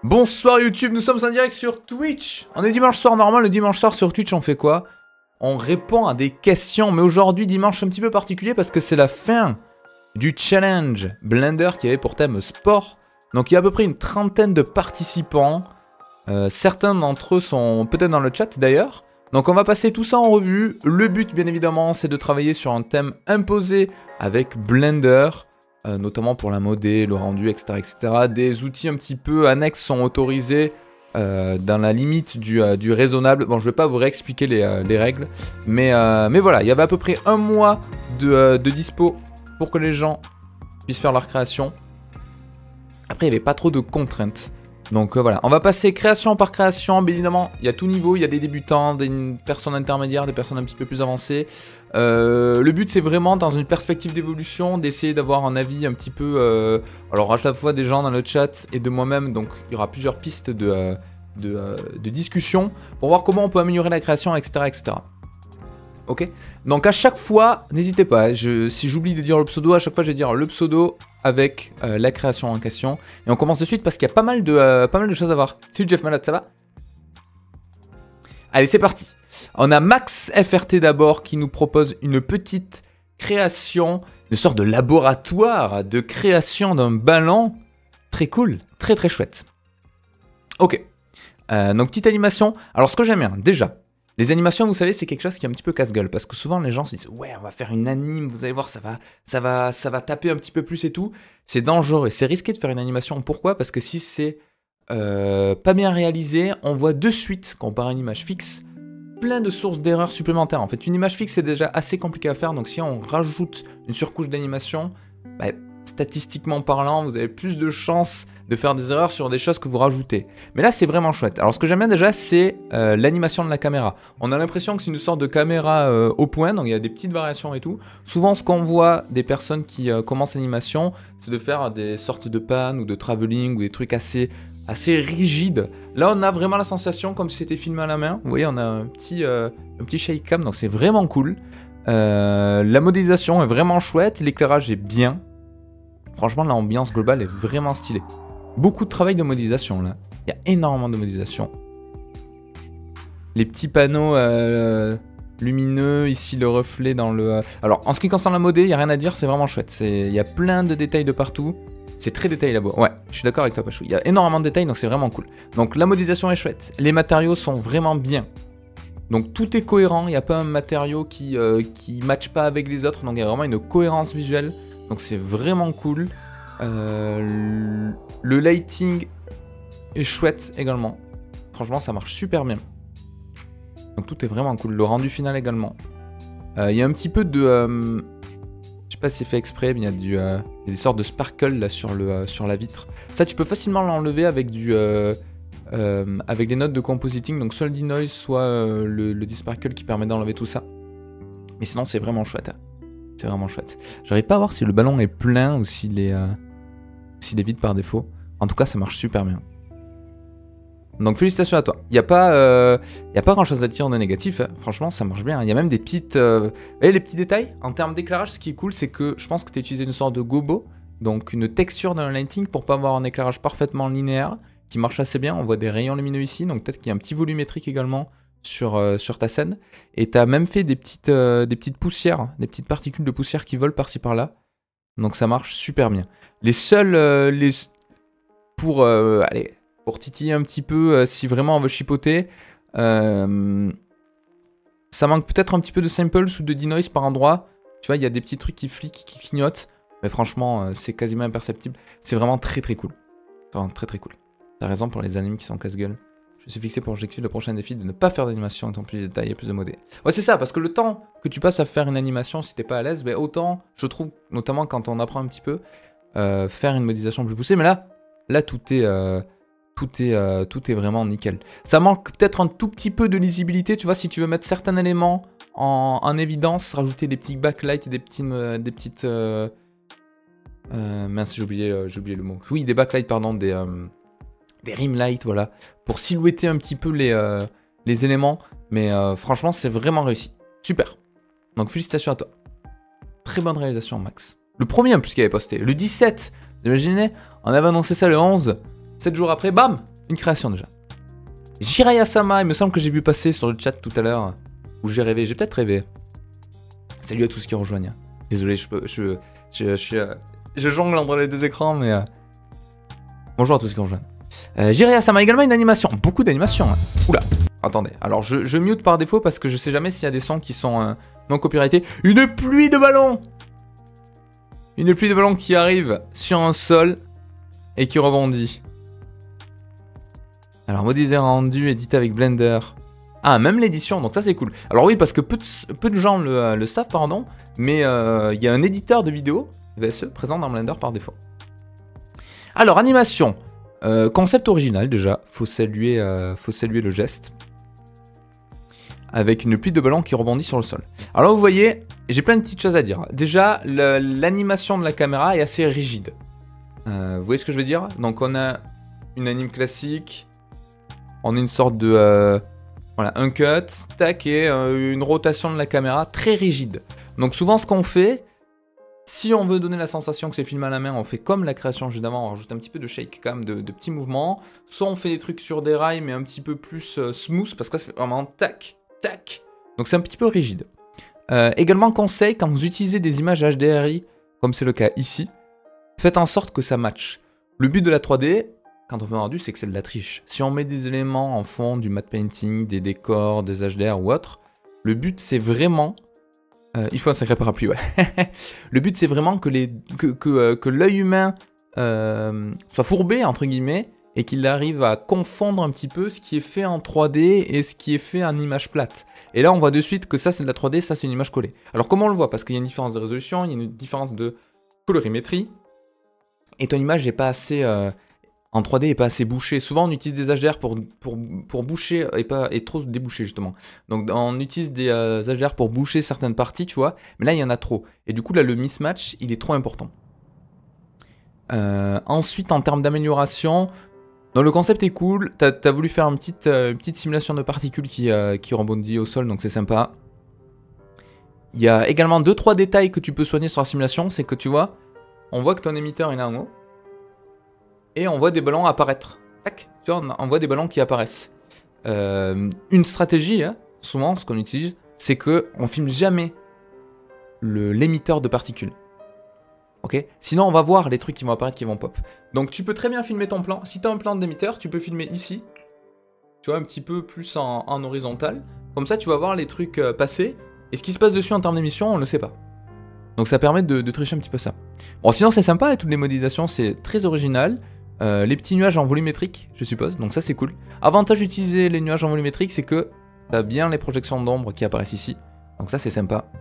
Bonsoir YouTube, nous sommes en direct sur Twitch. On est dimanche soir normal, le dimanche soir sur Twitch on fait quoi? On répond à des questions, mais aujourd'hui dimanche un petit peu particulier parce que c'est la fin du challenge Blender qui avait pour thème sport. Donc il y a à peu près une trentaine de participants. Certains d'entre eux sont peut-être dans le chat d'ailleurs. Donc on va passer tout ça en revue. Le but bien évidemment c'est de travailler sur un thème imposé avec Blender. Notamment pour la modée, le rendu, etc., etc. Des outils un petit peu annexes sont autorisés dans la limite du raisonnable. Bon, je ne vais pas vous réexpliquer les règles, mais voilà, il y avait à peu près un mois de dispo pour que les gens puissent faire leur création. Après, il n'y avait pas trop de contraintes. Donc voilà, on va passer création par création. Bien évidemment, il y a tout niveau, il y a des débutants, des personnes intermédiaires, des personnes un petit peu plus avancées. Le but, c'est vraiment, dans une perspective d'évolution, d'essayer d'avoir un avis un petit peu... alors, à chaque fois, des gens dans le chat et de moi-même, donc il y aura plusieurs pistes de discussion pour voir comment on peut améliorer la création, etc., etc. Ok, donc à chaque fois, n'hésitez pas, si j'oublie de dire le pseudo, à chaque fois je vais dire le pseudo avec la création en question. Et on commence de suite parce qu'il y a pas mal de choses à voir. Salut Jeff Malade, ça va? Allez, c'est parti. On a Max FRT d'abord qui nous propose une petite création, une sorte de laboratoire de création d'un ballon. Très cool, très très chouette. Ok, donc petite animation. Alors ce que j'aime bien, déjà... Les animations, vous savez, c'est quelque chose qui est un petit peu casse-gueule. Parce que souvent, les gens se disent « Ouais, on va faire une anime, vous allez voir, ça va taper un petit peu plus et tout. » C'est dangereux, c'est risqué de faire une animation. Pourquoi? Parce que si c'est pas bien réalisé, on voit de suite, comparé à une image fixe, plein de sources d'erreurs supplémentaires. En fait, une image fixe, c'est déjà assez compliqué à faire. Donc si on rajoute une surcouche d'animation, bah, statistiquement parlant, vous avez plus de chances de faire des erreurs sur des choses que vous rajoutez. Mais là, c'est vraiment chouette. Alors, ce que j'aime bien déjà, c'est l'animation de la caméra. On a l'impression que c'est une sorte de caméra au point, donc il y a des petites variations et tout. Souvent, ce qu'on voit des personnes qui commencent l'animation, c'est de faire des sortes de pannes ou de travelling ou des trucs assez rigides. Là, on a vraiment la sensation comme si c'était filmé à la main. Vous voyez, on a un petit shake cam, donc c'est vraiment cool. La modélisation est vraiment chouette, l'éclairage est bien. Franchement, l'ambiance globale est vraiment stylée. Beaucoup de travail de modélisation là. Il y a énormément de modélisation. Les petits panneaux lumineux, ici le reflet dans le... Alors, en ce qui concerne la modé, il n'y a rien à dire, c'est vraiment chouette. Il y a plein de détails de partout. C'est très détaillé là-bas. Ouais, je suis d'accord avec toi, Pachou. Il y a énormément de détails, donc c'est vraiment cool. Donc la modélisation est chouette. Les matériaux sont vraiment bien. Donc tout est cohérent. Il n'y a pas un matériau qui matche pas avec les autres. Donc il y a vraiment une cohérence visuelle. Donc c'est vraiment cool. Le lighting est chouette également. Franchement, ça marche super bien. Donc tout est vraiment cool. Le rendu final également. Il y a un petit peu de... je sais pas si c'est fait exprès, mais il y a des sortes de sparkle là sur la vitre. Ça, tu peux facilement l'enlever avec avec des notes de compositing. Donc soit le denoise, soit le desparkle qui permet d'enlever tout ça. Mais sinon, c'est vraiment chouette. C'est vraiment chouette. J'arrive pas à voir si le ballon est plein ou s'il est vide par défaut. En tout cas, ça marche super bien. Donc félicitations à toi. Il n'y a pas grand chose à dire de négatif. Hein. Franchement, ça marche bien. Il y a même des petites... Vous voyez les petits détails? En termes d'éclairage, ce qui est cool, c'est que je pense que tu as utilisé une sorte de gobo. Donc une texture dans le lighting pour pas avoir un éclairage parfaitement linéaire qui marche assez bien. On voit des rayons lumineux ici. Donc peut-être qu'il y a un petit volumétrique également sur ta scène. Et tu as même fait des petites poussières, des petites particules de poussière qui volent par-ci par-là. Donc ça marche super bien. Les seuls... pour titiller un petit peu, si vraiment on veut chipoter, ça manque peut-être un petit peu de samples ou de denoise par endroit. Tu vois, il y a des petits trucs qui fliquent, qui clignotent. Mais franchement, c'est quasiment imperceptible. C'est vraiment très très cool. C'est vraiment très très cool. T'as raison pour les animes qui sont casse-gueule. Je suis fixé pour objectif le prochain défi de ne pas faire d'animation étant plus de détails et plus de modé. Ouais, c'est ça, parce que le temps que tu passes à faire une animation si t'es pas à l'aise, ben autant, je trouve, notamment quand on apprend un petit peu, faire une modélisation plus poussée. Mais là tout est vraiment nickel. Ça manque peut-être un tout petit peu de lisibilité, tu vois, si tu veux mettre certains éléments en évidence, rajouter des petits backlights et des petites... mince, j'ai oublié le mot. Oui, des backlights, pardon, des rim lights, voilà, pour silhouetter un petit peu les éléments. Mais franchement, c'est vraiment réussi. Super. Donc félicitations à toi. Très bonne réalisation, Max. Le premier en plus qu'il avait posté, le 17. Vous imaginez, on avait annoncé ça le 11. 7 jours après, bam, une création déjà. Jiraiya Sama, il me semble que j'ai vu passer sur le chat tout à l'heure. Ou j'ai rêvé, j'ai peut-être rêvé. Salut à tous qui rejoignent. Désolé, je jongle entre les deux écrans, mais... Bonjour à tous qui rejoignent. Jiraiya Sama, également une animation. Beaucoup d'animations. Hein. Oula, attendez. Alors, je mute par défaut parce que je sais jamais s'il y a des sons qui sont non copyrightés. Une pluie de ballons. Une pluie de ballons qui arrive sur un sol et qui rebondit. Alors, modélisé rendu, édité avec Blender. Ah, même l'édition, donc ça c'est cool. Alors oui, parce que peu de gens le savent, pardon, mais il y a un éditeur de vidéo, VSE, présent dans Blender par défaut. Alors, animation. Concept original déjà, faut saluer le geste. Avec une pluie de ballons qui rebondit sur le sol. Alors vous voyez, j'ai plein de petites choses à dire. Déjà, l'animation de la caméra est assez rigide. Vous voyez ce que je veux dire? Donc on a une anime classique, on a une sorte de... voilà, un cut, tac, et une rotation de la caméra très rigide. Donc souvent ce qu'on fait, si on veut donner la sensation que c'est filmé à la main, on fait comme la création juste d'avant, on rajoute un petit peu de shake quand même, de petits mouvements. Soit on fait des trucs sur des rails, mais un petit peu plus smooth, parce que là c'est vraiment tac, tac. Donc c'est un petit peu rigide. Également conseil, quand vous utilisez des images HDRI, comme c'est le cas ici, faites en sorte que ça matche. Le but de la 3D... quand on fait un rendu, c'est que c'est de la triche. Si on met des éléments en fond, du matte painting, des décors, des HDR ou autre, le but c'est vraiment... il faut un sacré parapluie, ouais. Le but c'est vraiment que l'œil humain soit fourbé, entre guillemets, et qu'il arrive à confondre un petit peu ce qui est fait en 3D et ce qui est fait en image plate. Et là on voit de suite que ça c'est de la 3D, ça c'est une image collée. Alors comment on le voit? Parce qu'il y a une différence de résolution, il y a une différence de colorimétrie, et ton image n'est pas assez... en 3D et pas assez bouché. Souvent on utilise des HDR pour boucher et trop déboucher justement. Donc on utilise des HDR pour boucher certaines parties, tu vois. Mais là il y en a trop. Et du coup là le mismatch il est trop important. Ensuite en termes d'amélioration, le concept est cool. T'as voulu faire une petite simulation de particules qui rebondit au sol, donc c'est sympa. Il y a également 2-3 détails que tu peux soigner sur la simulation. C'est que tu vois, on voit que ton émetteur il est en haut. Et on voit des ballons apparaître. Tac, tu vois, on voit des ballons qui apparaissent. Une stratégie, hein, souvent, ce qu'on utilise, c'est qu'on filme jamais l'émetteur de particules. Ok? Sinon, on va voir les trucs qui vont apparaître, qui vont pop. Donc, tu peux très bien filmer ton plan. Si tu as un plan d'émetteur, tu peux filmer ici. Tu vois, un petit peu plus en horizontal. Comme ça, tu vas voir les trucs passer. Et ce qui se passe dessus en termes d'émission, on ne le sait pas. Donc, ça permet de tricher un petit peu ça. Bon, sinon, c'est sympa. Et toutes les modélisations, c'est très original. Les petits nuages en volumétrique, je suppose, donc ça c'est cool. Avantage d'utiliser les nuages en volumétrique, c'est que t'as bien les projections d'ombre qui apparaissent ici, donc ça c'est sympa.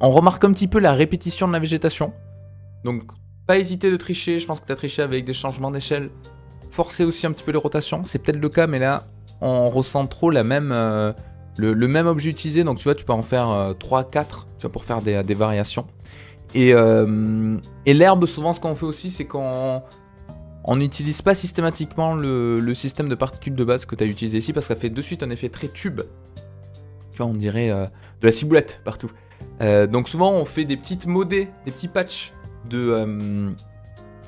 On remarque un petit peu la répétition de la végétation, donc pas hésiter de tricher, je pense que t'as triché avec des changements d'échelle. Forcer aussi un petit peu les rotations, c'est peut-être le cas, mais là on ressent trop la même, le même objet utilisé, donc tu vois tu peux en faire 3, 4, tu vois, pour faire des variations. Et l'herbe, souvent ce qu'on fait aussi, c'est qu'on... on n'utilise pas systématiquement le système de particules de base que tu as utilisé ici parce que ça fait de suite un effet très tube. Tu vois, on dirait de la ciboulette partout. Donc souvent on fait des petites modées, des petits patchs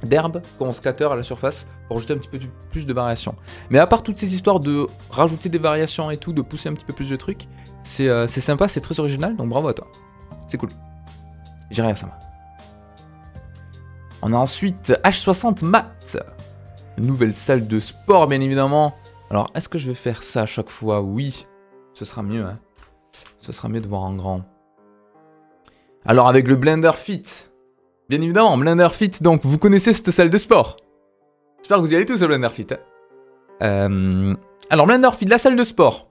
d'herbe qu'on scatter à la surface pour ajouter un petit peu plus de variations. Mais à part toutes ces histoires de rajouter des variations et tout, de pousser un petit peu plus de trucs, c'est sympa, c'est très original, donc bravo à toi. C'est cool. Jiraiya Sama. On a ensuite H60 Mat. Nouvelle salle de sport, bien évidemment. Alors, est-ce que je vais faire ça à chaque fois? Oui. Ce sera mieux, hein. Ce sera mieux de voir en grand. Alors, avec le Blender Fit. Bien évidemment, Blender Fit, donc, vous connaissez cette salle de sport. J'espère que vous y allez tous au Blender Fit. Hein. Alors, Blender Fit, la salle de sport.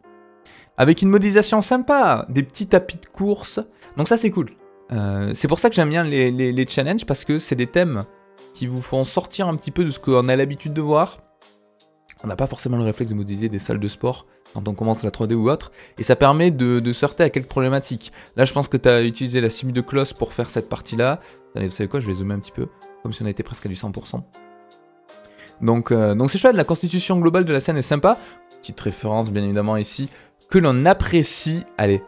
Avec une modélisation sympa. Des petits tapis de course. Donc ça, c'est cool. C'est pour ça que j'aime bien les challenges, parce que c'est des thèmes qui vous font sortir un petit peu de ce qu'on a l'habitude de voir. On n'a pas forcément le réflexe de modéliser des salles de sport quand on commence la 3D ou autre, et ça permet de se heurter à quelques problématiques. Là, je pense que tu as utilisé la simu de Kloss pour faire cette partie-là. Allez, vous savez quoi, je vais zoomer un petit peu, comme si on était presque à du 100%. Donc c'est chouette, la constitution globale de la scène est sympa. Petite référence, bien évidemment, ici, que l'on apprécie. Allez,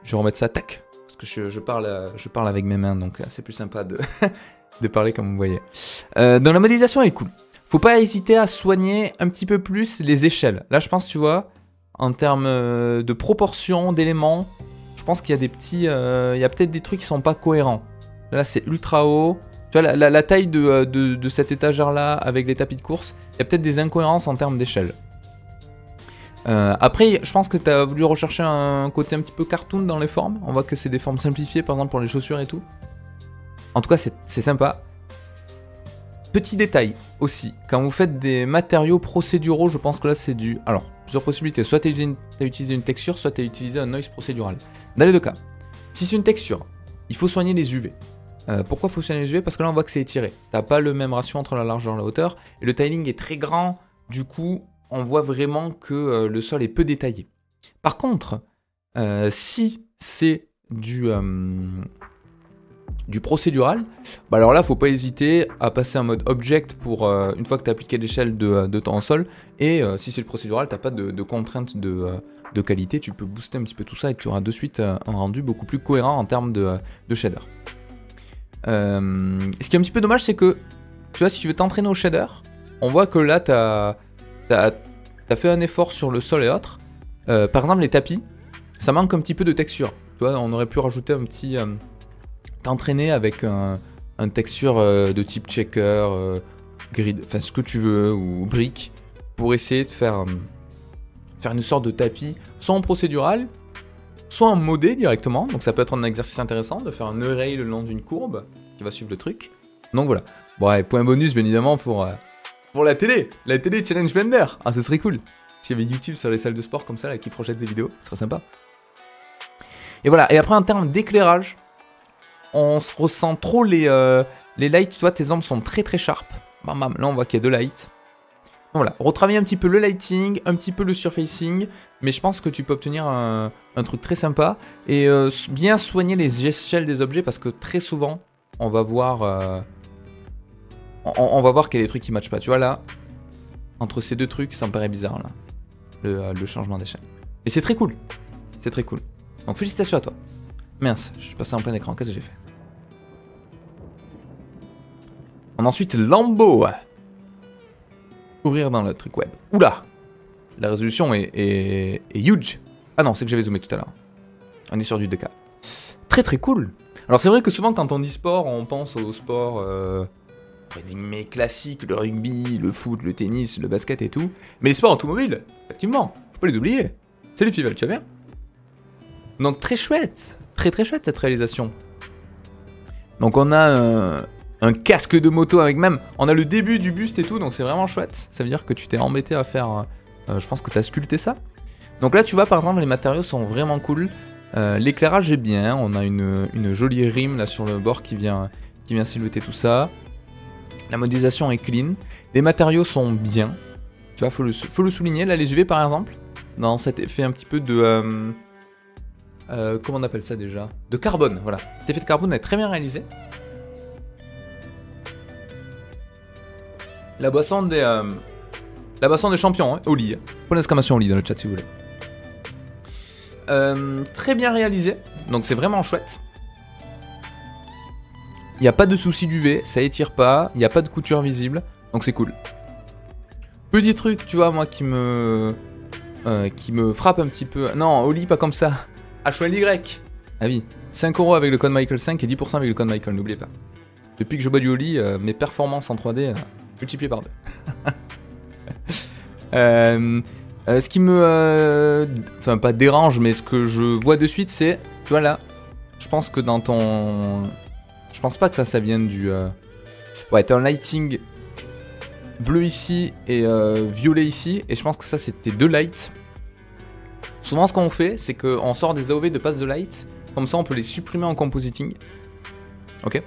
je vais remettre ça, tac. Parce que je parle avec mes mains, donc c'est plus sympa de, de parler comme vous voyez. Donc la modélisation est cool. Faut pas hésiter à soigner un petit peu plus les échelles. Là, je pense, tu vois, en termes de proportion, d'éléments, je pense qu'il y a des petits... il y a peut-être des trucs qui sont pas cohérents. Là, c'est ultra haut. Tu vois, la taille de cette étagère-là, avec les tapis de course, il y a peut-être des incohérences en termes d'échelle. Après, je pense que tu as voulu rechercher un côté un petit peu cartoon dans les formes. On voit que c'est des formes simplifiées, par exemple, pour les chaussures et tout. En tout cas, c'est sympa. Petit détail aussi, quand vous faites des matériaux procéduraux, je pense que là c'est du... Alors, plusieurs possibilités, soit tu as utilisé une texture, soit tu as utilisé un noise procédural. Dans les deux cas, si c'est une texture, il faut soigner les UV. Pourquoi il faut soigner les UV? Parce que là on voit que c'est étiré. T'as pas le même ratio entre la largeur et la hauteur, et le tiling est très grand, du coup on voit vraiment que le sol est peu détaillé. Par contre, si c'est du procédural, bah alors là faut pas hésiter à passer en mode object pour une fois que tu as appliqué l'échelle de temps au sol, et si c'est le procédural, t'as pas de contraintes de qualité, tu peux booster un petit peu tout ça et tu auras de suite un rendu beaucoup plus cohérent en termes de shader. Ce qui est un petit peu dommage, c'est que tu vois, si tu veux t'entraîner au shader, on voit que là t'as fait un effort sur le sol et autres. Par exemple les tapis, ça manque un petit peu de texture, tu vois, on aurait pu rajouter un petit... t'entraîner avec un texture de type checker, grid, enfin ce que tu veux, ou brique, pour essayer de faire une sorte de tapis, soit en procédural, soit en modé directement. Donc ça peut être un exercice intéressant de faire un array le long d'une courbe qui va suivre le truc. Donc voilà. Bon, ouais, point bonus bien évidemment pour la télé Challenge Blender. Ah, ce serait cool. S'il y avait YouTube sur les salles de sport comme ça là, qui projettent des vidéos, ce serait sympa. Et voilà. Et après en termes d'éclairage, on se ressent trop les lights, tu vois, tes ombres sont très très sharp. Bam bam, là on voit qu'il y a deux lights. Voilà, retravailler un petit peu le lighting, un petit peu le surfacing, mais je pense que tu peux obtenir un truc très sympa. Et bien soigner les échelles des objets, parce que très souvent, on va voir qu'il y a des trucs qui matchent pas. Tu vois là, entre ces deux trucs, ça me paraît bizarre là, le changement d'échelle. Et c'est très cool, c'est très cool. Donc félicitations à toi. Mince, je suis passé en plein écran, qu'est-ce que j'ai fait? On a ensuite Lambo. Ouvrir dans le truc web. Oula! La résolution est huge. Ah non, c'est que j'avais zoomé tout à l'heure. On est sur du 2K. Très très cool. Alors c'est vrai que souvent quand on dit sport, on pense au sport mais classique, le rugby, le foot, le tennis, le basket et tout. Mais les sports automobiles, effectivement, faut pas les oublier. Salut Fivel, tu vas bien? Donc très chouette. Très très chouette cette réalisation. Donc on a un casque de moto avec même... On a le début du buste et tout, donc c'est vraiment chouette. Ça veut dire que tu t'es embêté à faire... je pense que tu as sculpté ça. Donc là tu vois par exemple les matériaux sont vraiment cool. L'éclairage est bien, on a une jolie rime là sur le bord qui vient silhouetter tout ça. La modélisation est clean. Les matériaux sont bien. Tu vois, faut le souligner. Là les UV par exemple, dans cet effet un petit peu de... comment on appelle ça déjà? De carbone, voilà. Cet effet de carbone est très bien réalisé. La boisson des champions, hein, Oli. Point d'exclamation Oli dans le chat si vous voulez. Très bien réalisé, donc c'est vraiment chouette. Il n'y a pas de souci d'UV, ça étire pas, il n'y a pas de couture visible, donc c'est cool. Petit truc, tu vois, moi qui me frappe un petit peu. Non, Oli, pas comme ça. H-O-L-Y. Ah oui, 5 € avec le code Michael 5 et 10% avec le code Michael, n'oubliez pas. Depuis que je bois du Oli, mes performances en 3D multipliées par 2. Ce qui me... Enfin, pas dérange, mais ce que je vois de suite, c'est... Tu vois là, je pense que dans ton... Je pense pas que ça vienne du... Ouais, t'as un lighting bleu ici et violet ici, et je pense que ça, c'est tes deux lights. Souvent, ce qu'on fait, c'est qu'on sort des AOV de passe de light, comme ça, on peut les supprimer en compositing. Ok.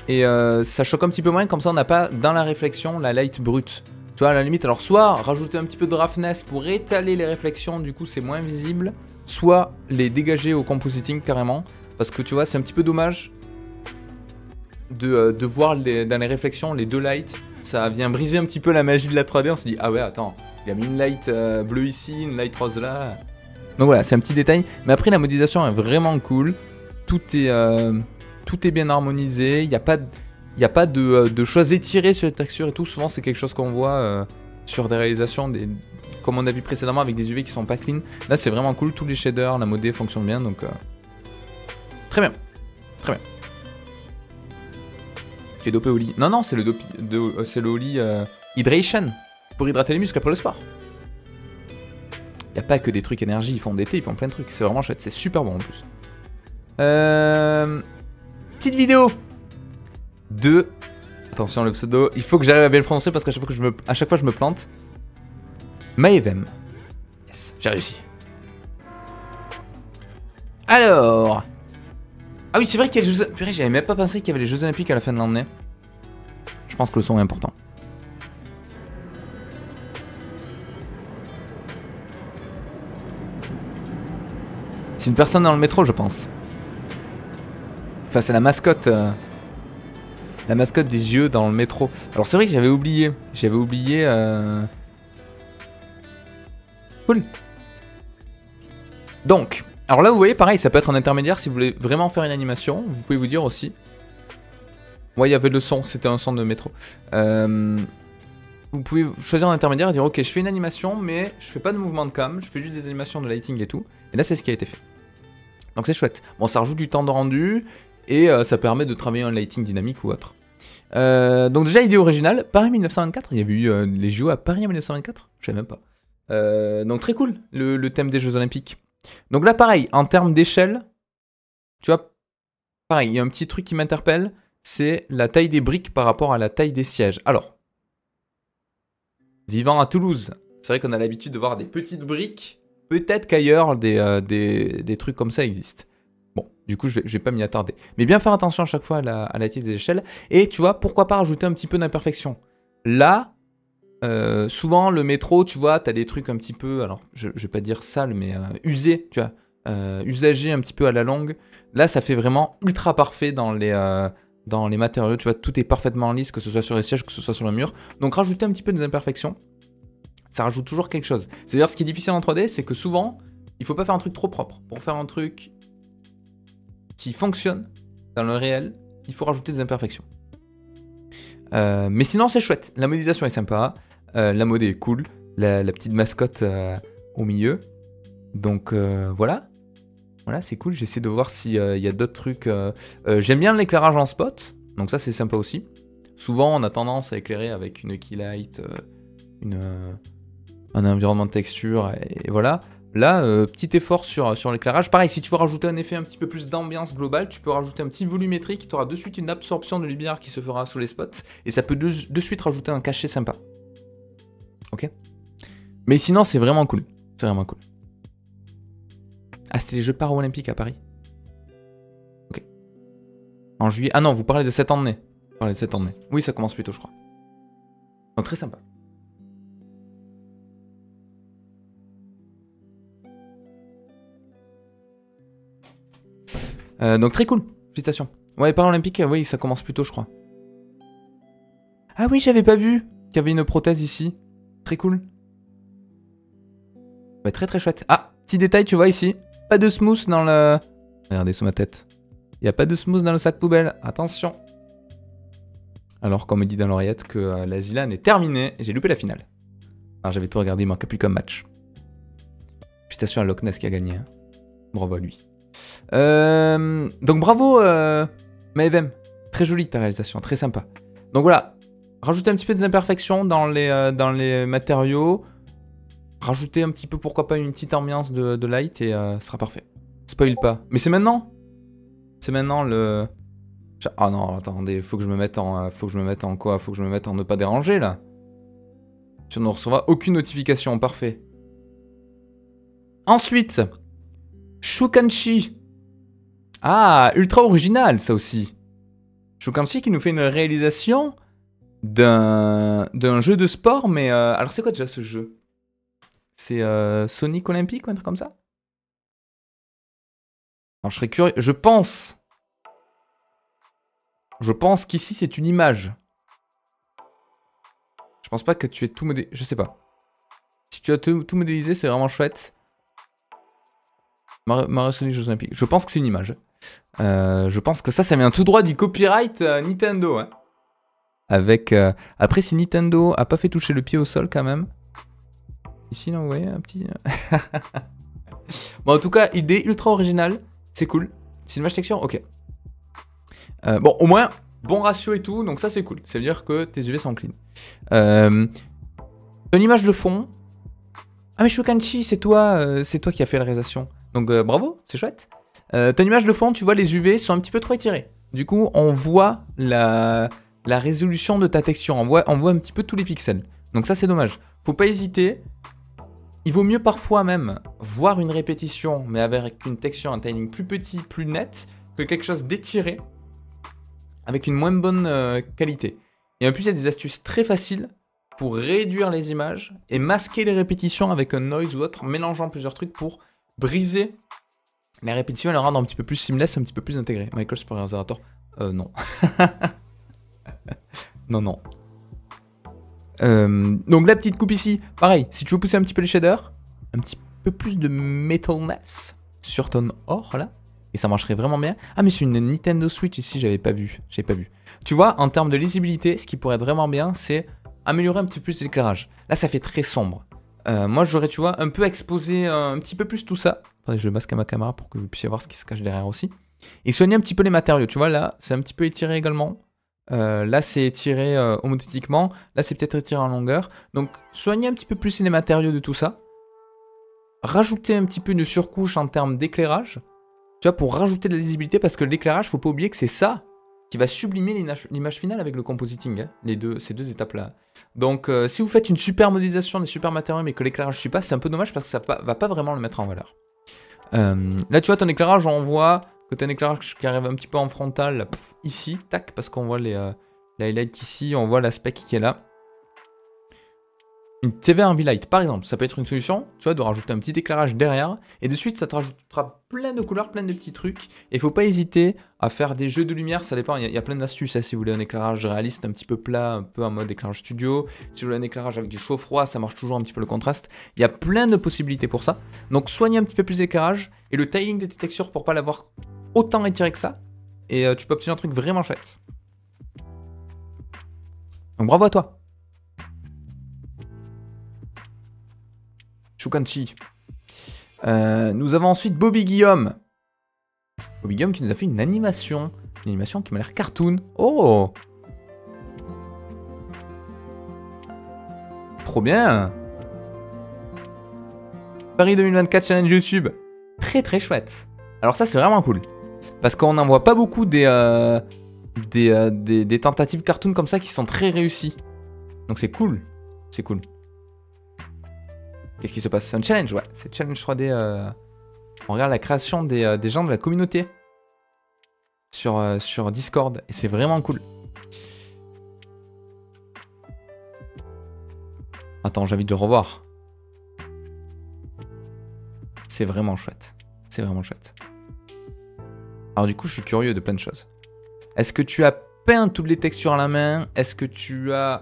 Et ça choque un petit peu moins, comme ça, on n'a pas dans la réflexion la light brute. Tu vois, à la limite, alors soit rajouter un petit peu de roughness pour étaler les réflexions, du coup c'est moins visible, soit les dégager au compositing carrément, parce que tu vois, c'est un petit peu dommage de voir dans les réflexions les deux lights, ça vient briser un petit peu la magie de la 3D, on se dit, ah ouais, attends, il a mis une light bleue ici, une light rose là. Donc voilà, c'est un petit détail, mais après la modélisation est vraiment cool, tout est bien harmonisé, il n'y a pas de... Il n'y a pas de choses étirées sur les textures et tout. Souvent, c'est quelque chose qu'on voit sur des réalisations, comme on a vu précédemment avec des UV qui sont pas clean. Là, c'est vraiment cool. Tous les shaders, la modé fonctionne bien. Donc, très bien. Très bien. Tu es dopé au lit. Non, non, c'est le Oli Hydration. Pour hydrater les muscles après le sport. Il n'y a pas que des trucs énergie. Ils font d'été, ils font plein de trucs. C'est vraiment chouette. C'est super bon en plus. Petite vidéo de... Attention le pseudo, il faut que j'arrive à bien le prononcer parce qu'à chaque fois je me plante. Maevem. Yes, j'ai réussi. Alors... Ah oui, c'est vrai qu'il y a les Jeux... Purée, j'avais même pas pensé qu'il y avait les Jeux Olympiques à la fin de l'année. Je pense que le son est important. C'est une personne dans le métro, je pense. Enfin, c'est la mascotte. La mascotte des yeux dans le métro. Alors c'est vrai que j'avais oublié. Cool. Donc, alors là vous voyez pareil, ça peut être un intermédiaire si vous voulez vraiment faire une animation. Vous pouvez vous dire aussi. Ouais, il y avait le son, c'était un son de métro. Vous pouvez choisir un intermédiaire et dire ok, je fais une animation mais je fais pas de mouvement de cam, je fais juste des animations de lighting et tout. Et là c'est ce qui a été fait. Donc c'est chouette. Bon, ça rajoute du temps de rendu. Et ça permet de travailler un lighting dynamique ou autre. Donc déjà, idée originale, Paris 1924. Il y avait eu les JO à Paris en 1924. Je sais même pas. Donc très cool, le thème des Jeux Olympiques. Donc là, pareil, en termes d'échelle, tu vois, pareil, il y a un petit truc qui m'interpelle, c'est la taille des briques par rapport à la taille des sièges. Alors, vivant à Toulouse, c'est vrai qu'on a l'habitude de voir des petites briques. Peut-être qu'ailleurs, des trucs comme ça existent. Bon, du coup, je vais pas m'y attarder. Mais bien faire attention à chaque fois à la taille des échelles. Et tu vois, pourquoi pas rajouter un petit peu d'imperfection. Là, souvent, le métro, tu vois, t'as des trucs un petit peu, alors, je vais pas dire sale, mais usés, tu vois. Usagés un petit peu à la longue. Là, ça fait vraiment ultra parfait dans les matériaux. Tu vois, tout est parfaitement lisse, que ce soit sur les sièges, que ce soit sur le mur. Donc, rajouter un petit peu des imperfections, ça rajoute toujours quelque chose. C'est-à-dire, ce qui est difficile en 3D, c'est que souvent, il faut pas faire un truc trop propre. Pour faire un truc qui fonctionne dans le réel, il faut rajouter des imperfections. Mais sinon, c'est chouette. La modélisation est sympa. La modé est cool. La petite mascotte au milieu. Donc voilà. Voilà, c'est cool. J'essaie de voir s'il y a d'autres trucs. J'aime bien l'éclairage en spot. Donc ça, c'est sympa aussi. Souvent, on a tendance à éclairer avec une key light, un environnement de texture, et voilà. Là, petit effort sur l'éclairage. Pareil, si tu veux rajouter un effet un petit peu plus d'ambiance globale, tu peux rajouter un petit volumétrique, tu auras de suite une absorption de lumière qui se fera sous les spots, et ça peut de suite rajouter un cachet sympa. Ok. Mais sinon, c'est vraiment cool. C'est vraiment cool. Ah, c'était les Jeux Paralympiques à Paris. Ok. En juillet. Ah non, vous parlez de cette année. Vous parlez de cette année. Oui, ça commence plus tôt, je crois. Donc très sympa. Donc très cool, félicitations. Ouais, Paralympique, oui, ça commence plus tôt, je crois. Ah oui, j'avais pas vu qu'il y avait une prothèse ici. Très cool. Ouais, très très chouette. Ah, petit détail, tu vois ici. Pas de smooth dans le... Regardez sous ma tête. Il n'y a pas de smooth dans le sac poubelle. Attention. Alors qu'on me dit dans l'oreillette que la Zilan est terminée. J'ai loupé la finale. Alors j'avais tout regardé, il manquait plus qu'un match. Félicitations à Loch Ness qui a gagné. Hein. Bravo à lui. Donc bravo Maevem, très jolie ta réalisation, très sympa. Donc voilà, rajouter un petit peu des imperfections dans les matériaux, rajouter un petit peu pourquoi pas une petite ambiance de light et ce sera parfait. Spoil pas. Mais c'est maintenant. C'est maintenant le... Ah non, attendez, faut que je me mette en quoi? Faut que je me mette en ne pas déranger là. Tu ne recevras aucune notification, parfait. Ensuite, Shukanshi. Ah, ultra original, ça aussi. Shukanshi qui nous fait une réalisation d'un jeu de sport, mais... alors c'est quoi déjà ce jeu? C'est Sonic Olympique ou un truc comme ça? Alors je serais curieux... Je pense qu'ici c'est une image. Je pense pas que tu aies tout modélisé... Je sais pas. Si tu as tout modélisé, c'est vraiment chouette. Mario Sonic Jeux Olympiques. Je pense que c'est une image. Je pense que ça vient tout droit du copyright Nintendo. Hein. avec... Après, si Nintendo a pas fait toucher le pied au sol quand même. Ici, là, vous voyez, un petit... Bon, en tout cas, idée ultra originale. C'est cool. Cinemage texture, ok. Bon, au moins, bon ratio et tout, donc ça, c'est cool. Ça veut dire que tes UV sont clean. Une image de fond. Ah, mais Shukanchi, c'est toi qui as fait la réalisation. Donc, bravo, c'est chouette. T'as une image de fond, tu vois, les UV sont un petit peu trop étirés. Du coup, on voit la résolution de ta texture. On voit un petit peu tous les pixels. Donc ça, c'est dommage. Faut pas hésiter. Il vaut mieux parfois même voir une répétition, mais avec une texture, un tiling plus petit, plus net, que quelque chose d'étiré, avec une moins bonne qualité. Et en plus, il y a des astuces très faciles pour réduire les images et masquer les répétitions avec un noise ou autre, mélangeant plusieurs trucs pour briser les répétitions et les rendre un petit peu plus seamless, un petit peu plus intégré. Michael Superior non. non. Donc la petite coupe ici, pareil, si tu veux pousser un petit peu les shaders, un petit peu plus de metalness sur ton or là, et ça marcherait vraiment bien. Ah mais c'est une Nintendo Switch ici, j'avais pas vu. Tu vois, en termes de lisibilité, ce qui pourrait être vraiment bien, c'est améliorer un petit peu plus l'éclairage. Là ça fait très sombre. Moi j'aurais, tu vois, un peu exposé un petit peu plus tout ça. Attendez, je masque à ma caméra pour que vous puissiez voir ce qui se cache derrière aussi. Et soigner un petit peu les matériaux, tu vois, là c'est un petit peu étiré également. Là c'est étiré homothétiquement, là c'est peut-être étiré en longueur. Donc soigner un petit peu plus les matériaux de tout ça. Rajouter un petit peu une surcouche en termes d'éclairage. Tu vois, pour rajouter de la lisibilité, parce que l'éclairage, faut pas oublier que c'est ça qui va sublimer l'image finale avec le compositing, hein, ces deux étapes-là. Donc si vous faites une super modélisation, des super matériaux, mais que l'éclairage ne suit pas, c'est un peu dommage parce que ça va pas vraiment le mettre en valeur. Là tu vois, ton éclairage, on voit que tu as un éclairage qui arrive un petit peu en frontal, là, pff, ici, tac, parce qu'on voit les highlights ici, on voit l'aspect qui est là. Une TV Ambilight, par exemple, ça peut être une solution, tu vois, de rajouter un petit éclairage derrière, et de suite, ça te rajoutera plein de couleurs, plein de petits trucs, et il faut pas hésiter à faire des jeux de lumière, ça dépend, il y a plein d'astuces, hein, si vous voulez un éclairage réaliste, un petit peu plat, un peu en mode éclairage studio, si vous voulez un éclairage avec du chaud-froid, ça marche toujours un petit peu le contraste, il y a plein de possibilités pour ça, donc soignez un petit peu plus l'éclairage, et le tiling de tes textures pour pas l'avoir autant étiré que ça, et tu peux obtenir un truc vraiment chouette. Donc bravo à toi. Shukanchi. Nous avons ensuite Bobby Guillaume. Bobby Guillaume qui nous a fait une animation. Une animation qui m'a l'air cartoon. Oh! Trop bien! Paris 2024 Challenge YouTube. Très très chouette. Alors ça c'est vraiment cool. Parce qu'on n'en voit pas beaucoup des tentatives cartoon comme ça qui sont très réussies. Donc c'est cool. C'est cool. Qu'est-ce qui se passe? C'est un challenge, ouais. C'est challenge 3D. On regarde la création des gens de la communauté sur Discord. Et c'est vraiment cool. Attends, j'ai envie de le revoir. C'est vraiment chouette. C'est vraiment chouette. Alors du coup, je suis curieux de plein de choses. Est-ce que tu as peint toutes les textures à la main? Est-ce que tu as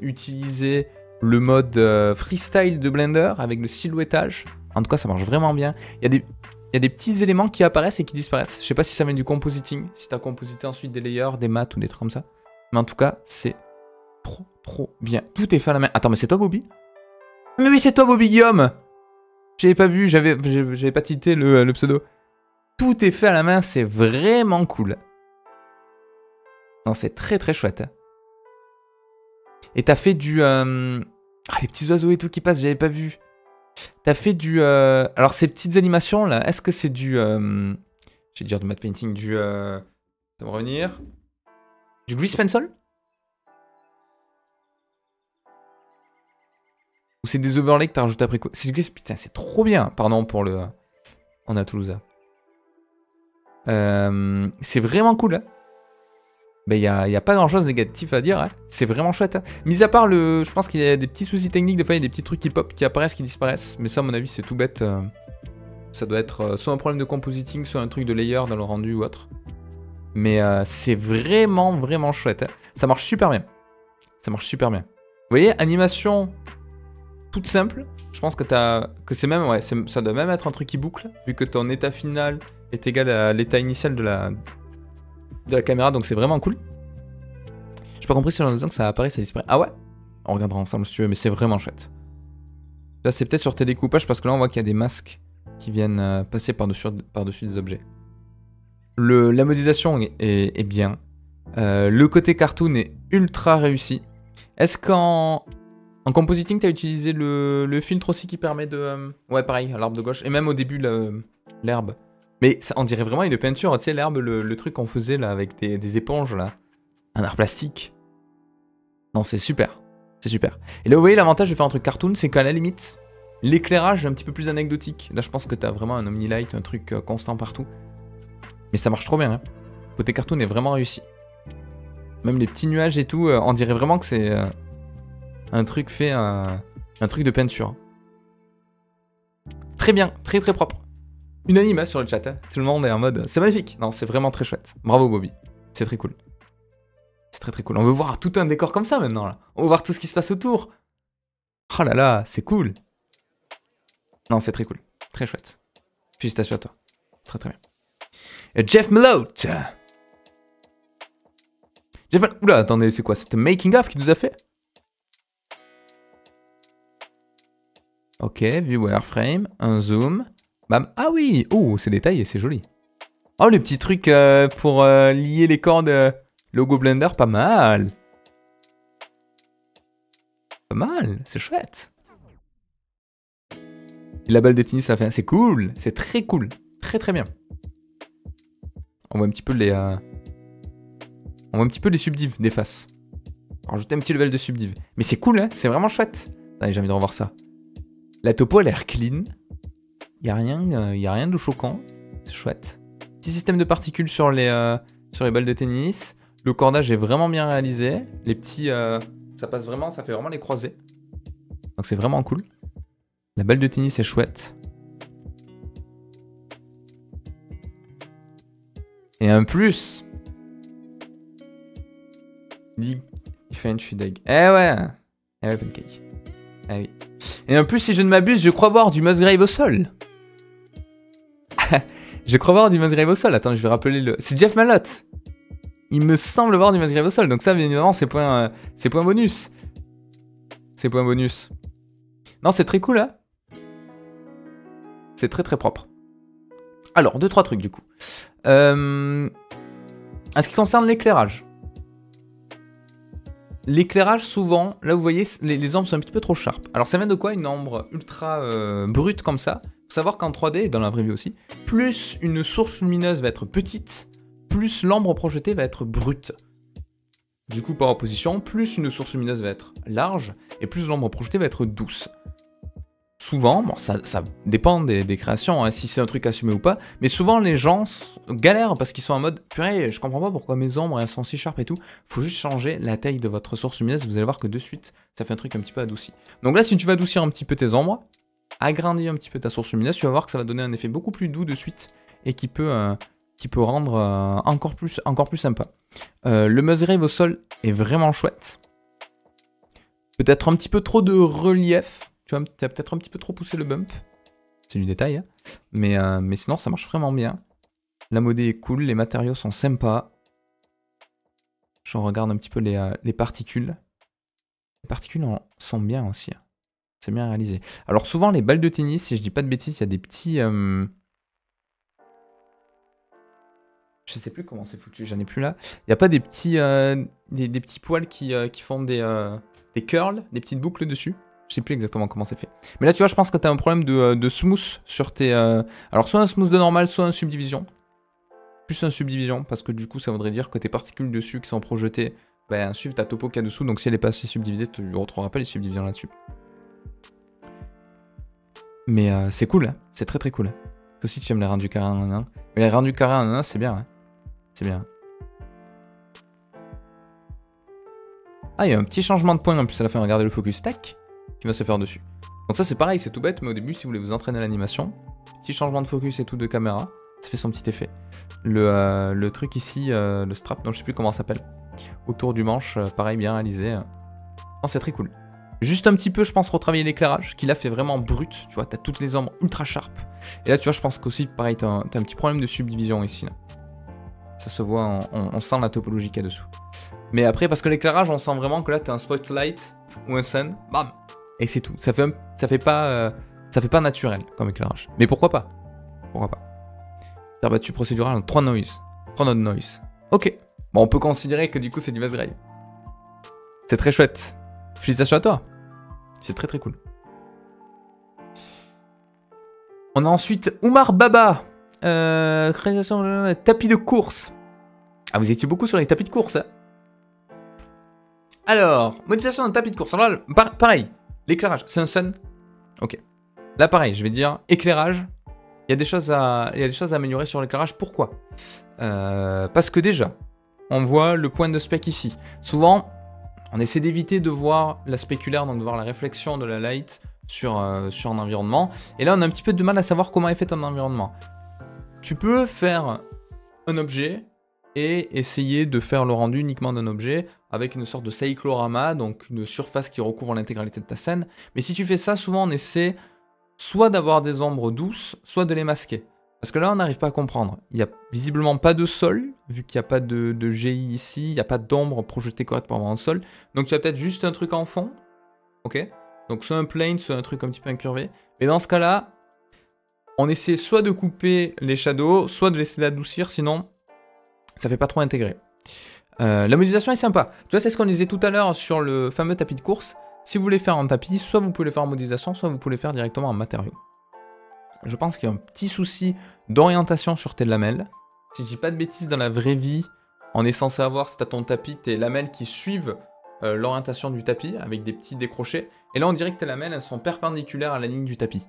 utilisé le mode freestyle de Blender avec le silhouettage? En tout cas, ça marche vraiment bien. Il y a des petits éléments qui apparaissent et qui disparaissent. Je sais pas si ça vient du compositing, si tu as composité ensuite des layers, des mats ou des trucs comme ça. Mais en tout cas, c'est trop bien. Tout est fait à la main. Attends, mais c'est toi, Bobby? Mais oui, c'est toi, Bobby Guillaume! J'avais pas vu, j'avais pas tilté le pseudo. Tout est fait à la main, c'est vraiment cool. Non, c'est très très chouette. Et t'as fait du... Ah, les petits oiseaux et tout qui passent, j'avais pas vu. T'as fait du... Alors, ces petites animations, là, est-ce que c'est du... Je vais dire du matte painting, du... Ça va me revenir. Du grease pencil? Ou c'est des overlays que t'as rajouté après quoi? C'est du grease... Putain, c'est trop bien. Pardon pour le... On est à Toulouse. C'est vraiment cool, hein. Ben, y a pas grand chose de négatif à dire, hein. C'est vraiment chouette, hein. Mis à part je pense qu'il y a des petits soucis techniques, des fois il y a des petits trucs qui pop, qui apparaissent, qui disparaissent, mais ça à mon avis c'est tout bête. Ça doit être soit un problème de compositing, soit un truc de layer dans le rendu ou autre. Mais c'est vraiment chouette, hein. Ça marche super bien. Ça marche super bien. Vous voyez, animation toute simple, je pense que c'est même, ouais, ça doit même être un truc qui boucle, vu que ton état final est égal à l'état initial de la caméra, donc c'est vraiment cool. Je pas compris si que ça apparaît, ça disparaît. Ah ouais? On regardera ensemble si tu veux, mais c'est vraiment chouette. Là, c'est peut-être sur tes découpages parce que là, on voit qu'il y a des masques qui viennent passer par-dessus des objets. La modélisation est bien. Le côté cartoon est ultra réussi. Est-ce qu'en compositing, tu as utilisé le filtre aussi qui permet de... Ouais, pareil, l'arbre de gauche. Et même au début, l'herbe. Mais ça, on dirait vraiment une peinture. Tu sais, l'herbe, le truc qu'on faisait là avec des éponges, là. Un art plastique. Non, c'est super. C'est super. Et là, vous voyez, l'avantage de faire un truc cartoon, c'est qu'à la limite, l'éclairage est un petit peu plus anecdotique. Là, je pense que tu as vraiment un omnilight, un truc constant partout. Mais ça marche trop bien, hein. Côté cartoon est vraiment réussi. Même les petits nuages et tout, on dirait vraiment que c'est un truc fait, un truc de peinture. Très bien, très très propre. Unanime sur le chat, hein. Tout le monde est en mode, c'est magnifique. Non, c'est vraiment très chouette. Bravo Bobby, c'est très cool. C'est très très cool. On veut voir tout un décor comme ça maintenant, là. On veut voir tout ce qui se passe autour. Oh là là, c'est cool. Non, c'est très cool, très chouette. Félicitations à toi. Très très bien. Et Jeff Melotte. Oula, attendez, c'est quoi? C'était Making of qui nous a fait? Ok, view wireframe, un zoom. Bam. Ah oui! Oh, c'est détaillé, c'est joli. Oh, le petit truc pour lier les cordes logo Blender, pas mal. Pas mal, c'est chouette. Et la balle de tennis à la fin, c'est cool. C'est très cool. Très très bien. On voit un petit peu les... On voit un petit peu les subdiv des faces. Rajouter un petit level de subdiv. Mais c'est cool, hein, c'est vraiment chouette. Allez, j'ai envie de revoir ça. La topo a l'air clean. Y a rien de choquant. C'est chouette. Petit système de particules sur les balles de tennis. Le cordage est vraiment bien réalisé. Les petits... ça passe vraiment, ça fait vraiment les croisés. Donc c'est vraiment cool. La balle de tennis est chouette. Et en plus... Il fait une chudeg. Eh ouais. Eh ouais, pancake. Ah oui. Et en plus, si je ne m'abuse, je crois voir du Musgrave au sol. Je crois voir du Musgrave au sol. Attends, je vais rappeler le... C'est Jeff Melotte. Il me semble voir du Musgrave au sol. Donc ça, bien évidemment, c'est point bonus. C'est point bonus. Non, c'est très cool, hein. C'est très très propre. Alors, 2-3 trucs, du coup. En ce qui concerne l'éclairage. L'éclairage, souvent, là vous voyez, les ombres sont un petit peu trop sharp. Alors ça vient de quoi? Une ombre ultra brute comme ça. Faut savoir qu'en 3D, et dans la vraie vie aussi, plus une source lumineuse va être petite, plus l'ombre projetée va être brute. Du coup, par opposition, plus une source lumineuse va être large, et plus l'ombre projetée va être douce. Souvent, bon, ça dépend des créations, hein, si c'est un truc assumé ou pas, mais souvent les gens galèrent parce qu'ils sont en mode « Purée, je comprends pas pourquoi mes ombres elles sont si sharp et tout ». Faut juste changer la taille de votre source lumineuse, vous allez voir que de suite, ça fait un truc un petit peu adouci. Donc là, si tu vas adoucir un petit peu tes ombres, agrandir un petit peu ta source lumineuse, tu vas voir que ça va donner un effet beaucoup plus doux de suite et qui peut rendre encore plus sympa. Le Musgrave au sol est vraiment chouette. Peut-être un petit peu trop de relief. Tu vois, t'as peut-être un petit peu trop poussé le bump. C'est du détail, hein. Mais sinon, ça marche vraiment bien. La modé est cool, les matériaux sont sympas. Je regarde un petit peu les particules. Les particules sont bien aussi. Hein. C'est bien réalisé. Alors souvent, les balles de tennis, si je dis pas de bêtises, il y a des petits... Je sais plus comment c'est foutu, j'en ai plus là. Il n'y a pas des petits, des petits poils qui font des curls, des petites boucles dessus. Je sais plus exactement comment c'est fait. Mais là, tu vois, je pense que tu as un problème de smooth sur tes... Alors, soit un smooth de normal, soit un subdivision. Plus un subdivision, parce que du coup, ça voudrait dire que tes particules dessus qui sont projetées, ben, suivent ta topo qu'il y a dessous. Donc, si elle est pas assez subdivisée, tu ne retrouveras pas les subdivisions là-dessus. Mais c'est cool, hein. C'est très très cool. Hein. Toi aussi, tu aimes les rendus carrés en 1. Mais les rendus carrés en 1, c'est bien. Hein. C'est bien. Ah, il y a un petit changement de point en plus à la fin. Regardez le focus stack qui va se faire dessus. Donc ça c'est pareil, c'est tout bête, mais au début si vous voulez vous entraîner à l'animation, petit changement de focus et tout de caméra, ça fait son petit effet. Le truc ici, le strap, non je sais plus comment ça s'appelle, autour du manche, pareil bien réalisé. Non c'est très cool. Juste un petit peu je pense retravailler l'éclairage, qui là fait vraiment brut, tu vois, t'as toutes les ombres ultra sharp. Et là tu vois je pense qu'aussi pareil, t'as un petit problème de subdivision ici là. Ça se voit, on sent la topologie qu'il y a dessous. Mais après, parce que l'éclairage, on sent vraiment que là, t'as un spotlight ou un sun, bam, et c'est tout. Ça fait pas naturel comme éclairage. Mais pourquoi pas? Pourquoi pas? Rabattu procédural, 3 noise. 3 nodes noise. Ok. Bon, on peut considérer que du coup, c'est du bass grave. C'est très chouette. Félicitations à toi. C'est très très cool. On a ensuite Oumar Baba. Réalisation de tapis de course. Ah, vous étiez beaucoup sur les tapis de course. Hein. Alors, modélisation d'un tapis de course. Alors là, pareil, l'éclairage, c'est un sun. Ok. Là, pareil, je vais dire éclairage. Il y a des choses à améliorer sur l'éclairage. Pourquoi? Parce que déjà, on voit le point de spec ici. Souvent, on essaie d'éviter de voir la spéculaire, donc de voir la réflexion de la light sur un environnement. Et là, on a un petit peu de mal à savoir comment est fait un environnement. Tu peux faire un objet et essayer de faire le rendu uniquement d'un objet avec une sorte de cyclorama, donc une surface qui recouvre l'intégralité de ta scène. Mais si tu fais ça, souvent on essaie soit d'avoir des ombres douces, soit de les masquer. Parce que là, on n'arrive pas à comprendre. Il n'y a visiblement pas de sol, vu qu'il n'y a pas de GI ici, il n'y a pas d'ombre projetée correcte pour avoir un sol. Donc tu as peut-être juste un truc en fond, ok? Donc soit un plane, soit un truc un petit peu incurvé. Mais dans ce cas-là, on essaie soit de couper les shadows, soit de laisser d'adoucir, sinon ça fait pas trop intégrer. La modélisation est sympa. Tu vois, c'est ce qu'on disait tout à l'heure sur le fameux tapis de course. Si vous voulez faire en tapis, soit vous pouvez le faire en modélisation, soit vous pouvez le faire directement en matériaux. Je pense qu'il y a un petit souci d'orientation sur tes lamelles. Si je dis pas de bêtises, dans la vraie vie, on est censé avoir, si tu as ton tapis, tes lamelles qui suivent l'orientation du tapis, avec des petits décrochés. Et là, on dirait que tes lamelles, elles sont perpendiculaires à la ligne du tapis.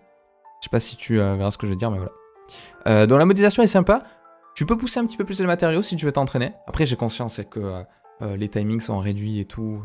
Je sais pas si tu verras ce que je veux dire, mais voilà. Donc la modélisation est sympa. Tu peux pousser un petit peu plus les matériaux si tu veux t'entraîner. Après, j'ai conscience que les timings sont réduits et tout.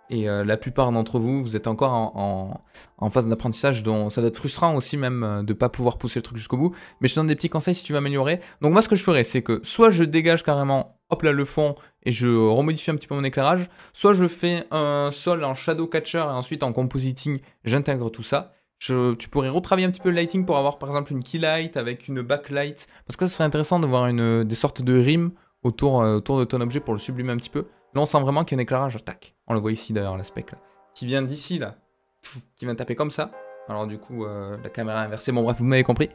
Et la plupart d'entre vous, vous êtes encore en phase d'apprentissage, dont ça doit être frustrant aussi même de ne pas pouvoir pousser le truc jusqu'au bout. Mais je te donne des petits conseils si tu veux améliorer. Donc moi, ce que je ferais, c'est que soit je dégage carrément, hop là, le fond, et je remodifie un petit peu mon éclairage, soit je fais un sol en shadow catcher, et ensuite en compositing, j'intègre tout ça. Tu pourrais retravailler un petit peu le lighting pour avoir par exemple une key light avec une backlight. Parce que ça serait intéressant de voir des sortes de rimes autour de ton objet pour le sublimer un petit peu. Là on sent vraiment qu'il y a un éclairage, tac. On le voit ici d'ailleurs la spec là. Qui vient d'ici là. Qui vient taper comme ça. Alors du coup la caméra inversée, bon bref vous m'avez compris.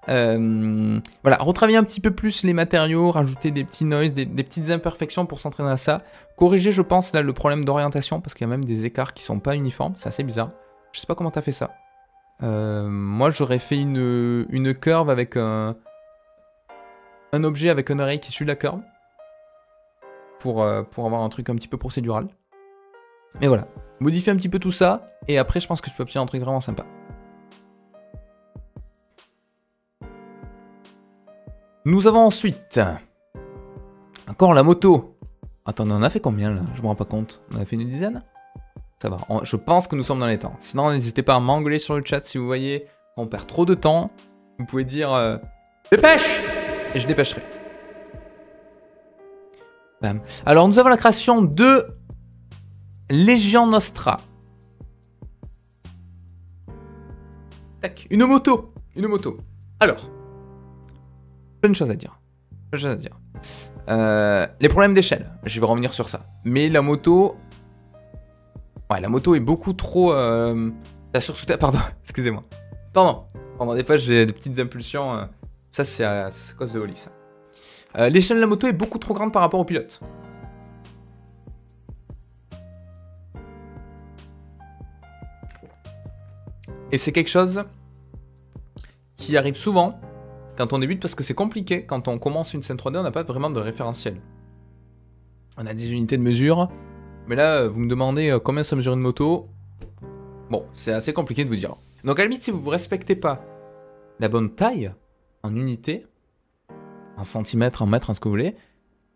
Voilà, retravailler un petit peu plus les matériaux, rajouter des petits noises, des petites imperfections pour s'entraîner à ça. Corriger je pense là le problème d'orientation parce qu'il y a même des écarts qui sont pas uniformes, c'est assez bizarre. Je sais pas comment t'as fait ça. Moi j'aurais fait une curve avec un objet avec un oreille qui suit la curve pour avoir un truc un petit peu procédural. Mais voilà, modifie un petit peu tout ça et après je pense que tu peux obtenir un truc vraiment sympa. Nous avons ensuite encore la moto. Attends, on en a fait combien là? Je me rends pas compte. On en a fait une dizaine? Ça va, je pense que nous sommes dans les temps. Sinon, n'hésitez pas à m'engueuler sur le chat si vous voyez qu'on perd trop de temps. Vous pouvez dire dépêche! Et je dépêcherai. Bam. Alors, nous avons la création de Légion Nostra. Tac, une moto. Une moto. Alors, plein de choses à dire. Plein de choses à dire. Les problèmes d'échelle, je vais revenir sur ça. Mais la moto... Ouais, la moto est beaucoup trop... Pardon, excusez-moi. Pardon, des fois j'ai des petites impulsions. Ça, c'est à cause de Oli, ça. L'échelle de la moto est beaucoup trop grande par rapport au pilote. Et c'est quelque chose qui arrive souvent quand on débute parce que c'est compliqué. Quand on commence une scène 3D, on n'a pas vraiment de référentiel. On a des unités de mesure. Mais là, vous me demandez combien ça mesure une moto. Bon, c'est assez compliqué de vous dire. Donc à la limite, si vous ne respectez pas la bonne taille en unité, en centimètres, en mètres, en ce que vous voulez,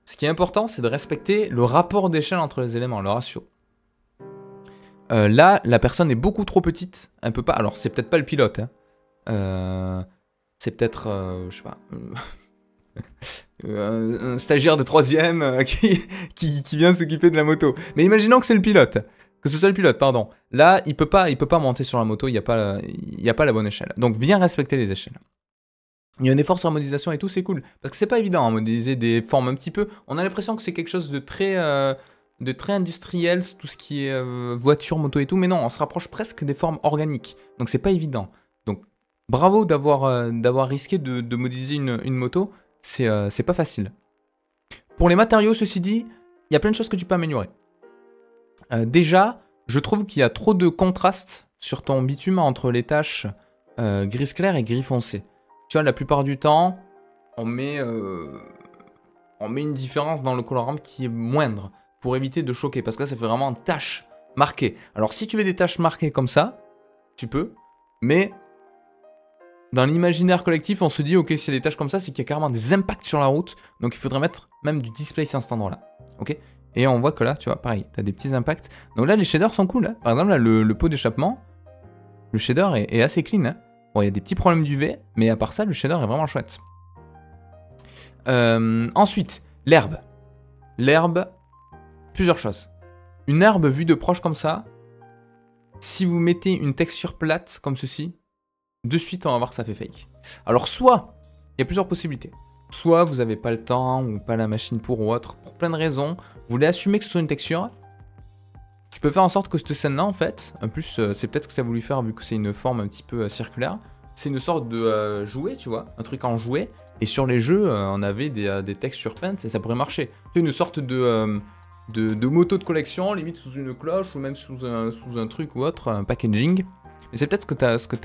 ce qui est important, c'est de respecter le rapport d'échelle entre les éléments, le ratio. Là, la personne est beaucoup trop petite. Elle peut pas... Alors, c'est peut-être pas le pilote. Hein. C'est peut-être... je sais pas... un stagiaire de 3ème qui vient s'occuper de la moto. Mais imaginons que c'est le pilote. Que ce soit le pilote, pardon. Là, il peut pas monter sur la moto, il n'y a pas la bonne échelle. Donc bien respecter les échelles. Il y a un effort sur la modélisation et tout, c'est cool. Parce que c'est pas évident à modéliser des formes un petit peu. On a l'impression que c'est quelque chose de très de très industriel, tout ce qui est voiture, moto et tout, mais non, on se rapproche presque des formes organiques. Donc c'est pas évident. Donc bravo d'avoir risqué de modéliser une moto, c'est pas facile. Pour les matériaux, ceci dit, il y a plein de choses que tu peux améliorer. Déjà, je trouve qu'il y a trop de contraste sur ton bitume entre les taches gris clair et gris foncé. Tu vois, la plupart du temps, on met une différence dans le colorant qui est moindre pour éviter de choquer, parce que là, ça fait vraiment taches marquées. Alors, si tu veux des taches marquées comme ça, tu peux, mais dans l'imaginaire collectif, on se dit, ok, s'il y a des taches comme ça, c'est qu'il y a carrément des impacts sur la route, donc il faudrait mettre même du display à cet endroit-là, ok? Et on voit que là, tu vois, pareil, tu as des petits impacts. Donc là, les shaders sont cool. Hein. Par exemple, là, le pot d'échappement, le shader est assez clean. Hein. Bon, il y a des petits problèmes d'UV, mais à part ça, le shader est vraiment chouette. Ensuite, l'herbe. L'herbe, plusieurs choses. Une herbe vue de proche comme ça, si vous mettez une texture plate comme ceci, de suite, on va voir que ça fait fake. Alors, soit, il y a plusieurs possibilités. Soit vous n'avez pas le temps ou pas la machine pour ou autre, pour plein de raisons. Vous voulez assumer que ce soit une texture. Tu peux faire en sorte que cette scène-là, en fait, en plus, c'est peut-être ce que ça a voulu faire vu que c'est une forme un petit peu circulaire. C'est une sorte de jouet, tu vois, un truc en jouet. Et sur les jeux, on avait des textures peintes et ça pourrait marcher. C'est une sorte de moto de collection, limite sous une cloche ou même sous un truc ou autre, un packaging. Et c'est peut-être ce que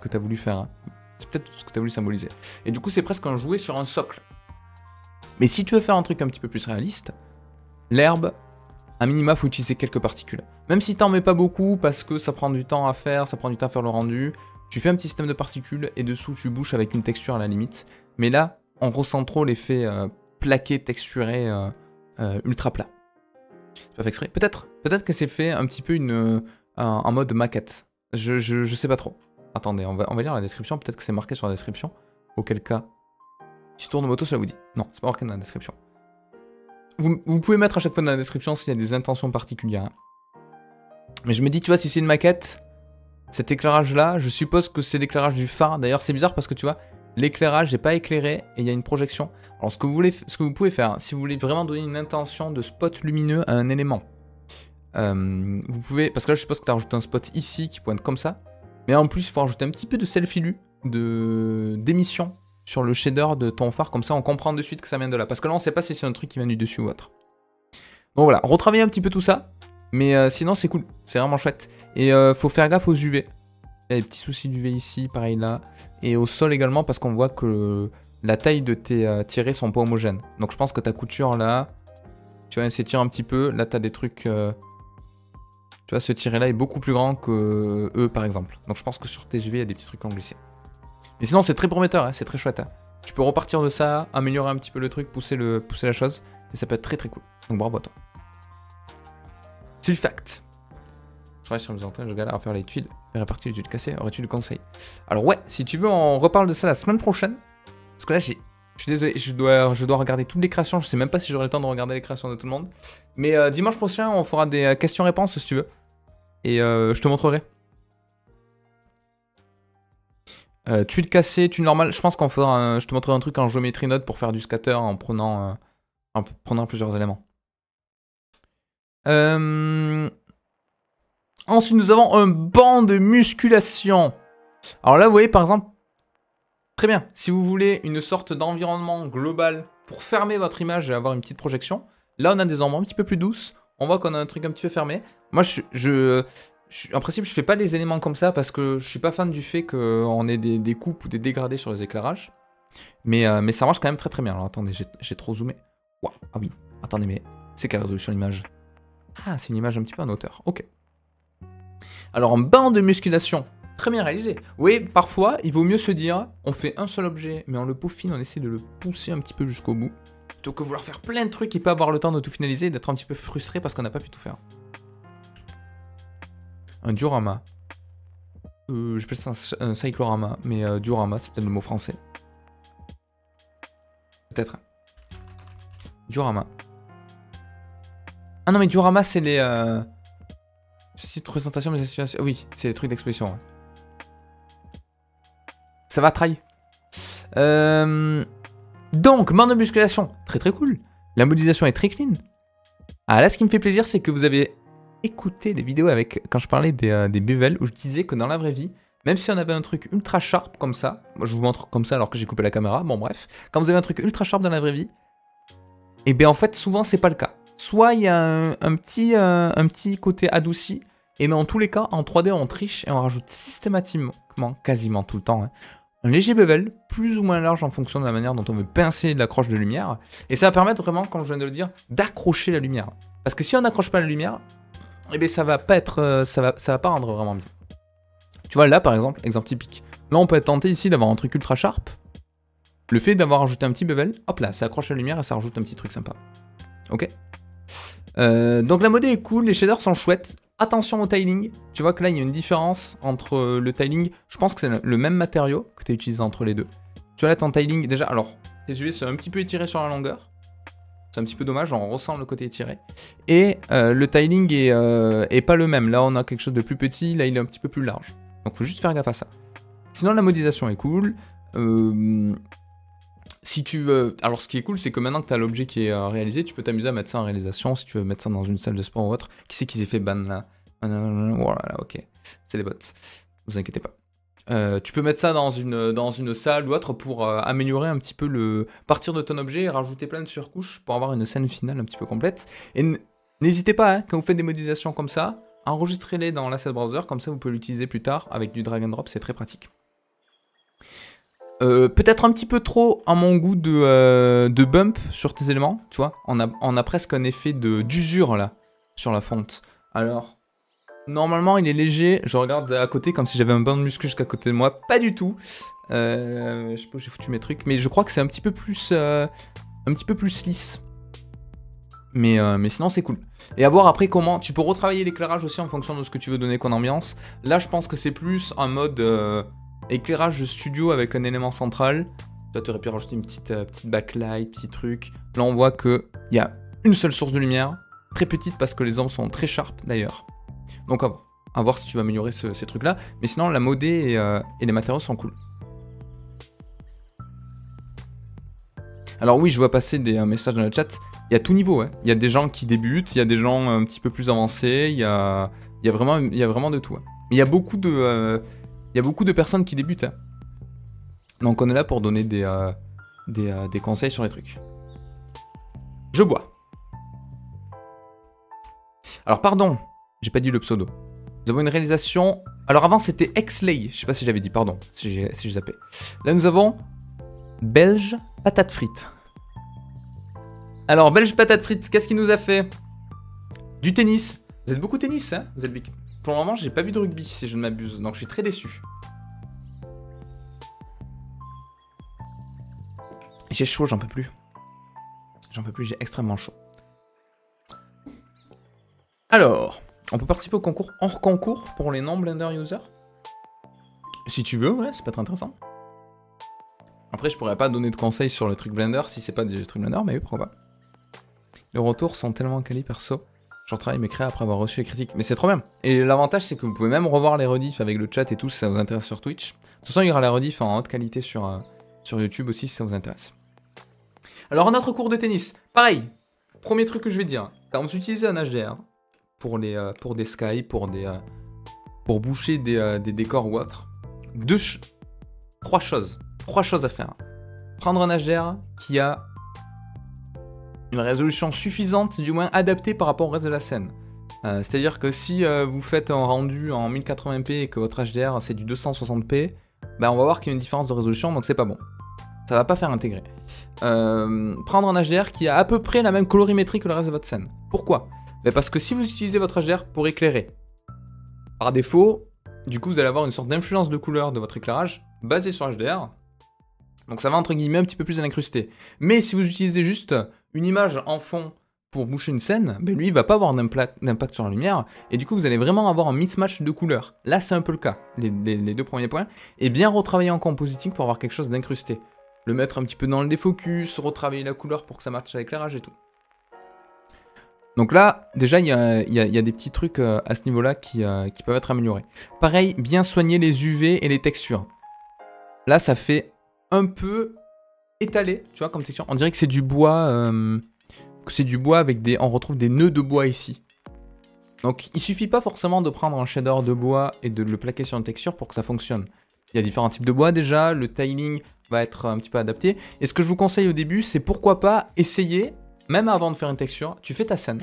t'as voulu faire. Hein. C'est peut-être ce que tu as voulu symboliser. Et du coup, c'est presque un jouet sur un socle. Mais si tu veux faire un truc un petit peu plus réaliste, l'herbe, à minima, faut utiliser quelques particules. Même si t'en mets pas beaucoup, parce que ça prend du temps à faire, ça prend du temps à faire le rendu, tu fais un petit système de particules et dessous, tu bouches avec une texture à la limite. Mais là, on ressent trop l'effet plaqué, texturé, ultra plat. C'est pas fait exprès. Peut-être que c'est fait un petit peu en mode maquette. Je sais pas trop. Attendez, on va lire la description, peut-être que c'est marqué sur la description. Auquel cas, si tourne moto, ça vous dit. Non, c'est pas marqué dans la description. Vous pouvez mettre à chaque fois dans la description s'il y a des intentions particulières. Hein. Mais je me dis, tu vois, si c'est une maquette, cet éclairage-là, je suppose que c'est l'éclairage du phare. D'ailleurs, c'est bizarre parce que tu vois, l'éclairage n'est pas éclairé et il y a une projection. Alors, ce que vous pouvez faire, hein, si vous voulez vraiment donner une intention de spot lumineux à un élément, vous pouvez, parce que là, je suppose que tu as rajouté un spot ici qui pointe comme ça. Mais en plus, il faut rajouter un petit peu de self-illu, d'émission sur le shader de ton phare. Comme ça, on comprend de suite que ça vient de là. Parce que là, on ne sait pas si c'est un truc qui vient du dessus ou autre. Donc voilà, retravailler un petit peu tout ça. Mais sinon, c'est cool. C'est vraiment chouette. Et faut faire gaffe aux UV. Il y a des petits soucis d'UV ici, pareil là. Et au sol également, parce qu'on voit que la taille de tes tirets sont pas homogènes. Donc je pense que ta couture là, tu vas s'étirer un petit peu. Là, tu as des trucs... Tu vois, ce tiret-là est beaucoup plus grand que eux, par exemple. Donc je pense que sur tes UV, il y a des petits trucs qui ont glissé. Mais sinon, c'est très prometteur, hein, c'est très chouette. Hein. Tu peux repartir de ça, améliorer un petit peu le truc, pousser la chose. Et ça peut être très très cool. Donc bravo à toi. Sulfact. Je travaille sur mes antennes, je galère à faire les tuiles. Faire répartir les tuiles cassées, aurais-tu le conseil? Alors ouais, si tu veux, on reparle de ça la semaine prochaine. Parce que là, je suis désolé, je dois regarder toutes les créations. Je sais même pas si j'aurai le temps de regarder les créations de tout le monde. Mais dimanche prochain, on fera des questions-réponses si tu veux. Et je te montrerai. Tuiles cassées, tuiles normales. Je pense qu'on fera je te montrerai un truc en géométrie note pour faire du scatter en prenant plusieurs éléments. Ensuite, nous avons un banc de musculation. Alors là, vous voyez, par exemple, très bien. Si vous voulez une sorte d'environnement global pour fermer votre image et avoir une petite projection, là, on a des endroits un petit peu plus douces. On voit qu'on a un truc un petit peu fermé. Moi, en principe, je fais pas les éléments comme ça parce que je suis pas fan du fait qu'on ait des coupes ou des dégradés sur les éclairages. Mais ça marche quand même très très bien. Alors attendez, j'ai trop zoomé. Wow. Ah oui, attendez, mais c'est quelle résolution l'image? Ah, c'est une image un petit peu en hauteur. Ok. Alors, un banc de musculation, très bien réalisé. Oui, parfois, il vaut mieux se dire, on fait un seul objet, mais on le peaufine, on essaie de le pousser un petit peu jusqu'au bout, plutôt que vouloir faire plein de trucs et pas avoir le temps de tout finaliser et d'être un petit peu frustré parce qu'on n'a pas pu tout faire. Un diorama. J'appelle ça un cyclorama, mais diorama, c'est peut-être le mot français. Peut-être. Diorama. Ah non, mais diorama, c'est les... Site de présentation de situation. Oui, c'est les trucs d'exposition. Ouais. Ça va trahi. Donc, banc de musculation, très très cool. La modélisation est très clean. Ah là, ce qui me fait plaisir, c'est que vous avez écouté les vidéos avec quand je parlais des bevels, où je disais que dans la vraie vie, même si on avait un truc ultra sharp comme ça, moi je vous montre comme ça alors que j'ai coupé la caméra, bon bref, quand vous avez un truc ultra sharp dans la vraie vie, et bien en fait souvent c'est pas le cas. Soit il y a un petit côté adouci, et dans tous les cas en 3D on triche et on rajoute systématiquement, quasiment tout le temps, hein, un léger bevel, plus ou moins large en fonction de la manière dont on veut pincer l'accroche de lumière, et ça va permettre vraiment, comme je viens de le dire, d'accrocher la lumière. Parce que si on n'accroche pas la lumière, eh bien ça va pas être, ça va pas rendre vraiment bien. Tu vois, là, par exemple, exemple typique. Là, on peut être tenté ici d'avoir un truc ultra sharp. Le fait d'avoir ajouté un petit bevel, hop là, ça accroche la lumière et ça rajoute un petit truc sympa. Ok. Donc la modée est cool, les shaders sont chouettes. Attention au tiling. Tu vois que là, il y a une différence entre le tiling. Je pense que c'est le même matériau que tu as utilisé entre les deux. Tu vois là, ton tiling, déjà, alors, tes UV sont un petit peu étirés sur la longueur. C'est un petit peu dommage, on ressent le côté étiré. Et le tiling est pas le même. Là, on a quelque chose de plus petit, là, il est un petit peu plus large. Donc faut juste faire gaffe à ça. Sinon la modélisation est cool. Si tu veux... Alors ce qui est cool c'est que maintenant que tu as l'objet qui est réalisé, tu peux t'amuser à mettre ça en réalisation si tu veux mettre ça dans une salle de sport ou autre. Qui c'est qui s'est fait ban là? Voilà, ok. C'est les bots. Ne vous inquiétez pas. Tu peux mettre ça dans une salle ou autre pour améliorer un petit peu le... Partir de ton objet et rajouter plein de surcouches pour avoir une scène finale un petit peu complète. Et n'hésitez pas, hein, quand vous faites des modélisations comme ça, enregistrez-les dans l'asset browser, comme ça vous pouvez l'utiliser plus tard avec du drag and drop, c'est très pratique. Peut-être un petit peu trop à mon goût de bump sur tes éléments, tu vois. On a presque un effet d'usure là, sur la fonte. Alors, normalement il est léger, je regarde à côté comme si j'avais un banc de muscu jusqu'à côté de moi, pas du tout. Je sais pas où j'ai foutu mes trucs, mais je crois que c'est un petit peu plus lisse. Mais sinon c'est cool. Et à voir après comment, tu peux retravailler l'éclairage aussi en fonction de ce que tu veux donner comme ambiance. Là je pense que c'est plus un mode éclairage studio avec un élément central. Toi tu aurais pu rajouter une petite backlight, petit truc. Là on voit qu'il y a une seule source de lumière, très petite parce que les ombres sont très sharp d'ailleurs. Donc à voir si tu vas améliorer ces trucs là. Mais sinon la modée et les matériaux sont cool. Alors oui je vois passer des messages dans le chat. Il y a tout niveau, hein. Il y a des gens qui débutent, il y a des gens un petit peu plus avancés, il y a vraiment de tout. Hein. Il y a beaucoup de personnes qui débutent. Hein. Donc on est là pour donner des conseils sur les trucs. Je bois. Alors pardon, j'ai pas dit le pseudo. Nous avons une réalisation... Alors avant c'était Exlay, je sais pas si j'avais dit, pardon, si j'ai zappé. Là nous avons Belge patate frite. Alors, Belge patate frite, qu'est-ce qu'il nous a fait? Du tennis. Vous êtes beaucoup tennis, hein? Vous êtes... Pour le moment, j'ai pas vu de rugby, si je ne m'abuse, donc je suis très déçu. J'ai chaud, j'en peux plus. J'en peux plus, j'ai extrêmement chaud. Alors, on peut participer au concours hors concours pour les non-Blender users? Si tu veux, ouais, ça peut être intéressant. Après, je pourrais pas donner de conseils sur le truc Blender si c'est pas du truc Blender, mais oui, pourquoi pas. Les retours sont tellement quali perso. Je retravaille mes créas après avoir reçu les critiques. Mais c'est trop bien. Et l'avantage, c'est que vous pouvez même revoir les rediffs avec le chat et tout si ça vous intéresse sur Twitch. De toute façon, il y aura la rediff en haute qualité sur YouTube aussi si ça vous intéresse. Alors, un autre cours de tennis. Pareil. Premier truc que je vais dire. Quand vous utilisez un HDR pour des sky, pour boucher des décors ou autre, trois choses à faire. Prendre un HDR qui a une résolution suffisante, du moins adaptée par rapport au reste de la scène. C'est-à-dire que si vous faites un rendu en 1080p et que votre HDR c'est du 260p, ben on va voir qu'il y a une différence de résolution, donc c'est pas bon. Ça va pas faire intégrer. Prendre un HDR qui a à peu près la même colorimétrie que le reste de votre scène. Pourquoi? Ben parce que si vous utilisez votre HDR pour éclairer, par défaut, du coup vous allez avoir une sorte d'influence de couleur de votre éclairage basée sur HDR. Donc ça va entre guillemets un petit peu plus incrusté. Mais si vous utilisez juste une image en fond pour boucher une scène, ben lui il va pas avoir d'impact sur la lumière, et du coup vous allez vraiment avoir un mismatch de couleurs. Là c'est un peu le cas, les deux premiers points, et bien retravailler en compositing pour avoir quelque chose d'incrusté. Le mettre un petit peu dans le défocus, retravailler la couleur pour que ça matche à l'éclairage et tout. Donc là, déjà il y a des petits trucs à ce niveau-là qui peuvent être améliorés. Pareil, bien soigner les UV et les textures. Là ça fait un peu étalé, tu vois, comme texture. On dirait que c'est du bois... c'est du bois avec des... On retrouve des nœuds de bois ici. Donc il suffit pas forcément de prendre un shader de bois et de le plaquer sur une texture pour que ça fonctionne. Il y a différents types de bois déjà, le tiling va être un petit peu adapté. Et ce que je vous conseille au début, c'est pourquoi pas essayer, même avant de faire une texture, tu fais ta scène.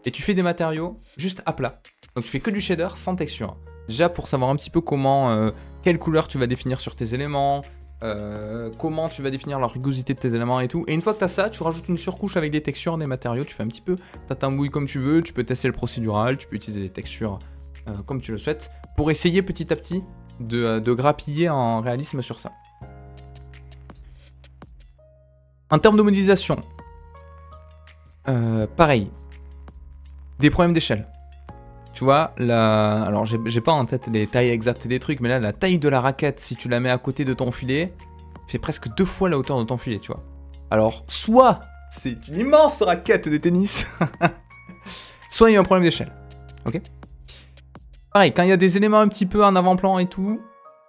Et tu fais des matériaux juste à plat. Donc tu fais que du shader sans texture. Déjà pour savoir un petit peu comment, quelle couleur tu vas définir sur tes éléments, comment tu vas définir la rugosité de tes éléments et tout. Et une fois que tu as ça, tu rajoutes une surcouche avec des textures, des matériaux, tu fais un petit peu ta tambouille comme tu veux, tu peux tester le procédural, tu peux utiliser des textures comme tu le souhaites, pour essayer petit à petit de grappiller en réalisme sur ça. En termes de modélisation, pareil, des problèmes d'échelle. Tu vois, alors j'ai pas en tête les tailles exactes des trucs, mais là, la taille de la raquette, si tu la mets à côté de ton filet, fait presque 2 fois la hauteur de ton filet, tu vois. Alors, soit c'est une immense raquette de tennis, soit il y a un problème d'échelle. Ok. Pareil, quand il y a des éléments un petit peu en avant-plan et tout,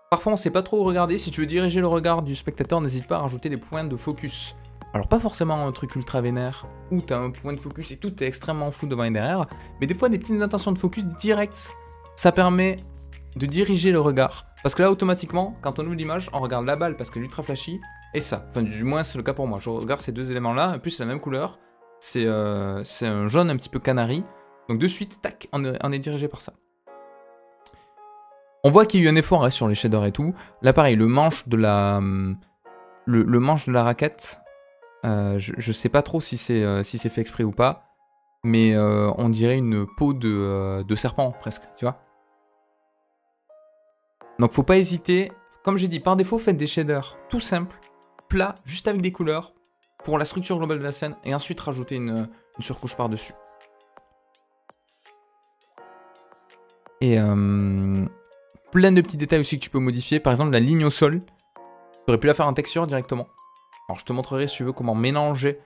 parfois on sait pas trop où regarder. Si tu veux diriger le regard du spectateur, n'hésite pas à rajouter des points de focus. Alors pas forcément un truc ultra vénère, où t'as un point de focus et tout est extrêmement flou devant et derrière, mais des fois des petites intentions de focus directes, ça permet de diriger le regard. Parce que là automatiquement, quand on ouvre l'image, on regarde la balle parce qu'elle est ultra flashy, et ça. Enfin du moins c'est le cas pour moi, je regarde ces deux éléments là, en plus c'est la même couleur, c'est un jaune un petit peu canari, donc de suite, tac, on est dirigé par ça. On voit qu'il y a eu un effort sur les shaders et tout. Là pareil, le manche de la raquette, je sais pas trop si c'est fait exprès ou pas, mais on dirait une peau de serpent presque, tu vois. Donc faut pas hésiter, comme j'ai dit, par défaut faites des shaders tout simples, plats, juste avec des couleurs, pour la structure globale de la scène, et ensuite rajouter une surcouche par-dessus. Et plein de petits détails aussi que tu peux modifier, par exemple la ligne au sol, tu aurais pu la faire en texture directement. Alors je te montrerai si tu veux comment mélanger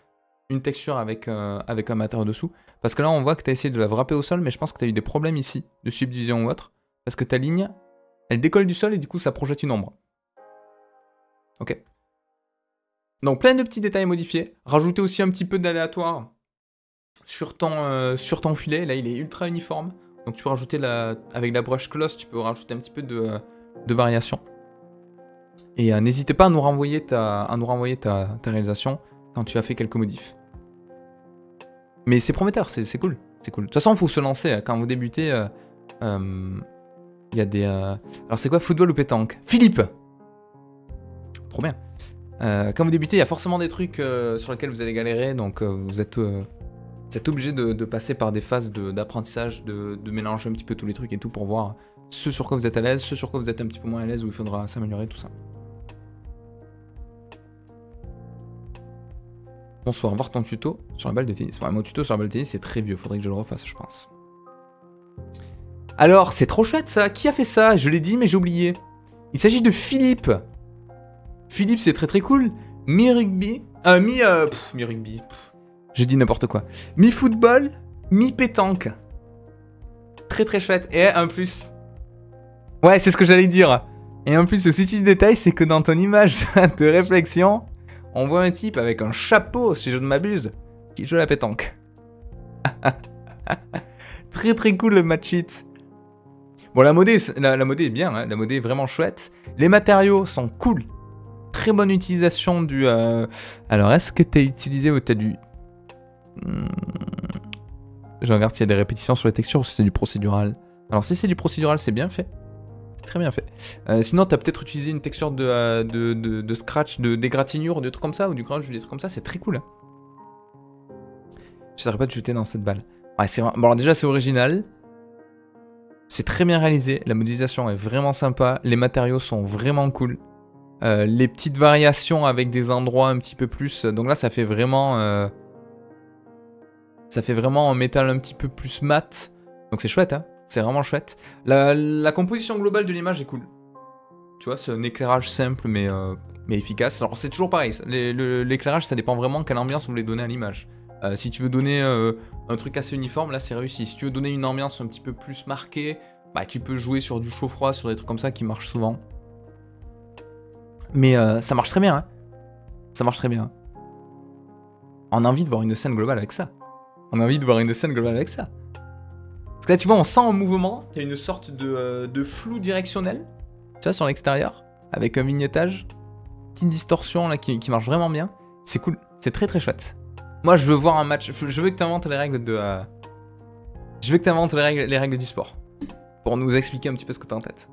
une texture avec un matériau dessous. Parce que là on voit que tu as essayé de la wrapper au sol, mais je pense que tu as eu des problèmes ici, de subdivision ou autre. Parce que ta ligne, elle décolle du sol et du coup ça projette une ombre. Ok. Donc plein de petits détails modifiés. Rajouter aussi un petit peu d'aléatoire sur ton filet. Là il est ultra uniforme. Donc tu peux rajouter avec la brush close, tu peux rajouter un petit peu de variation. Et n'hésitez pas à nous renvoyer ta réalisation quand tu as fait quelques modifs. Mais c'est prometteur, c'est cool. C'est cool. De toute façon, il faut se lancer. Quand vous débutez, il y a des... Alors c'est quoi, football ou pétanque? Philippe! Trop bien. Quand vous débutez, il y a forcément des trucs sur lesquels vous allez galérer. Donc vous êtes obligé de passer par des phases d'apprentissage, de mélanger un petit peu tous les trucs et tout pour voir ce sur quoi vous êtes à l'aise, ce sur quoi vous êtes un petit peu moins à l'aise, où il faudra s'améliorer, tout ça. Bonsoir, voir ton tuto sur la balle de tennis. Ouais, mon tuto sur la balle de tennis, c'est très vieux, faudrait que je le refasse, je pense. Alors, c'est trop chouette ça. Qui a fait ça? Je l'ai dit, mais j'ai oublié. Il s'agit de Philippe. Philippe, c'est très très cool. Mi-rugby. Mi-rugby. J'ai dit n'importe quoi. Mi-football, mi-pétanque. Très très chouette. Et en plus... Ouais, c'est ce que j'allais dire. Et en plus, le souci du détail, c'est que dans ton image de réflexion... On voit un type avec un chapeau, si je ne m'abuse, qui joue à la pétanque. Très très cool le match it. Bon, la modé est bien, hein. La modé est vraiment chouette. Les matériaux sont cool. Très bonne utilisation du... Alors, est-ce que tu as utilisé ou tu as dû... Je regarde s'il y a des répétitions sur les textures ou si c'est du procédural. Alors, si c'est du procédural, c'est bien fait. Très bien fait. Sinon, tu as peut-être utilisé une texture de scratch, d'égratignure, des trucs comme ça, ou du crunch, des trucs comme ça, c'est très cool. Hein. J'essaierai pas de jeter dans cette balle. Ouais, bon, alors déjà, c'est original. C'est très bien réalisé. La modélisation est vraiment sympa. Les matériaux sont vraiment cool. Les petites variations avec des endroits un petit peu plus. Donc là, ça fait vraiment un métal un petit peu plus mat. Donc c'est chouette, hein. C'est vraiment chouette. La composition globale de l'image est cool. Tu vois, c'est un éclairage simple mais efficace. Alors c'est toujours pareil, l'éclairage ça dépend vraiment quelle ambiance vous voulez donner à l'image. Si tu veux donner un truc assez uniforme, là c'est réussi. Si tu veux donner une ambiance un petit peu plus marquée, bah tu peux jouer sur du chaud-froid, sur des trucs comme ça qui marchent souvent. Mais ça marche très bien, hein. Ça marche très bien. On a envie de voir une scène globale avec ça. On a envie de voir une scène globale avec ça. Parce que là, tu vois, on sent un mouvement. Il y a une sorte de flou directionnel. Tu vois, sur l'extérieur. Avec un vignettage. Petite distorsion là qui marche vraiment bien. C'est cool. C'est très très chouette. Moi, je veux voir un match. Je veux que tu inventes les règles de... Je veux que tu inventes les règles du sport. Pour nous expliquer un petit peu ce que tu as en tête.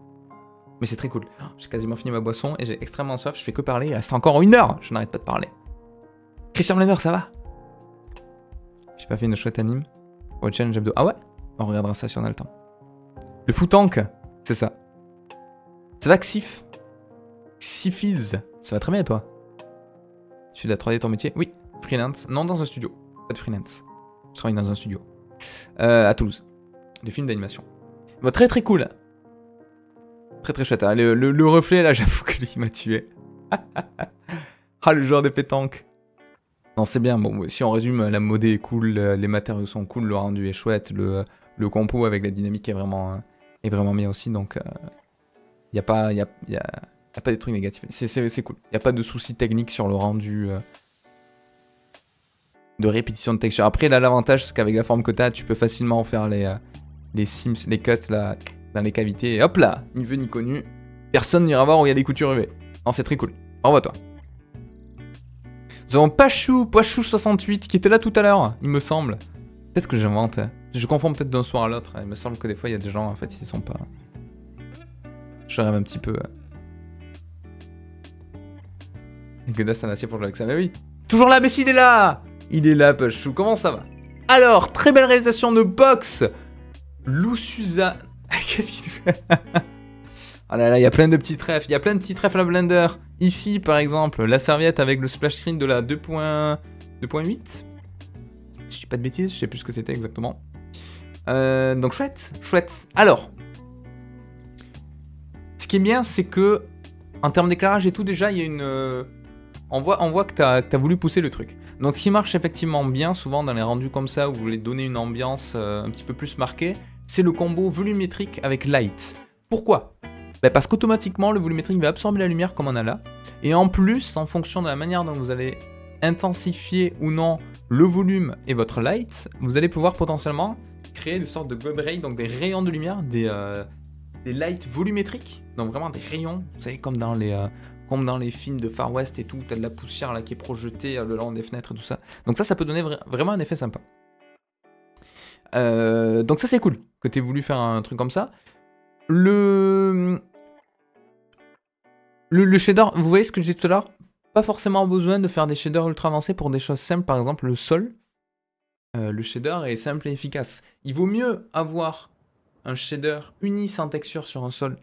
Mais c'est très cool. Oh, j'ai quasiment fini ma boisson et j'ai extrêmement soif. Je fais que parler. Il reste encore 1 heure. Je n'arrête pas de parler. Christian Blender, ça va? J'ai pas fait une chouette anime. Au challenge hebdo. Ah ouais? On regardera ça si on a le temps. Le Footank, c'est ça. Ça va, Xif? Xifiz, ça va très bien et toi? Tu fais de la 3D ton métier? Oui. Freelance? Non, dans un studio. Pas de freelance. Je travaille dans un studio. À Toulouse. De films d'animation. Bon, très très cool. Très très chouette. Hein. Le reflet là, j'avoue que lui m'a tué. Ah, le joueur de pétanque. Non, c'est bien. Bon, si on résume, la modée est cool, les matériaux sont cool, le rendu est chouette, le compo avec la dynamique est vraiment bien aussi. Donc, y a pas de trucs négatifs. C'est cool. Y a pas de soucis techniques sur le rendu de répétition de texture. Après, là, l'avantage, c'est qu'avec la forme que t'as, tu peux facilement faire les sims, les cuts là, dans les cavités. Et hop là, ni vu ni connu. Personne n'ira voir où il y a les coutures UV. Non, c'est très cool. Bravo à toi. Nous avons Pachou68 qui était là tout à l'heure, il me semble. Peut-être que j'invente. Je confonds peut-être d'un soir à l'autre. Il me semble que des fois, il y a des gens, en fait, ils sont pas... Je rêve un petit peu. Godas, c'est un acier pour jouer avec ça. Mais oui. Toujours là, mais s'il est là. Il est là, Pachou. Comment ça va? Alors, très belle réalisation de box. Lususa. Qu'est-ce qu'il fait? Ah là là, il y a plein de petits trèfles. Il y a plein de petits trèfles à Blender. Ici, par exemple, la serviette avec le splash screen de la 2.8. Je dis pas de bêtises, je sais plus ce que c'était exactement. Donc chouette, chouette. Alors, ce qui est bien, c'est que en termes d'éclairage et tout, déjà, il y a une... on voit que t'as voulu pousser le truc. Donc ce qui marche effectivement bien, souvent dans les rendus comme ça, où vous voulez donner une ambiance un petit peu plus marquée, c'est le combo volumétrique avec light. Pourquoi? Parce qu'automatiquement, le volumétrique va absorber la lumière comme on a là. Et en plus, en fonction de la manière dont vous allez intensifier ou non le volume et votre light, vous allez pouvoir potentiellement créer des sortes de god rays, donc des rayons de lumière, des lights volumétriques, donc vraiment des rayons, vous savez, comme dans les films de Far West et tout, t'as de la poussière là qui est projetée le long des fenêtres et tout ça. Donc ça peut donner vraiment un effet sympa. Donc ça c'est cool, que t'aies voulu faire un truc comme ça. Le shader, vous voyez ce que je disais tout à l'heure? Pas forcément besoin de faire des shaders ultra avancés pour des choses simples, par exemple le sol. Le shader est simple et efficace. Il vaut mieux avoir un shader uni sans texture sur un sol,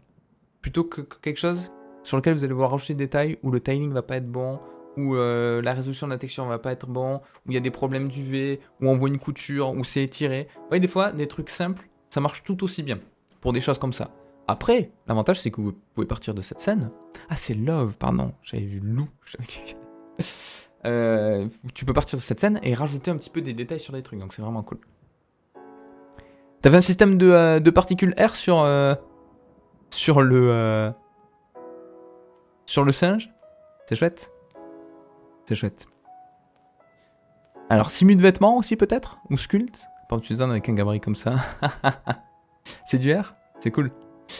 plutôt que quelque chose sur lequel vous allez devoir rajouter des détails, où le tiling va pas être bon, où la résolution de la texture va pas être bon, où il y a des problèmes d'UV, où on voit une couture, où c'est étiré. Vous voyez, des fois, des trucs simples, ça marche tout aussi bien, pour des choses comme ça. Après, l'avantage, c'est que vous pouvez partir de cette scène. Ah, c'est Love, pardon. J'avais vu Lou. Tu peux partir de cette scène et rajouter un petit peu des détails sur les trucs. Donc, c'est vraiment cool. T'avais un système de particules R sur le singe. C'est chouette. C'est chouette. Alors, simu de vêtements aussi, peut-être? Ou sculpte? Pas utilisé avec un gabarit comme ça. C'est du R? C'est cool.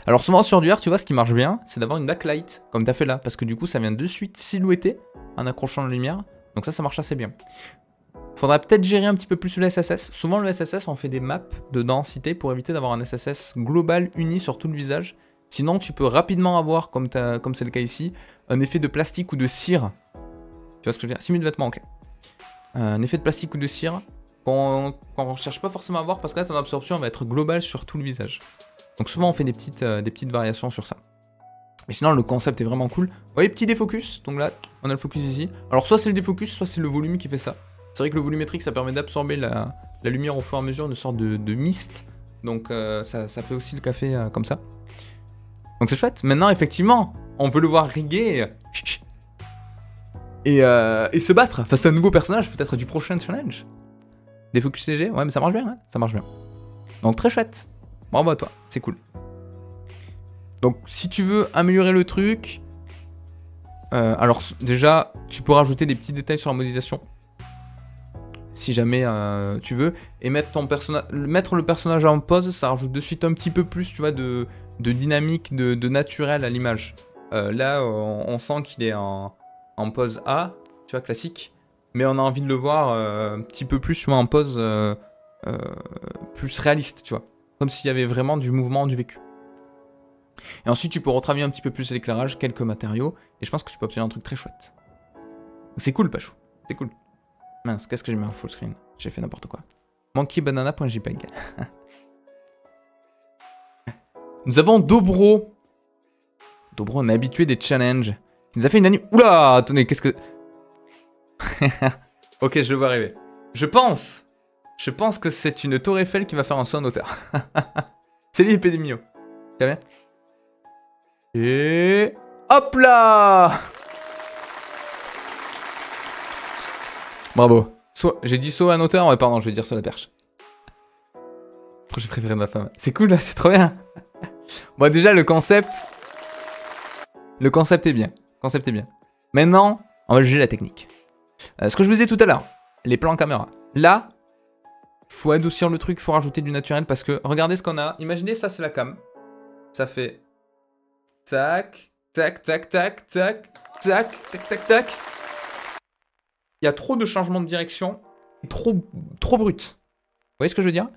Alors souvent sur du R, tu vois, ce qui marche bien, c'est d'avoir une backlight, comme tu as fait là, parce que du coup, ça vient de suite silhouetter en accrochant la lumière. Donc ça marche assez bien. Faudra peut-être gérer un petit peu plus le SSS. Souvent, le SSS, on fait des maps de densité pour éviter d'avoir un SSS global uni sur tout le visage. Sinon, tu peux rapidement avoir, comme c'est le cas ici, un effet de plastique ou de cire. Tu vois ce que je veux dire? Simu de vêtements, ok. Un effet de plastique ou de cire qu'on ne cherche pas forcément à avoir parce que là, ton absorption va être globale sur tout le visage. Donc souvent on fait des petites variations sur ça. Mais sinon le concept est vraiment cool. Vous voyez, petit défocus, donc là on a le focus ici. Alors soit c'est le défocus, soit c'est le volume qui fait ça. C'est vrai que le volumétrique ça permet d'absorber la lumière au fur et à mesure, une sorte de mist. Donc ça fait aussi le café comme ça. Donc c'est chouette. Maintenant effectivement, on veut le voir riguer et se battre face à un nouveau personnage, peut-être du prochain challenge. Défocus CG, ouais mais ça marche bien, hein, ça marche bien. Donc très chouette. Bravo à toi, c'est cool. Donc, si tu veux améliorer le truc, alors déjà, tu peux rajouter des petits détails sur la modélisation. si jamais tu veux. Et mettre le personnage en pause, ça rajoute de suite un petit peu plus, tu vois, de dynamique, de naturel à l'image. Là, on sent qu'il est en pose A, tu vois, classique. Mais on a envie de le voir un petit peu plus, tu vois, en pose plus réaliste, tu vois. Comme s'il y avait vraiment du mouvement, du vécu. Et ensuite, tu peux retravailler un petit peu plus l'éclairage, quelques matériaux. Et je pense que tu peux obtenir un truc très chouette. C'est cool, Pachou. C'est cool. Mince, qu'est-ce que j'ai mis en full screen? J'ai fait n'importe quoi. monkeybanana.jpg. Nous avons Dobro. Dobro, on est habitué des challenges. Il nous a fait une anime. Oula, attendez, qu'est-ce que... Ok, je le vois arriver. Je pense que c'est une tour Eiffel qui va faire un saut en hauteur. C'est l'épidémio. Tu vas bien? Et... hop là! Bravo. J'ai dit saut en hauteur, ouais, pardon, je vais dire sur la perche. Projet préféré de ma femme. C'est cool, là, c'est trop bien. Bon, déjà, le concept est bien. Maintenant, on va juger la technique. Ce que je vous disais tout à l'heure, les plans caméra. Là, faut adoucir le truc, faut rajouter du naturel parce que regardez ce qu'on a. Imaginez, ça, c'est la cam. Ça fait tac, tac, tac, tac, tac, tac, tac, tac, tac. Il y a trop de changements de direction, trop brut. Vous voyez ce que je veux dire?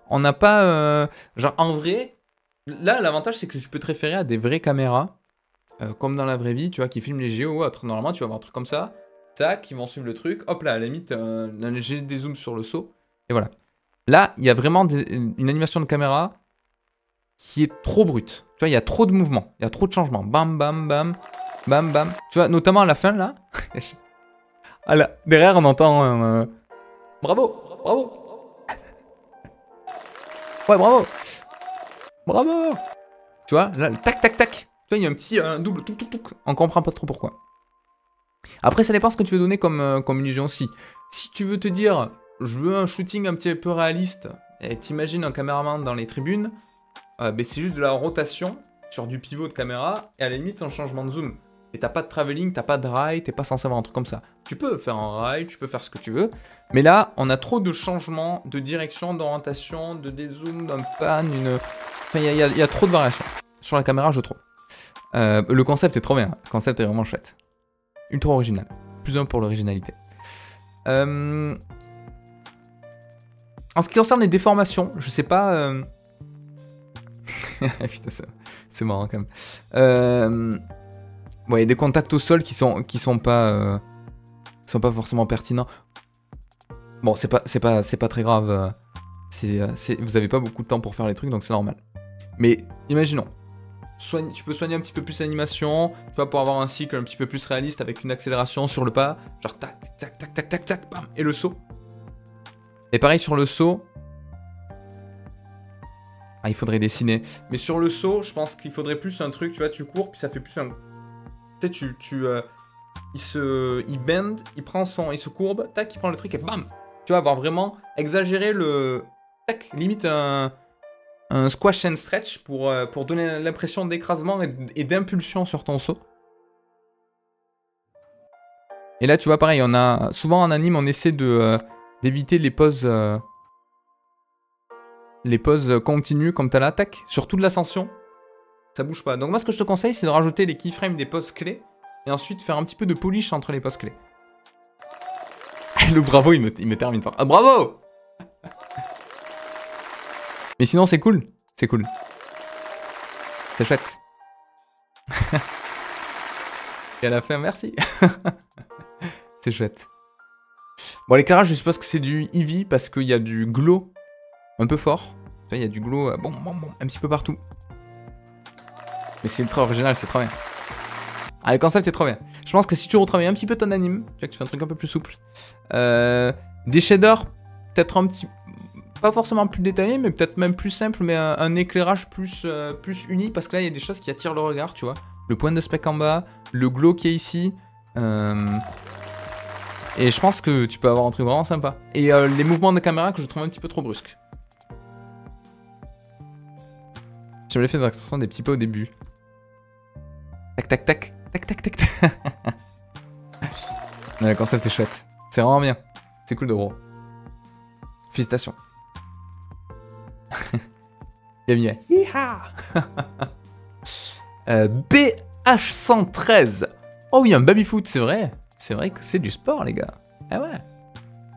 On n'a pas... genre, en vrai, là, l'avantage, c'est que tu peux te référer à des vraies caméras, comme dans la vraie vie, tu vois, qui filment les géos ou autre. Normalement, tu vas avoir un truc comme ça, tac, ils vont suivre le truc, hop là, à la limite, un léger dézoom sur le saut, et voilà. Là, il y a vraiment une animation de caméra qui est trop brute. Tu vois, il y a trop de mouvements, il y a trop de changements. Bam, bam, bam, bam, bam. Tu vois, notamment à la fin, là... Ah là, derrière on entend bravo, bravo. Ouais, bravo. Bravo. Tu vois, là, tac, tac, tac. Tu vois, il y a un petit double touc, touc, touc. On comprend pas trop pourquoi. Après, ça dépend ce que tu veux donner comme illusion aussi. Si tu veux te dire, je veux un shooting un petit peu réaliste, et t'imagines un caméraman dans les tribunes, ben c'est juste de la rotation sur du pivot de caméra, et à la limite, un changement de zoom. Et t'as pas de travelling, t'as pas de rail, t'es pas censé avoir un truc comme ça. Tu peux faire un rail, tu peux faire ce que tu veux. Mais là, on a trop de changements de direction, d'orientation, de dézoom, d'un pan, Enfin, il y a trop de variations. Sur la caméra, je trouve. Le concept est trop bien. Le concept est vraiment chouette. Ultra original. Plus un pour l'originalité. En ce qui concerne les déformations, je sais pas... Putain, c'est marrant quand même. Ouais, il y a des contacts au sol qui sont pas forcément pertinents. Bon, c'est pas très grave. Vous avez pas beaucoup de temps pour faire les trucs, donc c'est normal. Mais imaginons, tu peux soigner un petit peu plus l'animation, tu vois, pour avoir un cycle un petit peu plus réaliste avec une accélération sur le pas, genre tac, tac, tac, tac, tac, tac, bam, et le saut. Et pareil sur le saut. Ah, il faudrait dessiner. Mais sur le saut, je pense qu'il faudrait plus un truc, tu vois, tu cours, puis ça fait plus un... Tu sais, il bend, il se courbe, tac, il prend le truc et bam. Tu vas avoir vraiment exagéré le... Tac, limite un squash and stretch pour donner l'impression d'écrasement et d'impulsion sur ton saut. Et là, tu vois, pareil, souvent en anime, on essaie d'éviter les poses continues comme t'as là, tac, sur toute l'ascension. Ça bouge pas. Donc moi, ce que je te conseille, c'est de rajouter les keyframes des poses clés et ensuite faire un petit peu de polish entre les poses clés. Le bravo, il me termine fort. Ah, bravo. Mais sinon, c'est cool. C'est cool. C'est chouette. Et à la fin, merci. C'est chouette. Bon, l'éclairage, je suppose que c'est du Eevee parce qu'il y a du glow un peu fort. Il y a du glow bon, un petit peu partout. Mais c'est ultra original, c'est trop bien. Ah, le concept est trop bien. Je pense que si tu retravailles un petit peu ton anime, tu vois que tu fais un truc un peu plus souple. Des shaders, peut-être un petit... Pas forcément plus détaillé, mais peut-être même plus simple, mais un éclairage plus uni, parce que là, il y a des choses qui attirent le regard, tu vois. Le point de spec en bas, le glow qui est ici. Et je pense que tu peux avoir un truc vraiment sympa. Et les mouvements de caméra que je trouve un petit peu trop brusques. J'avais fait des extensions des petits pas au début. Tac, tac, tac, tac, tac, tac, tac. Le concept est chouette. C'est vraiment bien. C'est cool de gros. Félicitations. Il a mis un hi-ha. BH113. Oh oui, un baby-foot, c'est vrai. C'est vrai que c'est du sport, les gars. Ah ouais.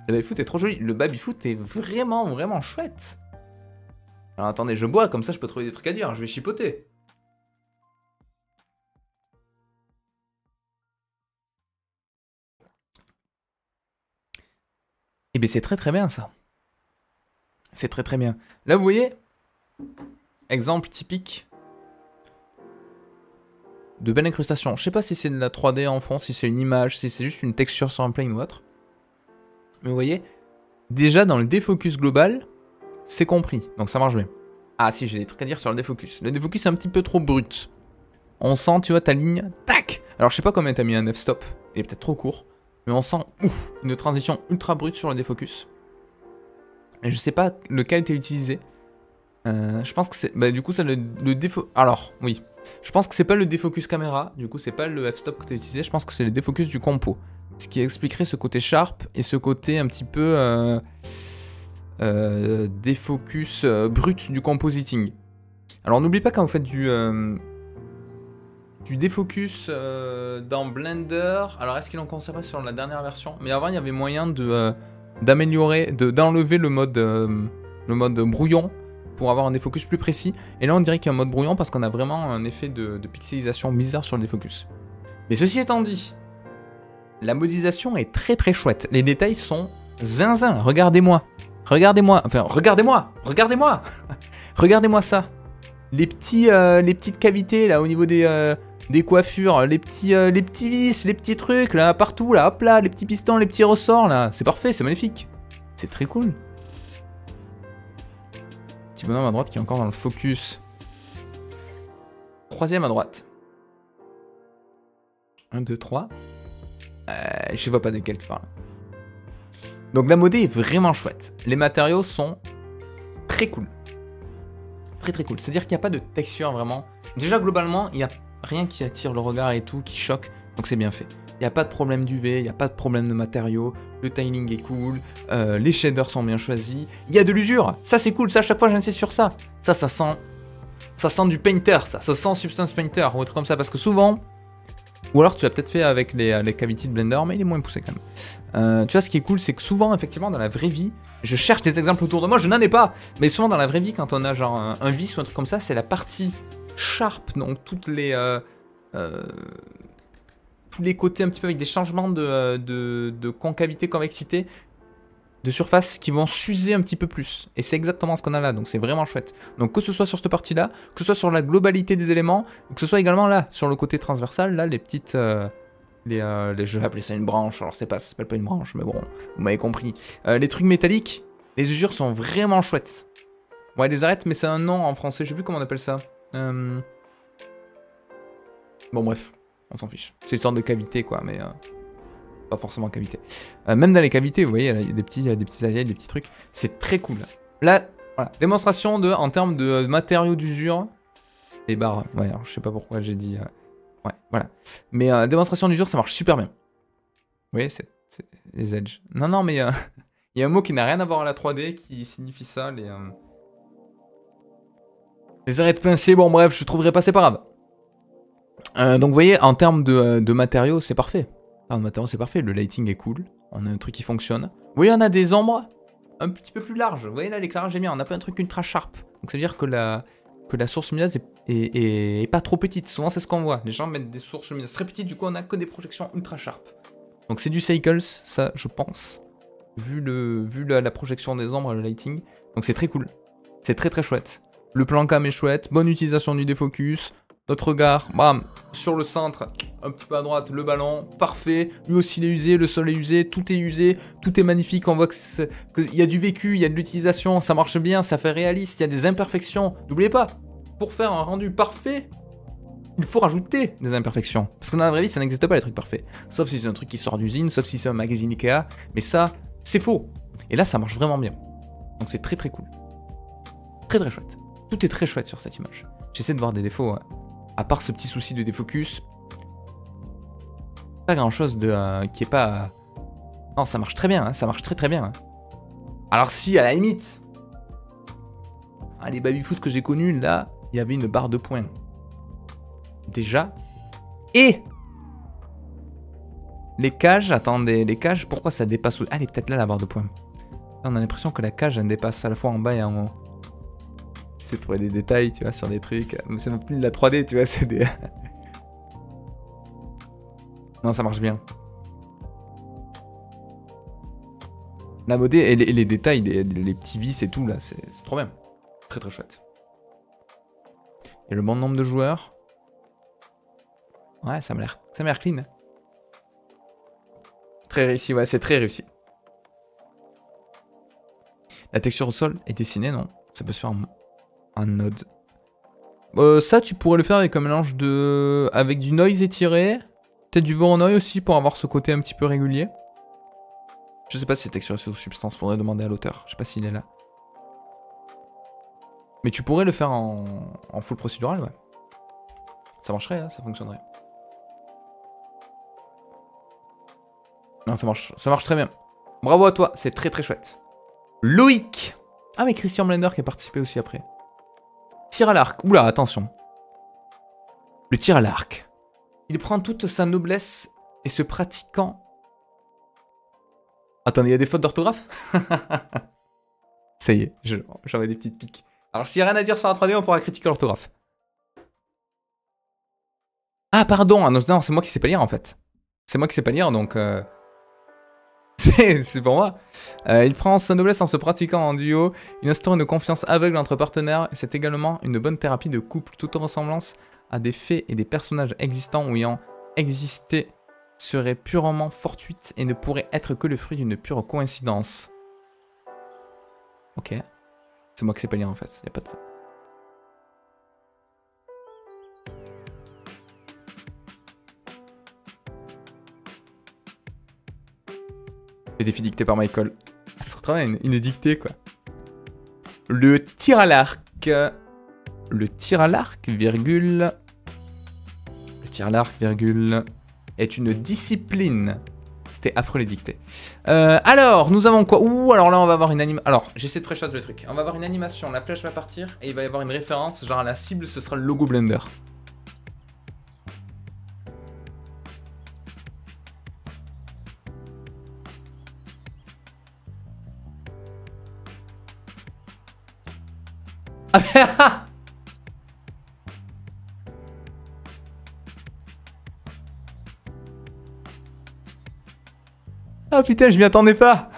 Le baby-foot est trop joli. Le baby-foot est vraiment, vraiment chouette. Alors attendez, je bois, comme ça je peux trouver des trucs à dire. Je vais chipoter. Eh bien c'est très très bien ça. C'est très très bien. Là vous voyez, exemple typique de belle incrustation. Je sais pas si c'est de la 3D en fond, si c'est une image, si c'est juste une texture sur un plane ou autre. Mais vous voyez, déjà dans le défocus global, c'est compris. Donc ça marche bien. Ah si, j'ai des trucs à dire sur le défocus. Le défocus est un petit peu trop brut. On sent, tu vois, ta ligne, tac. Alors je sais pas combien t'as mis un f-stop. Il est peut-être trop court. Mais on sent, ouf, une transition ultra brute sur le défocus. Et je sais pas lequel t'es utilisé. Je pense que c'est... Bah du coup, c'est le défocus... Alors, oui. Je pense que c'est pas le défocus caméra. Du coup, c'est pas le f-stop que t'as utilisé. Je pense que c'est le défocus du compo. Ce qui expliquerait ce côté sharp et ce côté un petit peu... défocus brut du compositing. Alors, n'oublie pas quand vous faites du défocus dans Blender. Alors, est-ce qu'ils l'ont conservé sur la dernière version? Mais avant, il y avait moyen de d'améliorer, d'enlever le mode brouillon pour avoir un défocus plus précis. Et là, on dirait qu'il y a un mode brouillon parce qu'on a vraiment un effet de pixelisation bizarre sur le défocus. Mais ceci étant dit, la modélisation est très très chouette. Les détails sont zinzin. Regardez-moi. Regardez-moi. Enfin, regardez-moi. Regardez-moi. Regardez-moi ça. Les petites cavités là au niveau des coiffures, les petits vis, les petits trucs là partout là, hop là, les petits pistons, les petits ressorts là, c'est parfait, c'est magnifique. C'est très cool. Petit bonhomme à droite qui est encore dans le focus. Troisième à droite. 1, 2, 3. Je vois pas de quel tu parles. Donc la modé est vraiment chouette. Les matériaux sont très cool. Très très cool. C'est-à-dire qu'il n'y a pas de texture vraiment. Déjà globalement, il n'y a rien qui attire le regard et tout, qui choque. Donc c'est bien fait. Il n'y a pas de problème d'UV, il n'y a pas de problème de matériaux. Le tiling est cool. Les shaders sont bien choisis. Il y a de l'usure. Ça c'est cool. Ça à chaque fois j'insiste sur ça. Ça sent du painter. Ça sent Substance Painter ou autre comme ça. Parce que souvent... Ou alors tu l'as peut-être fait avec les cavities de Blender, mais il est moins poussé quand même. Tu vois, ce qui est cool, c'est que souvent, effectivement, dans la vraie vie, je cherche des exemples autour de moi, je n'en ai pas. Mais souvent, dans la vraie vie, quand on a genre un vis ou un truc comme ça, c'est la partie sharp, donc tous les côtés un petit peu avec des changements de concavité, convexité, de surface qui vont s'user un petit peu plus. Et c'est exactement ce qu'on a là, donc c'est vraiment chouette. Donc que ce soit sur cette partie-là, que ce soit sur la globalité des éléments, ou que ce soit également là, sur le côté transversal, là, les petites... je vais appeler ça une branche, alors ça s'appelle pas une branche, mais bon, vous m'avez compris. Les trucs métalliques, les usures sont vraiment chouettes. Ouais, les arêtes, mais c'est un nom en français, je sais plus comment on appelle ça. Bon bref, on s'en fiche. C'est une sorte de cavité quoi, mais... pas forcément cavité. Même dans les cavités, vous voyez, il y a des petits alliés, des petits trucs. C'est très cool. Là, voilà. Démonstration en termes de matériaux d'usure. Les barres, ouais, alors je sais pas pourquoi j'ai dit... ouais, voilà. Mais démonstration d'usure, ça marche super bien. Vous voyez, c'est les edges. Non, mais il y a un mot qui n'a rien à voir à la 3D qui signifie ça, les arêtes pincées, bon bref, je trouverai pas, c'est pas grave. Donc vous voyez, en termes de matériaux, c'est parfait. En matériaux, c'est parfait, le lighting est cool, on a un truc qui fonctionne. Vous voyez, on a des ombres un petit peu plus larges. Vous voyez là, l'éclairage est bien, on n'a pas un truc ultra sharp. Donc ça veut dire que la source lumineuse est pas trop petite. Souvent, c'est ce qu'on voit. Les gens mettent des sources lumineuses très petites, du coup, on a que des projections ultra sharp. Donc c'est du Cycles, ça, je pense, vu la projection des ombres, le lighting. Donc c'est très cool. C'est très très chouette. Le plan cam est chouette, bonne utilisation du défocus. Notre regard, bam, sur le centre, un petit peu à droite, le ballon, parfait. Lui aussi il est usé, le sol est usé, tout est magnifique. On voit qu'il y a du vécu, il y a de l'utilisation, ça marche bien, ça fait réaliste, il y a des imperfections. N'oubliez pas, pour faire un rendu parfait, il faut rajouter des imperfections. Parce que dans la vraie vie, ça n'existe pas les trucs parfaits. Sauf si c'est un truc qui sort d'usine, sauf si c'est un magazine Ikea. Mais ça, c'est faux. Et là, ça marche vraiment bien. Donc c'est très très cool. Très très chouette. Tout est très chouette sur cette image. J'essaie de voir des défauts. Hein. À part ce petit souci de défocus, pas grand chose qui est pas... Non, ça marche très bien, hein, ça marche très très bien. Hein. Alors si, à la limite. Ah, les baby-foot que j'ai connus, là, il y avait une barre de points. Déjà. Et les cages, attendez, les cages, pourquoi ça dépasse... Ah, elle est peut-être là, la barre de points. Là, on a l'impression que la cage, elle dépasse à la fois en bas et en haut. J'essaie de trouver des détails, tu vois, sur des trucs. Mais c'est non plus de la 3D, tu vois, c'est des... Non, ça marche bien. La modée et les détails, les petits vis et tout, là, c'est trop bien. Très très chouette. Il y a le bon nombre de joueurs. Ouais, ça m'a l'air clean. Très réussi, ouais, c'est très réussi. La texture au sol est dessinée, non? Ça peut se faire en node. Ça, tu pourrais le faire avec un mélange de... avec du noise étiré. Peut-être du Voronoi aussi pour avoir ce côté un petit peu régulier. Je sais pas si c'est texturé sous substance, faudrait demander à l'auteur. Je sais pas s'il est là. Mais tu pourrais le faire en full procédural, ouais. Ça marcherait, hein, ça fonctionnerait. Non, ça marche très bien. Bravo à toi, c'est très très chouette. Loïc. Ah, mais Christian Blender qui a participé aussi après. Tir à l'arc. Oula, attention. Le tir à l'arc. Il prend toute sa noblesse et se pratiquant... Attendez, il y a des fautes d'orthographe? Ça y est, j'en ai des petites piques. Alors s'il n'y a rien à dire sur la 3D, on pourra critiquer l'orthographe. Ah pardon, non, c'est moi qui sais pas lire en fait. C'est moi qui sais pas lire, donc... C'est pour moi. Il prend sa noblesse en se pratiquant en duo. Il instaure une confiance aveugle entre partenaires. Et c'est également une bonne thérapie de couple. Toute ressemblance à des faits et des personnages existants ou ayant existé serait purement fortuite et ne pourrait être que le fruit d'une pure coïncidence. Ok. C'est moi qui sais pas lire en fait. Y a pas de faute. Le défi dicté par Michael. Ça serait une dictée quoi. Le tir à l'arc. Le tir à l'arc, virgule. Le tir à l'arc, virgule. Est une discipline. C'était affreux les dictées. Alors, nous avons quoi? Ouh, alors là on va avoir une animation. Alors, j'essaie de pré-shot le truc. On va avoir une animation, la flèche va partir et il va y avoir une référence. Genre la cible, ce sera le logo Blender. Ah putain, je m'y attendais pas.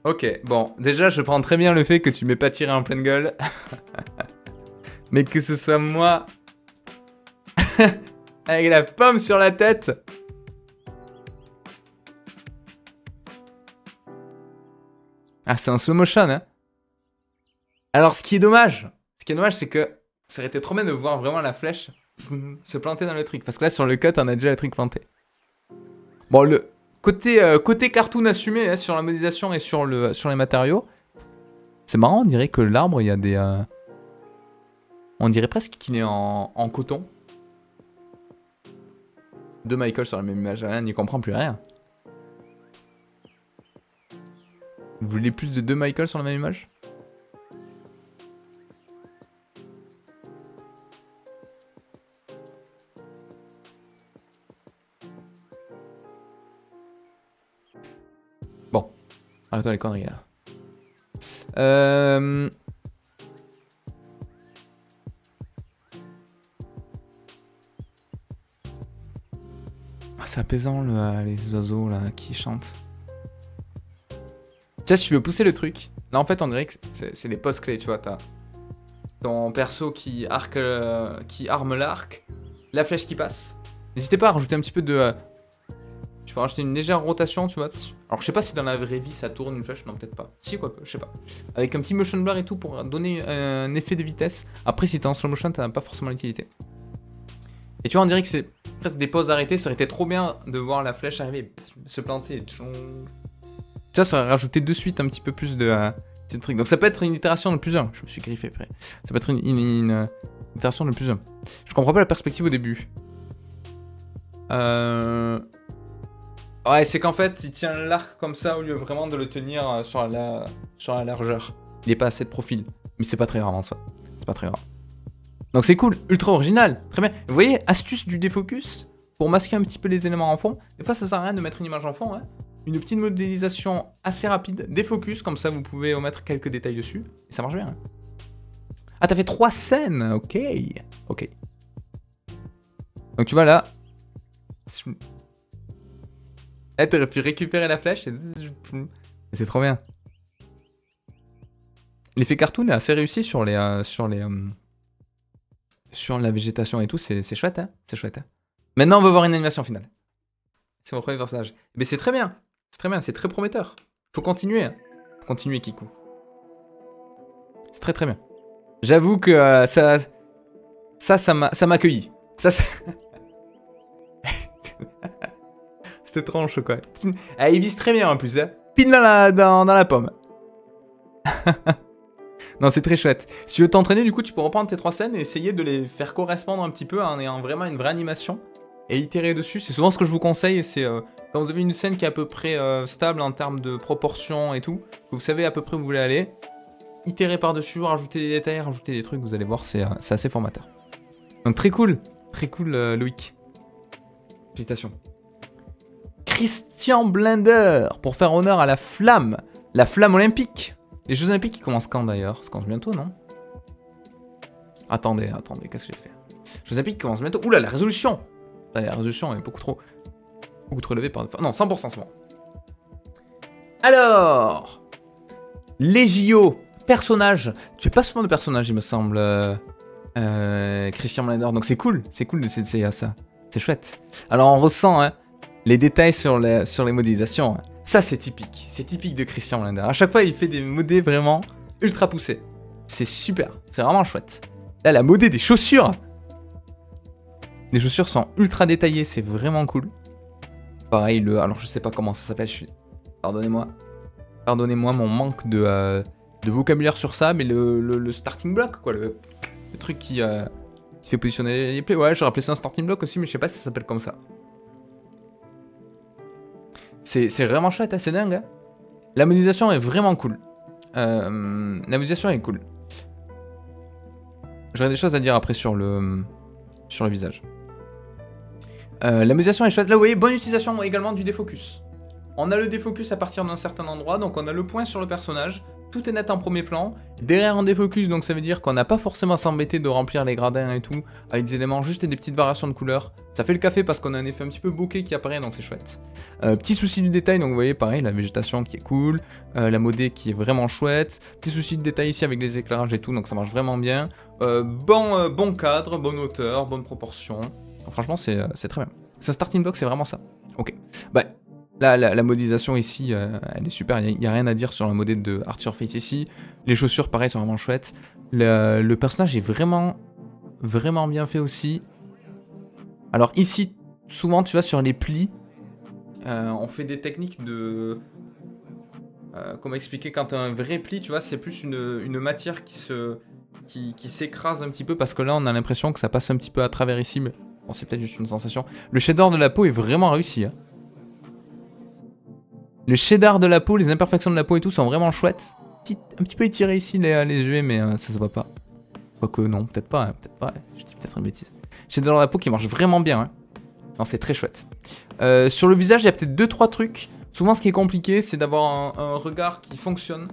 Ok, bon, déjà je prends très bien le fait que tu m'aies pas tiré en pleine gueule. Mais que ce soit moi avec la pomme sur la tête. Ah, c'est en slow motion, hein. Alors, ce qui est dommage, c'est que ça aurait été trop bien de voir vraiment la flèche se planter dans le truc. Parce que là, sur le cut, on a déjà le truc planté. Bon, le côté cartoon assumé hein, sur la modélisation et sur les matériaux. C'est marrant, on dirait que l'arbre, il y a des... On dirait presque qu'il est en coton. Deux Michael sur la même image, on n'y comprend plus rien. Vous voulez plus de deux Michael sur la même image? Bon. Arrêtons les conneries là. C'est apaisant les oiseaux là qui chantent. Tu vois, si tu veux pousser le truc, là en fait on dirait que c'est des postes clés, tu vois, t'as ton perso qui arme l'arc, la flèche qui passe. N'hésitez pas à rajouter un petit peu de... tu peux rajouter une légère rotation, tu vois. Alors je sais pas si dans la vraie vie ça tourne une flèche, non peut-être pas. Si quoi que, je sais pas. Avec un petit motion blur et tout pour donner un effet de vitesse. Après si t'es en slow motion, t'as pas forcément l'utilité. Et tu vois, on dirait que c'est presque des pauses arrêtées, ça aurait été trop bien de voir la flèche arriver, se planter. Tu vois, ça aurait rajouté de suite un petit peu plus de trucs. Donc ça peut être une itération de plus 1. Je me suis griffé après. Ça peut être une itération de plus 1. Je comprends pas la perspective au début. Ouais, c'est qu'en fait, il tient l'arc comme ça au lieu vraiment de le tenir sur la largeur. Il est pas assez de profil. Mais c'est pas très grave en soi. C'est pas très grave. Donc c'est cool, ultra original. Très bien. Vous voyez, astuce du défocus pour masquer un petit peu les éléments en fond. Des fois, ça sert à rien de mettre une image en fond. Hein. Une petite modélisation assez rapide, défocus, comme ça vous pouvez omettre quelques détails dessus. Et ça marche bien. Hein. Ah, t'as fait 3 scènes. Ok. Ok. Donc tu vois là. Eh, t'aurais pu récupérer la flèche. C'est trop bien. L'effet cartoon est assez réussi sur sur la végétation et tout. C'est chouette, hein. C'est chouette. Hein. Maintenant, on va voir une animation finale. C'est mon premier personnage. Mais c'est très bien. C'est très bien. C'est très prometteur. Faut continuer. Hein. Faut continuer, Kiku. C'est très très bien. J'avoue que ça m'a accueilli. Ça. Cette tranche, quoi. Ah, il vise très bien en plus. Hein. Pile dans la pomme. Non, c'est très chouette. Si tu veux t'entraîner, du coup, tu peux reprendre tes 3 scènes et essayer de les faire correspondre un petit peu en ayant vraiment une vraie animation et itérer dessus. C'est souvent ce que je vous conseille. C'est quand vous avez une scène qui est à peu près stable en termes de proportions et tout, que vous savez à peu près où vous voulez aller, itérer par-dessus, rajouter des détails, rajouter des trucs, vous allez voir, c'est assez formateur. Donc très cool, Loïc. Félicitations. Christian Blender, pour faire honneur à la flamme olympique. Les Jeux Olympiques, ils commencent quand d'ailleurs? Ça commence bientôt, non? Attendez, qu'est-ce que j'ai fait? Les Jeux Olympiques commencent bientôt. Oula, la résolution! La résolution est beaucoup trop élevée par... Non, 100%, c'est bon. Alors... Les JO, personnages. Tu fais pas souvent de personnages, il me semble. Christian Blender, donc c'est cool d'essayer ça. C'est chouette. Alors on ressent, hein, les détails sur les modélisations. Hein. Ça, c'est typique de Christian Blender. À chaque fois, il fait des modés vraiment ultra poussés. C'est super, c'est vraiment chouette. Là, la modé des chaussures. Les chaussures sont ultra détaillées, c'est vraiment cool. Pareil, alors je sais pas comment ça s'appelle, pardonnez-moi mon manque de vocabulaire sur ça, mais le starting block, quoi, le truc qui fait positionner les plays. Ouais, j'aurais appelé ça un starting block aussi, mais je sais pas si ça s'appelle comme ça. C'est vraiment chouette, hein, c'est dingue. Hein. La modélisation est vraiment cool. La modélisation est cool. J'aurais des choses à dire après sur le visage. La modélisation est chouette. Là, vous voyez, bonne utilisation également du défocus. On a le défocus à partir d'un certain endroit, donc on a le point sur le personnage. Tout est net en premier plan. Derrière en défocus, donc ça veut dire qu'on n'a pas forcément à s'embêter de remplir les gradins et tout, avec des éléments, juste des petites variations de couleurs. Ça fait le café parce qu'on a un effet un petit peu bokeh qui apparaît, donc c'est chouette. Petit souci du détail, donc vous voyez, pareil, la végétation qui est cool, la modé qui est vraiment chouette. Petit souci de détail ici avec les éclairages et tout, donc ça marche vraiment bien. Bon cadre, bonne hauteur, bonne proportion. Donc, franchement, c'est très bien. C'est un starting block, c'est vraiment ça. Ok. Bah, la modélisation ici, elle est super, il n'y a rien à dire sur la modé de Art Surface ici. Les chaussures, pareil, sont vraiment chouettes. Le personnage est vraiment bien fait aussi. Alors ici, souvent, tu vois, sur les plis, on fait des techniques de... comment expliquer, quand tu as un vrai pli, tu vois, c'est plus une matière qui s'écrase un petit peu, parce que là, on a l'impression que ça passe un petit peu à travers ici, mais bon, c'est peut-être juste une sensation. Le shader de la peau est vraiment réussi, hein. Le shader de la peau, les imperfections de la peau et tout sont vraiment chouettes. Un petit peu étiré ici les yeux, mais ça se voit pas. Quoique non, peut-être pas, hein, peut-être pas. Ouais. Je dis peut-être une bêtise. Shader de la peau qui marche vraiment bien. Hein. Non, c'est très chouette. Sur le visage, il y a peut-être 2-3 trucs. Souvent, ce qui est compliqué, c'est d'avoir un regard qui fonctionne.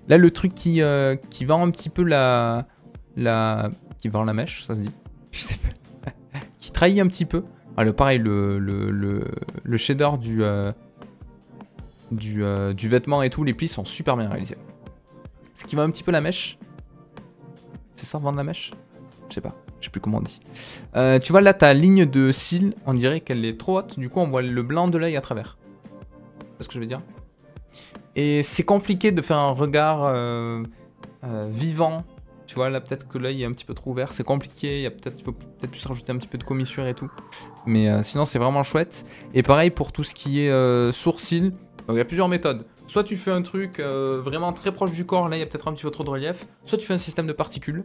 Là, le truc qui vend un petit peu qui vend la mèche, ça se dit. Je sais pas. Qui trahit un petit peu. Ah, pareil, le shader du vêtement et tout, les plis sont super bien réalisés. Ce qui va un petit peu la mèche. C'est ça, vendre la mèche? Je sais pas, je sais plus comment on dit. Tu vois là, ta ligne de cils, on dirait qu'elle est trop haute, du coup on voit le blanc de l'œil à travers. C'est ce que je veux dire. Et c'est compliqué de faire un regard vivant. Tu vois là, peut-être que l'œil est un petit peu trop ouvert, c'est compliqué, il faut peut-être plus rajouter un petit peu de commissure et tout. Mais sinon c'est vraiment chouette. Et pareil pour tout ce qui est sourcils. Donc il y a plusieurs méthodes. Soit tu fais un truc vraiment très proche du corps, là il y a peut-être un petit peu trop de relief. Soit tu fais un système de particules.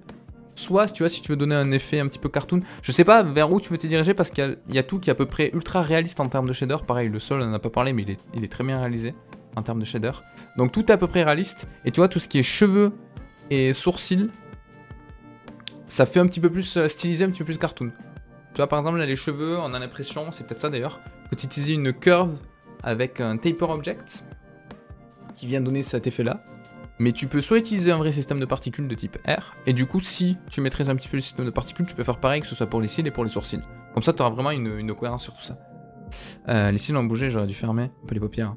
soit, tu vois, si tu veux donner un effet un petit peu cartoon, je sais pas vers où tu veux te diriger parce qu'il y a tout qui est à peu près ultra réaliste en termes de shader. Pareil, le sol, on en a pas parlé, mais il est très bien réalisé en termes de shader. Donc tout est à peu près réaliste. Et tu vois, tout ce qui est cheveux et sourcils, ça fait un petit peu plus stylisé, un petit peu plus cartoon. Tu vois, par exemple, là, les cheveux, on a l'impression, c'est peut-être ça d'ailleurs, que tu utilises une curve avec un taper object qui vient donner cet effet-là. Mais tu peux soit utiliser un vrai système de particules de type R, et du coup, si tu maîtrises un petit peu le système de particules, tu peux faire pareil, que ce soit pour les cils et pour les sourcils. Comme ça, tu auras vraiment une cohérence sur tout ça. Les cils ont bougé, j'aurais dû fermer un peu les paupières.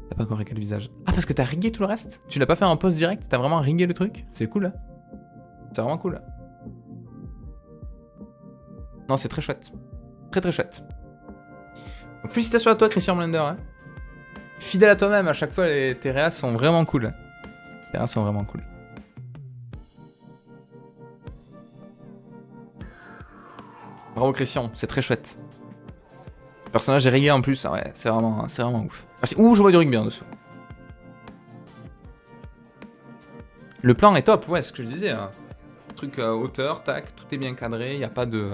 T'as pas encore réglé le visage. Ah, parce que t'as rigué tout le reste? Tu l'as pas fait en post direct? T'as vraiment rigué le truc? C'est cool, là. C'est vraiment cool, là. Non, c'est très chouette. Très très chouette. Donc félicitations à toi, Christian Blender. Hein. Fidèle à toi-même, à chaque fois, tes réas sont vraiment cool. Les réas sont vraiment cool. Bravo Christian, c'est très chouette. Le personnage est rigué en plus, ah ouais, c'est vraiment ouf. Merci. Ouh, je vois du rugby en dessous. Le plan est top, ouais, c'est ce que je disais. Hein. Truc à hauteur, tac, tout est bien cadré, il n'y a pas de...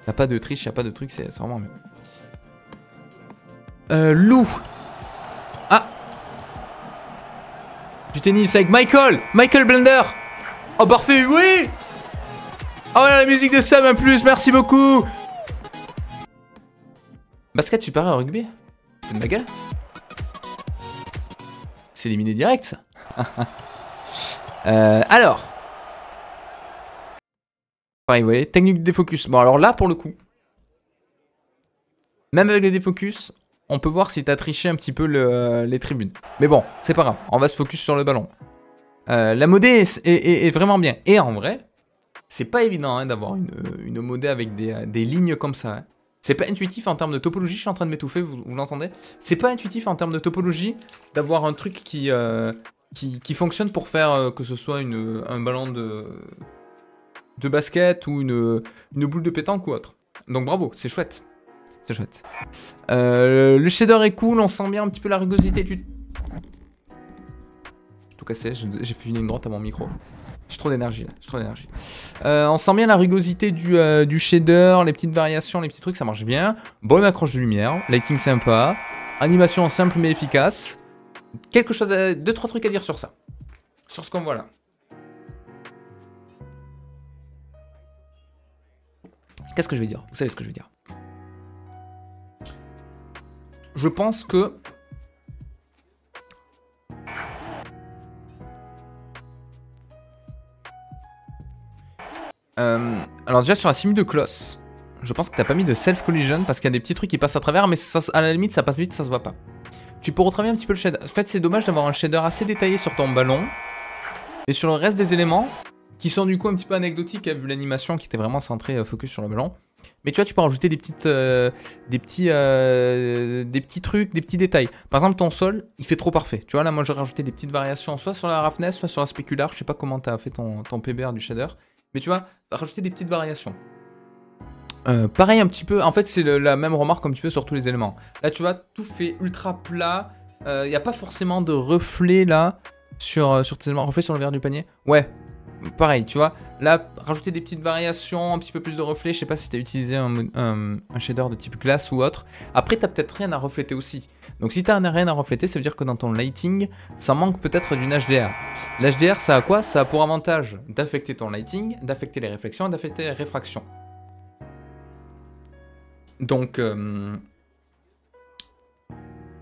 Y'a pas de triche, y'a pas de truc, c'est vraiment mieux. Lou. Ah. Du tennis avec Michael Blender. Oh parfait, oui. Oh la musique de Sam en plus, merci beaucoup. Basket supérieur au rugby. C'est de ma gueule. C'est éliminé direct ça. Alors. Pareil, vous voyez, technique de défocus. Bon, alors là, pour le coup, même avec le défocus, on peut voir si t'as triché un petit peu les tribunes. Mais bon, c'est pas grave, on va se focus sur le ballon. La modée est vraiment bien. Et en vrai, c'est pas évident hein, d'avoir une modée avec des lignes comme ça. Hein. C'est pas intuitif en termes de topologie, je suis en train de m'étouffer, vous l'entendez? C'est pas intuitif en termes de topologie d'avoir un truc qui fonctionne pour faire que ce soit un ballon de basket ou une boule de pétanque ou autre. Donc bravo, c'est chouette. C'est chouette. Le shader est cool, on sent bien un petit peu la rugosité du... J'ai tout cassé, j'ai fait une ligne droite à mon micro. J'ai trop d'énergie là, j'ai trop d'énergie. On sent bien la rugosité du shader, les petites variations, les petits trucs, ça marche bien. Bonne accroche de lumière, lighting sympa, animation simple mais efficace. Quelque chose, 2-3 trucs à dire sur ça. Sur ce qu'on voit là. Qu'est-ce que je vais dire? Vous savez ce que je vais dire. Je pense que... alors déjà sur la simu de Kloss, je pense que t'as pas mis de self-collision parce qu'il y a des petits trucs qui passent à travers, mais ça, à la limite ça passe vite, ça se voit pas. Tu peux retravailler un petit peu le shader. En fait c'est dommage d'avoir un shader assez détaillé sur ton ballon. Et sur le reste des éléments, qui sont du coup un petit peu anecdotiques, hein, vu l'animation qui était vraiment centrée focus sur le ballon. Mais tu vois, tu peux rajouter des petits trucs, des petits détails. Par exemple, ton sol, il fait trop parfait. Tu vois, là, moi, j'ai rajouté des petites variations, soit sur la roughness, soit sur la spécular. Je sais pas comment tu as fait ton PBR du shader. Mais tu vois, rajouter des petites variations. Pareil, un petit peu. En fait, c'est la même remarque un petit peu sur tous les éléments. Là, tu vois, tout fait ultra plat. Il n'y a pas forcément de reflet là sur tes éléments. Reflet sur le verre du panier. Ouais. Pareil, tu vois, là, rajouter des petites variations, un petit peu plus de reflets, je sais pas si tu as utilisé un shader de type glace ou autre. Après, tu as peut-être rien à refléter aussi. Donc si tu n'as rien à refléter, ça veut dire que dans ton lighting, ça manque peut-être d'une HDR. L'HDR, ça a quoi? Ça a pour avantage d'affecter ton lighting, d'affecter les réflexions, d'affecter les réfractions. Donc...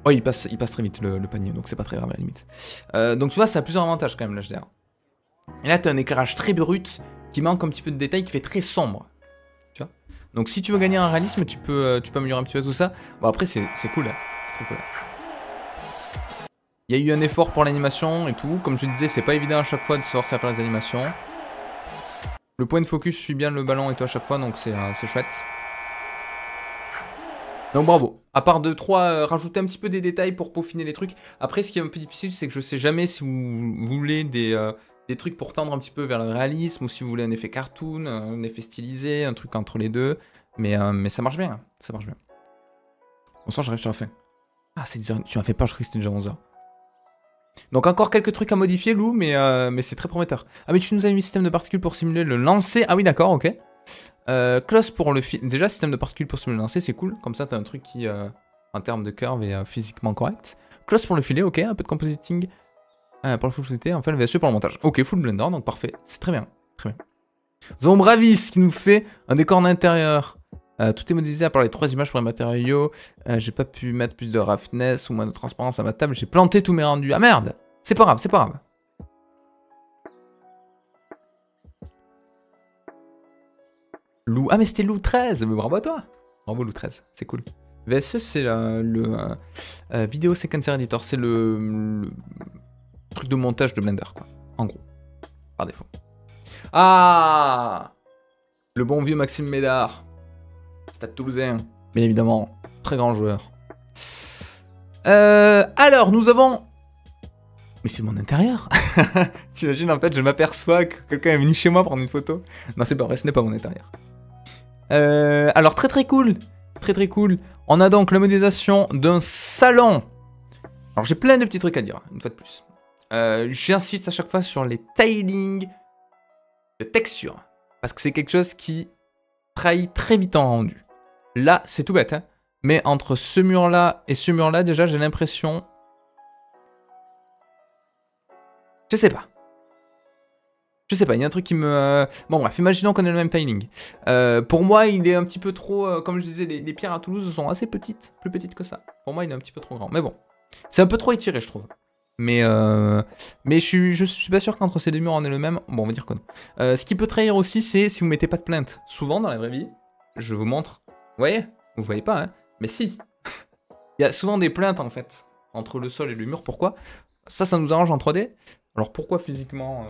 Oh, il passe très vite le panier, donc c'est pas très grave à la limite. Donc tu vois, ça a plusieurs avantages quand même, l'HDR. Et là, tu as un éclairage très brut qui manque un petit peu de détails, qui fait très sombre. Tu vois. Donc si tu veux gagner en réalisme, tu peux améliorer un petit peu tout ça. Bon, après, c'est cool. Hein. C'est très cool. Il y a eu un effort pour l'animation et tout. Comme je disais, c'est pas évident à chaque fois de savoir faire les animations. Le point de focus suit bien le ballon et tout à chaque fois, donc c'est chouette. Donc bravo. À part de 3, rajouter un petit peu des détails pour peaufiner les trucs. Après, ce qui est un peu difficile, c'est que je sais jamais si vous voulez des trucs pour tendre un petit peu vers le réalisme, ou si vous voulez un effet cartoon, un effet stylisé, un truc entre les deux. Mais ça marche bien, ça marche bien. Bon sang, j'arrive sur la fin. Ah, c'est 10h, tu m'as fait peur, je croyais que c'était déjà 11h. Donc encore quelques trucs à modifier, Lou, mais c'est très prometteur. Ah, mais tu nous as mis système de particules pour simuler le lancer. Ah oui, d'accord, ok. Close pour le fil. Déjà, système de particules pour simuler le lancer, c'est cool. Comme ça, t'as un truc qui, en termes de curve, est physiquement correct. Close pour le filet, ok. Un peu de compositing pour la fluidité. Enfin, le VSE pour le montage. Ok, full blender, donc parfait. C'est très bien. Très bien. Zombravis qui nous fait un décor d'intérieur. Tout est modélisé à part les 3 images pour les matériaux. J'ai pas pu mettre plus de roughness ou moins de transparence à ma table. J'ai planté tous mes rendus. Ah merde! C'est pas grave, c'est pas grave. Lou. Ah mais c'était Lou 13, mais bravo à toi. Bravo Lou 13, c'est cool. VSE c'est le Video Sequencer Editor, c'est le truc de montage de Blender quoi, en gros, par défaut. Ah, le bon vieux Maxime Médard, Stade Toulousain, bien évidemment, très grand joueur. Alors nous avons... Mais c'est mon intérieur. T'imagines en fait je m'aperçois que quelqu'un est venu chez moi prendre une photo. Non c'est pas vrai, ce n'est pas mon intérieur. Alors très cool, très cool. On a donc la modélisation d'un salon. Alors j'ai plein de petits trucs à dire, une fois de plus. J'insiste à chaque fois sur les tilings de texture. Parce que c'est quelque chose qui trahit très vite en rendu. Là, c'est tout bête, hein. Mais entre ce mur-là et ce mur-là, déjà j'ai l'impression... Je sais pas. Je sais pas, il y a un truc qui me... Bon bref, imaginons qu'on ait le même tiling. Pour moi, il est un petit peu trop... comme je disais, les pierres à Toulouse sont assez petites. Plus petites que ça. Pour moi, il est un petit peu trop grand. Mais bon. C'est un peu trop étiré, je trouve. Mais je suis pas sûr qu'entre ces deux murs, on ait le même. Bon, on va dire que non. Ce qui peut trahir aussi, c'est si vous mettez pas de plainte. Souvent, dans la vraie vie, je vous montre... Vous voyez? Vous voyez pas, hein? Mais si. Il y a souvent des plaintes, en fait, entre le sol et le mur. Pourquoi? Ça nous arrange en 3D. Alors pourquoi physiquement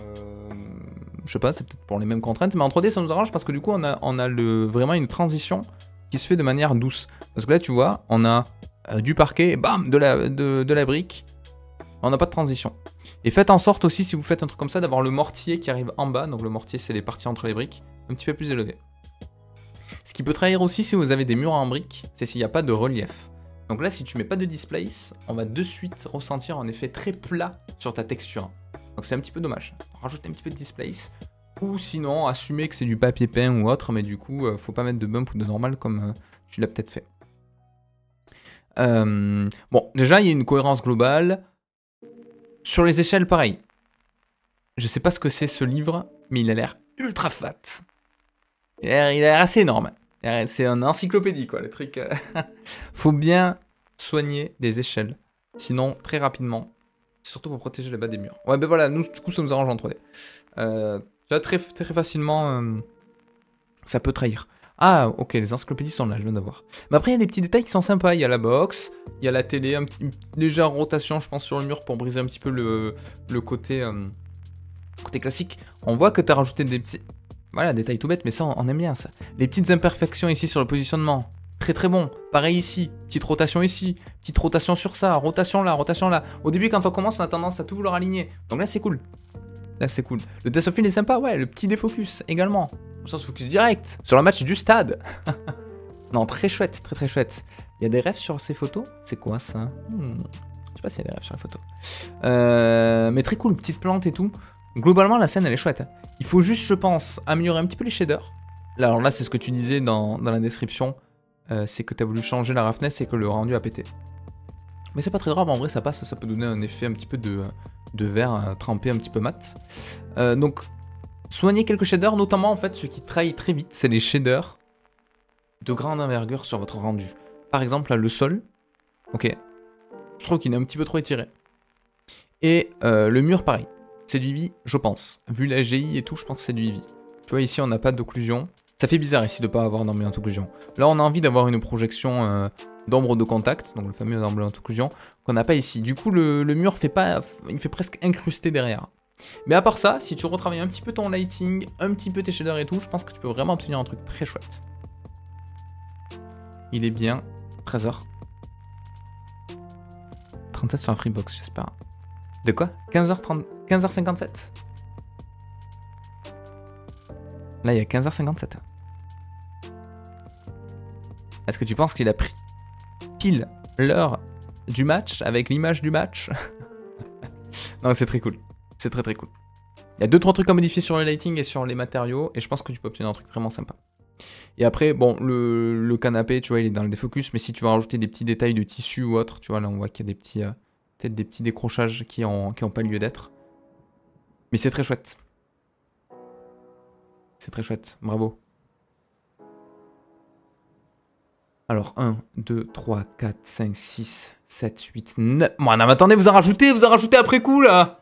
je sais pas, c'est peut-être pour les mêmes contraintes, mais en 3D ça nous arrange parce que du coup on a vraiment une transition qui se fait de manière douce. Parce que là tu vois, on a du parquet et bam, de la brique, on n'a pas de transition. Et faites en sorte aussi, si vous faites un truc comme ça, d'avoir le mortier qui arrive en bas, donc le mortier c'est les parties entre les briques, un petit peu plus élevé. Ce qui peut trahir aussi si vous avez des murs en briques, c'est s'il n'y a pas de relief. Donc là si tu mets pas de displace, on va de suite ressentir un effet très plat sur ta texture. Donc c'est un petit peu dommage. Rajouter un petit peu de displace. Ou sinon, assumer que c'est du papier peint ou autre, mais du coup, faut pas mettre de bump ou de normal comme tu l'as peut-être fait. Bon, déjà, il y a une cohérence globale. Sur les échelles, pareil. Je sais pas ce que c'est ce livre, mais il a l'air ultra fat. Il a l'air assez énorme. C'est un encyclopédie, quoi, le truc. Faut bien soigner les échelles. Sinon, très rapidement... Surtout pour protéger le bas des murs. Ouais, ben voilà, nous, du coup, ça nous arrange en 3D. Très facilement, ça peut trahir. Ah, ok, les encyclopédies sont là, je viens d'avoir. Mais après, il y a des petits détails qui sont sympas. Il y a la box, il y a la télé, une légère rotation, je pense, sur le mur pour briser un petit peu le côté classique. On voit que tu as rajouté des petits... Voilà, détails tout bêtes, mais ça, on aime bien, ça. Les petites imperfections ici sur le positionnement. Très bon. Pareil ici, petite rotation ici, petite rotation sur ça, rotation là, rotation là. Au début, quand on commence, on a tendance à tout vouloir aligner. Donc là, c'est cool. Là, c'est cool. Le test of field est sympa, ouais. Le petit défocus également. Comme ça, on se focus direct sur le match du stade. Non, très chouette, très chouette. Il y a des refs sur ces photos. C'est quoi ça? Je sais pas s'il y a des refs sur la photo. Mais très cool, petite plante et tout. Globalement, la scène, elle est chouette. Il faut juste, je pense, améliorer un petit peu les shaders. Là, alors là, c'est ce que tu disais dans la description. C'est que tu as voulu changer la roughness et que le rendu a pété. Mais c'est pas très grave, en vrai ça passe, ça peut donner un effet un petit peu de verre trempé un petit peu mat. Donc, soignez quelques shaders, notamment en fait ce qui trahit très vite, c'est les shaders de grande envergure sur votre rendu. Par exemple, là, le sol, ok, je trouve qu'il est un petit peu trop étiré. Et le mur, pareil, c'est du Eevee, je pense. Vu la GI et tout, je pense que c'est du Eevee. Tu vois, ici on n'a pas d'occlusion. Ça fait bizarre ici de ne pas avoir d'ambulante occlusion. Là, on a envie d'avoir une projection d'ombre de contact, donc le fameux ambulante occlusion, qu'on n'a pas ici. Du coup, le mur fait pas, il fait presque incrusté derrière. Mais à part ça, si tu retravailles un petit peu ton lighting, un petit peu tes shaders et tout, je pense que tu peux vraiment obtenir un truc très chouette. Il est bien 13h. 37 sur la Freebox, j'espère. De quoi? 15h30, 15h57. Là, il y a 15h57. Est-ce que tu penses qu'il a pris pile l'heure du match avec l'image du match? Non, c'est très cool. C'est très très cool. Il y a 2-3 trucs à modifier sur le lighting et sur les matériaux, et je pense que tu peux obtenir un truc vraiment sympa. Et après, bon, le canapé, tu vois, il est dans le défocus, mais si tu veux rajouter des petits détails de tissu ou autre, tu vois, là on voit qu'il y a des petits, peut-être des petits décrochages qui ont pas lieu d'être. Mais c'est très chouette. C'est très chouette, bravo. Alors, 1, 2, 3, 4, 5, 6, 7, 8, 9... Bon, non, mais attendez, vous en rajoutez après coup, là.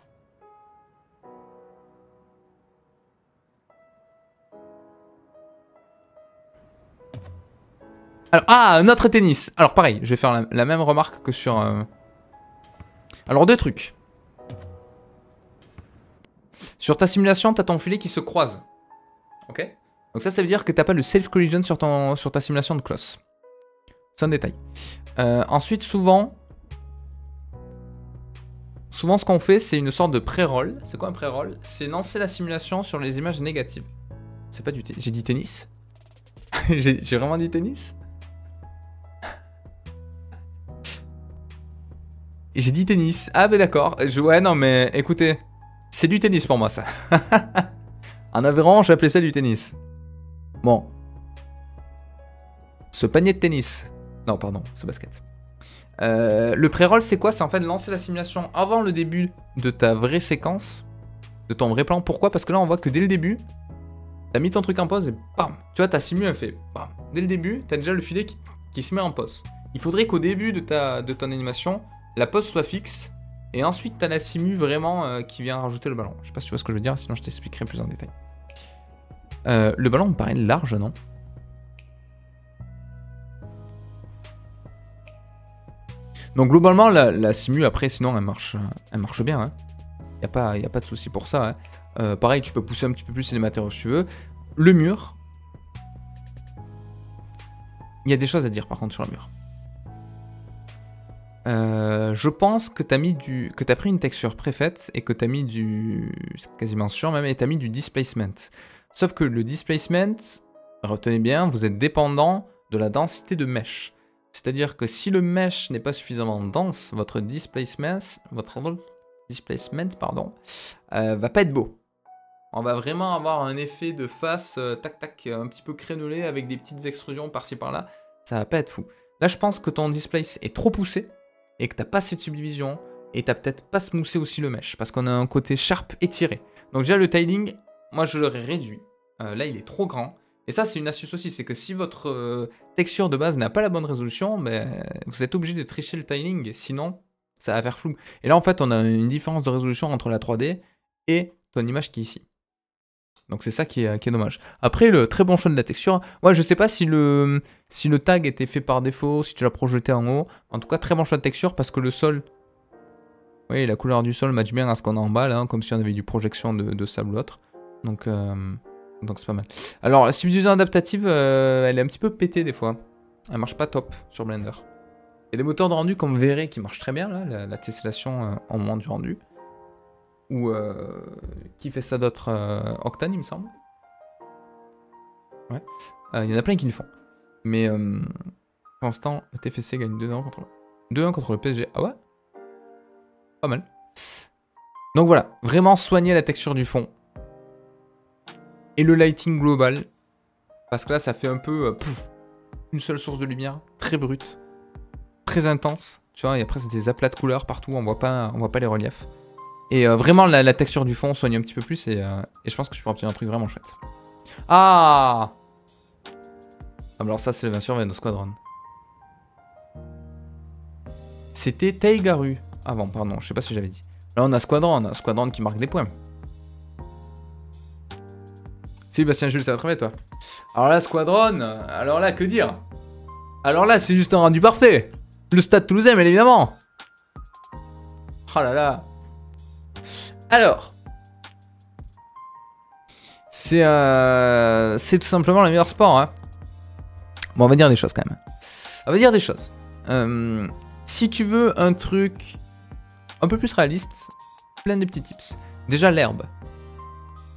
Alors, un autre tennis. Alors, pareil, je vais faire la même remarque que sur... Alors, 2 trucs. Sur ta simulation, t'as ton filet qui se croise. Ok? Donc ça veut dire que t'as pas le self-collision sur ta simulation de close. C'est un détail. Ensuite, souvent, ce qu'on fait, c'est une sorte de pré-roll. C'est quoi un pré-roll? C'est lancer la simulation sur les images négatives. C'est pas du tennis. J'ai dit tennis? J'ai vraiment dit tennis? J'ai dit tennis. Ah bah d'accord. Ouais non mais écoutez, c'est du tennis pour moi ça. En Aveyron, j'appelais ça du tennis. Bon. Ce panier de tennis. Non pardon, ce basket. Le pré-roll c'est quoi? C'est en fait lancer la simulation avant le début de ta vraie séquence. De ton vrai plan. Pourquoi? Parce que là on voit que dès le début, t'as mis ton truc en pause et bam. Tu vois ta simu elle fait bam. Dès le début, t'as déjà le filet qui se met en pause. Il faudrait qu'au début de ton animation, la pause soit fixe, et ensuite t'as la simu vraiment qui vient rajouter le ballon. Je sais pas si tu vois ce que je veux dire, sinon je t'expliquerai plus en détail. Le ballon me paraît large, non? Donc globalement, la simu après, sinon elle marche bien. Hein. Y a pas de souci pour ça. Hein. Pareil, tu peux pousser un petit peu plus les matériaux si tu veux. Le mur. Il y a des choses à dire par contre sur le mur. Je pense que t'as pris une texture préfaite et que t'as mis c'est quasiment sûr même, et t'as mis du displacement. Sauf que le displacement, retenez bien, vous êtes dépendant de la densité de mesh. C'est-à-dire que si le mesh n'est pas suffisamment dense, votre displacement, va pas être beau. On va vraiment avoir un effet de face, tac tac, un petit peu crénelé avec des petites extrusions par-ci par-là. Ça va pas être fou. Là, je pense que ton displace est trop poussé. Et que t'as pas cette subdivision, et t'as peut-être pas smoothé aussi le mesh, parce qu'on a un côté sharp étiré. Donc déjà le tiling, moi je l'aurais réduit. Là il est trop grand. Et ça c'est une astuce aussi, c'est que si votre texture de base n'a pas la bonne résolution, ben, vous êtes obligé de tricher le tiling, sinon ça va faire flou. Et là en fait on a une différence de résolution entre la 3D et ton image qui est ici. Donc c'est ça qui est dommage. Après, le très bon choix de la texture. Moi, je sais pas si le tag était fait par défaut, si tu l'as projeté en haut. En tout cas, très bon choix de texture parce que le sol... Oui, la couleur du sol match bien à ce qu'on a en bas, là, hein, comme si on avait du projection de sable ou autre. Donc c'est pas mal. Alors, la subdivision adaptative, elle est un petit peu pétée des fois. Elle marche pas top sur Blender. Il y a des moteurs de rendu comme V-Ray qui marchent très bien, là, la tessellation en moment du rendu. Ou qui fait ça d'autre? Octane, il me semble. Ouais. Il y en a plein qui le font. Mais pour l'instant, le TFC gagne 2-1 contre le PSG. Ah ouais? Pas mal. Donc voilà, vraiment soigner la texture du fond. Et le lighting global. Parce que là, ça fait un peu une seule source de lumière, très brute, très intense. Tu vois, et après, c'est des aplats de couleurs partout, on voit pas les reliefs. Et vraiment, la texture du fond soigne un petit peu plus, et je pense que je peux obtenir un truc vraiment chouette. Ah, alors ça, c'est bien sûr Vendo Squadron. C'était Taigaru avant, pardon, je sais pas si j'avais dit. Là, on a Squadron qui marque des points. Si, Bastien Jules, ça va très bien, toi. Alors là, Squadron, alors là, que dire? Alors là, c'est juste un rendu parfait. Le Stade Toulousain, bien évidemment. Oh là là. Alors. C'est tout simplement le meilleur sport, hein. Bon, on va dire des choses quand même. On va dire des choses. Si tu veux un truc un peu plus réaliste, plein de petits tips. Déjà, l'herbe.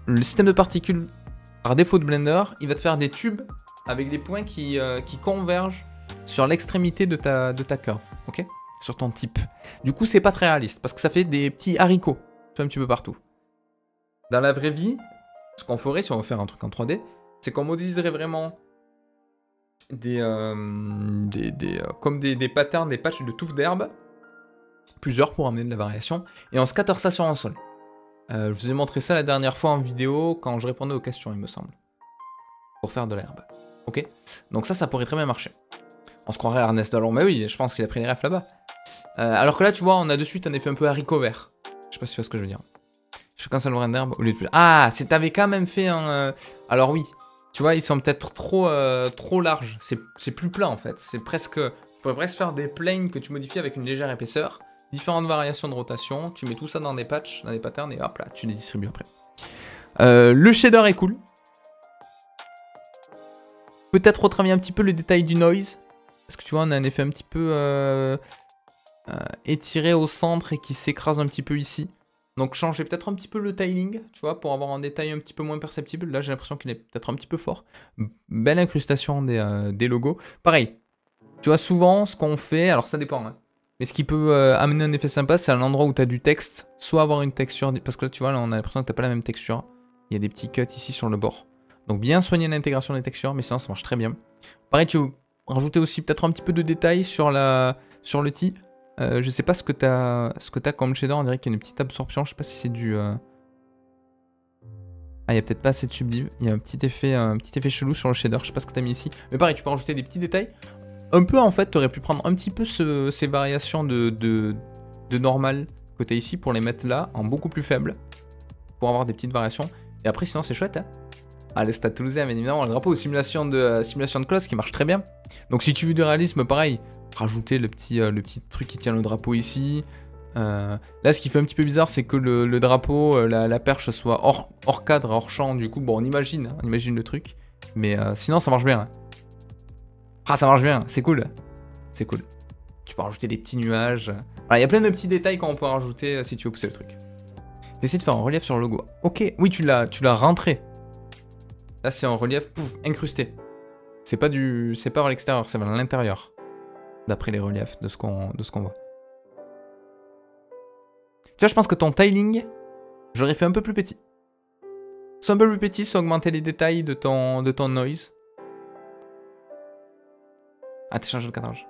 Le système de particules, par défaut de Blender, il va te faire des tubes avec des points qui convergent sur l'extrémité de ta curve, ok? Sur ton type. Du coup, c'est pas très réaliste parce que ça fait des petits haricots. tu vois, un petit peu partout. Dans la vraie vie, ce qu'on ferait si on veut faire un truc en 3D, c'est qu'on modéliserait vraiment comme des patterns, des patchs de touffes d'herbe, plusieurs pour amener de la variation, et on scatter ça sur un sol. Je vous ai montré ça la dernière fois en vidéo quand je répondais aux questions, il me semble. Pour faire de l'herbe. Ok? Donc ça pourrait très bien marcher. On se croirait Ernest Dallon, mais oui, je pense qu'il a pris les refs là-bas. Alors que là, tu vois, on a de suite un effet un peu haricot vert. Je sais pas si tu vois ce que je veux dire. Je fais qu'un seul grain d'herbe au lieu de plus. Ah, c'est t'avais quand même fait un... Alors oui, tu vois, ils sont peut-être trop larges. C'est plus plat en fait. C'est presque... Tu pourrais presque faire des planes que tu modifies avec une légère épaisseur. Différentes variations de rotation. Tu mets tout ça dans des patchs, dans des patterns et hop là, tu les distribues après. Le shader est cool. Peut-être retravailler un petit peu le détail du noise. Parce que tu vois, on a un effet un petit peu étiré au centre et qui s'écrase un petit peu ici. Donc changer peut-être un petit peu le tiling, tu vois, pour avoir un détail un petit peu moins perceptible. Là, j'ai l'impression qu'il est peut-être un petit peu fort. Belle incrustation des logos. Pareil, tu vois, souvent, ce qu'on fait, alors ça dépend, hein, mais ce qui peut amener un effet sympa, c'est à l'endroit où tu as du texte, soit avoir une texture, parce que là, tu vois, là, on a l'impression que tu n'as pas la même texture. Il y a des petits cuts ici sur le bord. Donc bien soigner l'intégration des textures, mais sinon, ça marche très bien. Pareil, tu veux rajouter aussi peut-être un petit peu de détail sur le tee. Je sais pas ce que t'as comme shader, on dirait qu'il y a une petite absorption, je sais pas si c'est du... Ah, il y a peut-être pas assez de sublive, il y a un petit effet chelou sur le shader, je sais pas ce que t'as mis ici. Mais pareil, tu peux rajouter des petits détails. Un peu en fait, t'aurais pu prendre un petit peu ces variations de normal que t'as ici pour les mettre là, en beaucoup plus faible. Pour avoir des petites variations. Et après sinon c'est chouette, hein. Ah, le Stade Toulousain, bien évidemment, le drapeau simulation de close qui marche très bien. Donc si tu veux du réalisme, pareil, rajouter le petit truc qui tient le drapeau ici. Là, ce qui fait un petit peu bizarre, c'est que le drapeau, la perche soit hors cadre, hors champ. Du coup, bon, on imagine le truc. Mais sinon, ça marche bien. Hein. Ah, ça marche bien, c'est cool. C'est cool. Tu peux rajouter des petits nuages. Voilà, il y a plein de petits détails qu'on peut rajouter si tu veux pousser le truc. Essaye de faire un relief sur le logo. Ok, oui, tu l'as rentré. Là, c'est un relief incrusté. C'est pas vers l'extérieur, c'est vers l'intérieur. D'après les reliefs de ce qu'on voit. Tu vois, je pense que ton tiling, j'aurais fait un peu plus petit. Soit un peu plus petit, soit augmenter les détails de ton noise. Ah, t'as changé le cadrage.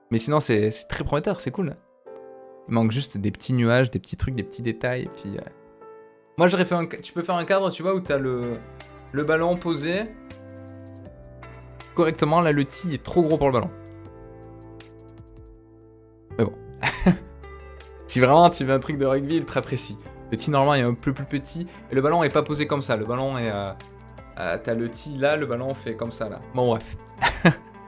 Mais sinon, c'est très prometteur, c'est cool. Il manque juste des petits nuages, des petits trucs, des petits détails. Et puis, moi, j'aurais fait tu peux faire un cadre, tu vois, où t'as le ballon posé correctement. Là, le tee est trop gros pour le ballon. Mais bon. Si vraiment tu veux un truc de rugby ultra précis. Le tee normalement est un peu plus petit. Et le ballon est pas posé comme ça. Le ballon est... t'as le tee là, le ballon fait comme ça là. Bon bref.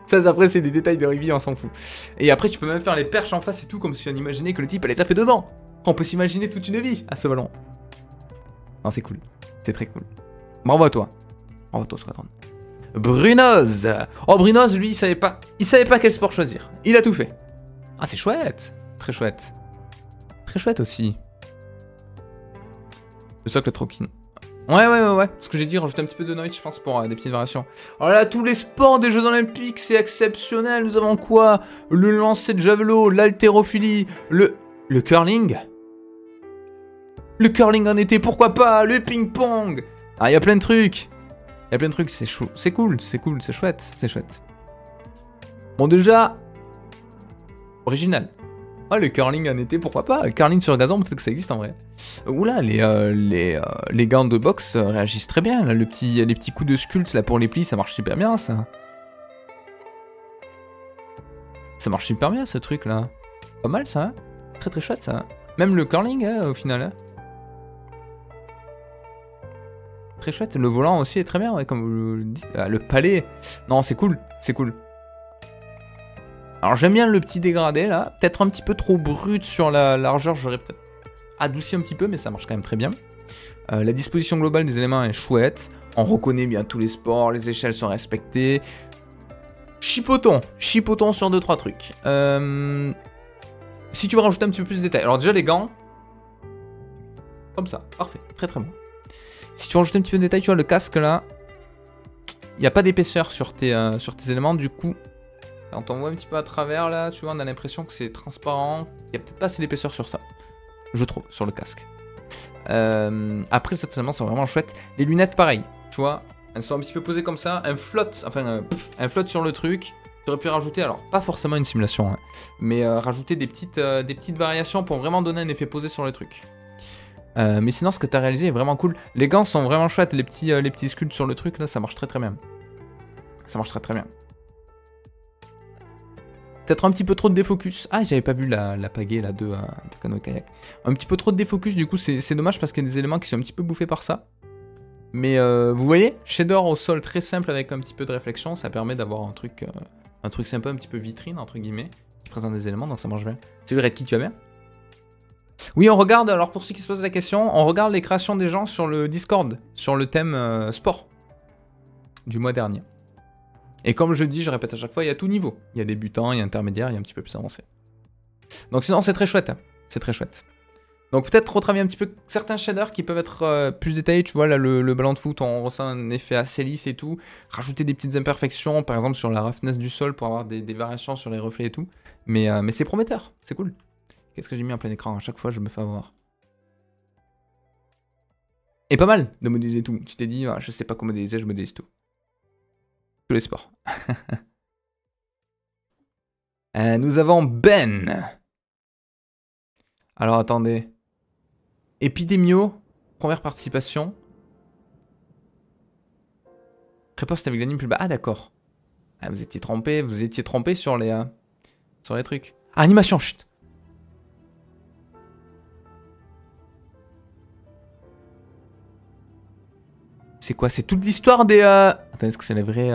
Ça après c'est des détails de rugby, on s'en fout. Et après tu peux même faire les perches en face et tout. Comme si on imaginait que le type allait taper dedans. On peut s'imaginer toute une vie à ce ballon. Non c'est cool. C'est très cool. Bravo à toi. Bravo à toi Squadron. Brunoz. Oh Brunoz lui il savait pas quel sport choisir. Il a tout fait. Ah c'est chouette. Très chouette. Très chouette aussi. Le socle troquine. Ouais. Ce que j'ai dit, rajouter un petit peu de noise, je pense, pour des petites variations. Alors là, tous les sports des Jeux Olympiques, c'est exceptionnel. Nous avons quoi? Le lancer de javelot, l'haltérophilie, le curling. Le curling en été, pourquoi pas? Le ping-pong. Ah, il y a plein de trucs. C'est chou. C'est cool, c'est chouette, c'est chouette. Bon, déjà, original. Ah, le curling en été, pourquoi pas? Le curling sur gazon, peut-être que ça existe en vrai. Oula, les gants de boxe réagissent très bien. Là, les petits coups de sculpte là, pour les plis, ça marche super bien, ça. Ça marche super bien, ce truc-là. Pas mal, ça. Hein, très très chouette, ça. Même le curling, hein, au final. Hein. Très chouette. Le volant aussi est très bien, ouais, comme vous le dites. Ah, le palais. Non, c'est cool, c'est cool. Alors j'aime bien le petit dégradé là, peut-être un petit peu trop brut sur la largeur, j'aurais peut-être adouci un petit peu mais ça marche quand même très bien. La disposition globale des éléments est chouette, on reconnaît bien tous les sports, les échelles sont respectées. Chipotons sur 2-3 trucs. Si tu veux rajouter un petit peu plus de détails, alors déjà les gants, comme ça, parfait, très très bon. Si tu veux rajouter un petit peu de détails, tu vois le casque là, il n'y a pas d'épaisseur sur tes éléments du coup. Quand on voit un petit peu à travers là, tu vois, on a l'impression que c'est transparent. Il n'y a peut-être pas assez d'épaisseur sur ça, je trouve, sur le casque. Après, les autres éléments sont vraiment chouettes. Les lunettes, pareil. Tu vois, elles sont un petit peu posées comme ça. Un flotte, enfin, un flotte sur le truc. Tu aurais pu rajouter, alors pas forcément une simulation, hein, mais rajouter des petites variations pour vraiment donner un effet posé sur le truc. Mais sinon, ce que tu as réalisé est vraiment cool. Les gants sont vraiment chouettes. Les petits sculptes sur le truc, là, ça marche très très bien. Ça marche très très bien. Peut-être un petit peu trop de défocus. Ah, j'avais pas vu la pagaie là de canoë kayak. Un petit peu trop de défocus, du coup, c'est dommage parce qu'il y a des éléments qui sont un petit peu bouffés par ça. Mais vous voyez, shader au sol très simple avec un petit peu de réflexion, ça permet d'avoir un truc sympa, un petit peu vitrine, entre guillemets, qui présente des éléments, donc ça marche bien. Salut Redkey, tu vas bien? Oui, on regarde, alors pour ceux qui se posent la question, on regarde les créations des gens sur le Discord, sur le thème sport du mois dernier. Et comme je dis, je répète à chaque fois, il y a tout niveau. Il y a débutant, il y a intermédiaire, il y a un petit peu plus avancé. Donc sinon, c'est très chouette. Hein. C'est très chouette. Donc peut-être retravailler un petit peu certains shaders qui peuvent être plus détaillés. Tu vois, là, le ballon de foot, on ressent un effet assez lisse et tout. Rajouter des petites imperfections, par exemple sur la roughness du sol pour avoir des variations sur les reflets et tout. Mais c'est prometteur, c'est cool. Qu'est-ce que j'ai mis en plein écran? À chaque fois, je me fais avoir. Et pas mal de modéliser tout. Tu t'es dit, ah, je sais pas comment modéliser, je modélise tout. Tous les sports. Nous avons Ben. Alors attendez. Épidémio, première participation. Préposte avec l'anime plus bas. Ah d'accord. Ah, vous étiez trompé sur les trucs. Ah, animation, chut. C'est quoi? C'est toute l'histoire des... Attends, est-ce que c'est les vrais...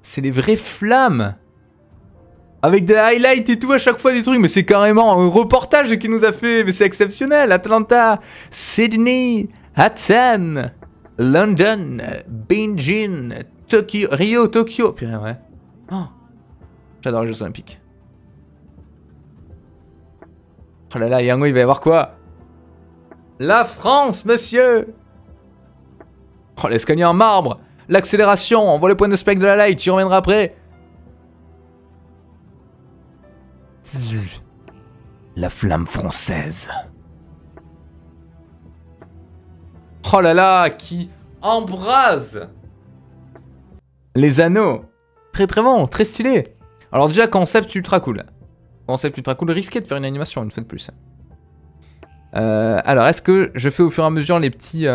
C'est les vraies flammes. Avec des highlights et tout à chaque fois des trucs. Mais c'est carrément un reportage qui nous a fait. Mais c'est exceptionnel. Atlanta, Sydney, Hatsan, London, Beijing, Tokyo, Rio, Tokyo. Putain, ouais. Oh. J'adore les Jeux Olympiques. Oh là là, Yango, il va y avoir quoi? La France, monsieur! Oh, l'escalier en marbre! L'accélération, on voit le point de spectre de la light, tu reviendras après. La flamme française. Oh là là, qui embrase les anneaux. Très très bon, très stylé. Alors déjà, concept ultra cool. Concept ultra cool, risqué de faire une animation une fois de plus. Alors, est-ce que je fais au fur et à mesure les petits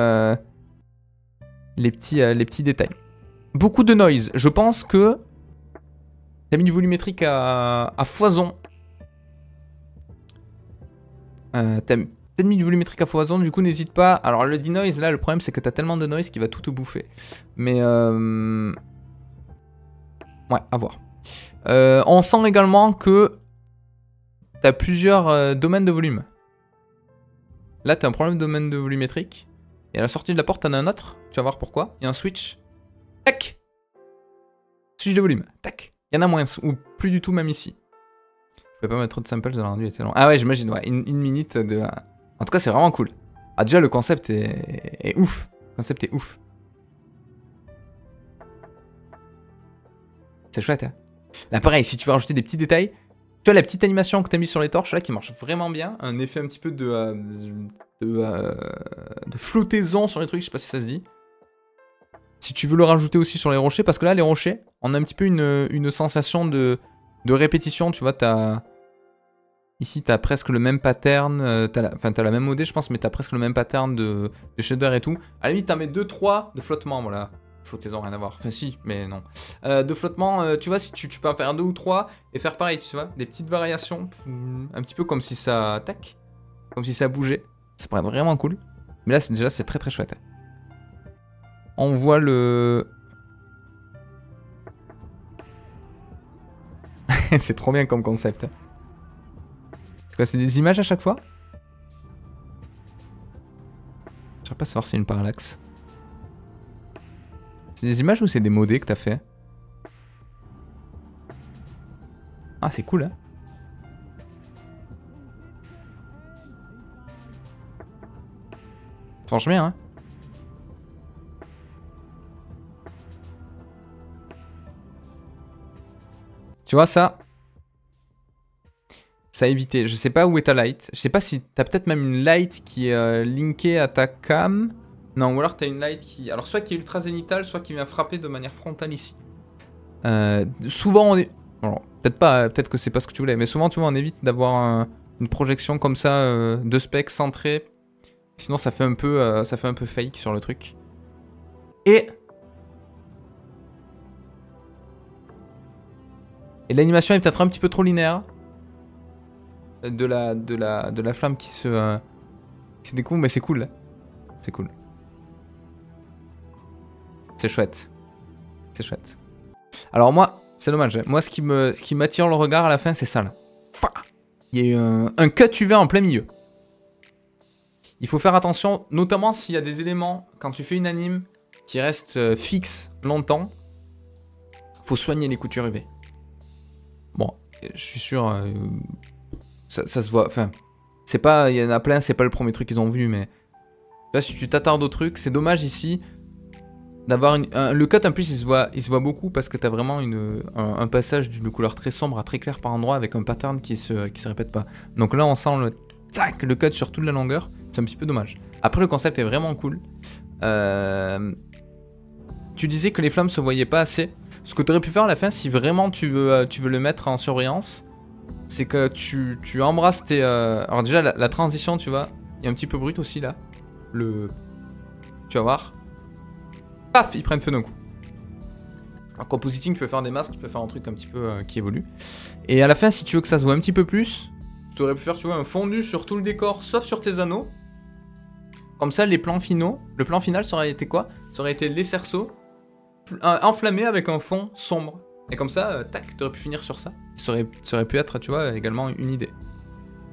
détails? Beaucoup de noise. Je pense que t'as mis du volumétrique à foison. T'as mis du volumétrique à foison, du coup n'hésite pas. Alors le denoise là, le problème c'est que t'as tellement de noise qu'il va tout te bouffer. Mais ouais, à voir. On sent également que t'as plusieurs domaines de volume. Là t'as un problème de domaine de volumétrique. Et à la sortie de la porte t'en as un autre. Tu vas voir pourquoi. Il y a un switch. Tac. Switch de volume. Tac. Il y en a moins, ou plus du tout même ici. Je peux pas mettre trop de samples, ça rendu était long. Ah ouais, j'imagine, ouais, une minute de... En tout cas, c'est vraiment cool. Ah, déjà, le concept est ouf. Le concept est ouf. C'est chouette, hein. Là, pareil, si tu veux rajouter des petits détails, tu vois la petite animation que t'as mis sur les torches, là, qui marche vraiment bien. Un effet un petit peu de flottaison sur les trucs, je sais pas si ça se dit. Si tu veux le rajouter aussi sur les rochers, parce que là, les rochers, on a un petit peu une sensation de répétition, tu vois, t'as... Ici, t'as presque le même pattern, t'as la même modé, je pense, mais t'as presque le même pattern de shader et tout. À la limite, t'en mets 2-3 de flottement, voilà. Flottaison, rien à voir. Enfin, si, mais non. De flottement, tu vois, si tu peux en faire 2 ou 3 et faire pareil, tu vois, des petites variations, un petit peu comme si ça... Tac. Comme si ça bougeait. Ça pourrait être vraiment cool. Mais là, déjà, c'est très très chouette. On voit le... C'est trop bien comme concept. C'est quoi, c'est des images à chaque fois? Je sais pas savoir si c'est une parallaxe. C'est des images ou c'est des modés que t'as fait? Ah, c'est cool, hein. Franchement, hein. Tu vois ça? Ça a évité. Je sais pas où est ta light. Je sais pas si t'as peut-être même une light qui est linkée à ta cam. Non, ou alors t'as une light qui... Alors soit qui est ultra zénithale, soit qui vient frapper de manière frontale ici. Souvent on est... Alors, peut-être pas, peut-être que c'est pas ce que tu voulais, mais souvent tu vois on évite d'avoir une projection comme ça de spec centrée. Sinon ça fait un peu fake sur le truc. Et l'animation est peut-être un petit peu trop linéaire. De la flamme qui se découvre, mais c'est cool. C'est cool. C'est chouette. C'est chouette. Alors moi, c'est dommage. Moi, ce qui m'attire le regard à la fin, c'est ça là. Il y a eu un cut UV en plein milieu. Il faut faire attention, notamment s'il y a des éléments, quand tu fais une anime, qui restent fixes longtemps. Faut soigner les coutures UV. Bon, je suis sûr... ça se voit, enfin... C'est pas... Il y en a plein, c'est pas le premier truc qu'ils ont vu, mais... Là, si tu t'attardes au truc, c'est dommage ici... D'avoir le cut en plus il se voit beaucoup parce que t'as vraiment un passage d'une couleur très sombre à très claire par endroit avec un pattern qui se répète pas. Donc là on sent le cut sur toute la longueur, c'est un petit peu dommage. Après le concept est vraiment cool. Tu disais que les flammes se voyaient pas assez. Ce que tu aurais pu faire à la fin si vraiment tu veux le mettre en surbrillance, c'est que tu embrasses tes... Alors déjà la transition tu vois, il y a un petit peu brut aussi là. Tu vas voir. Paf, ils prennent feu d'un coup. En compositing, tu peux faire des masques, tu peux faire un truc un petit peu qui évolue. Et à la fin, si tu veux que ça se voit un petit peu plus, tu aurais pu faire, tu vois, un fondu sur tout le décor, sauf sur tes anneaux. Comme ça, les plans finaux, le plan final, ça aurait été quoi? Ça aurait été les cerceaux enflammés avec un fond sombre. Et comme ça, tac, tu aurais pu finir sur ça. Ça aurait pu être, tu vois, également une idée.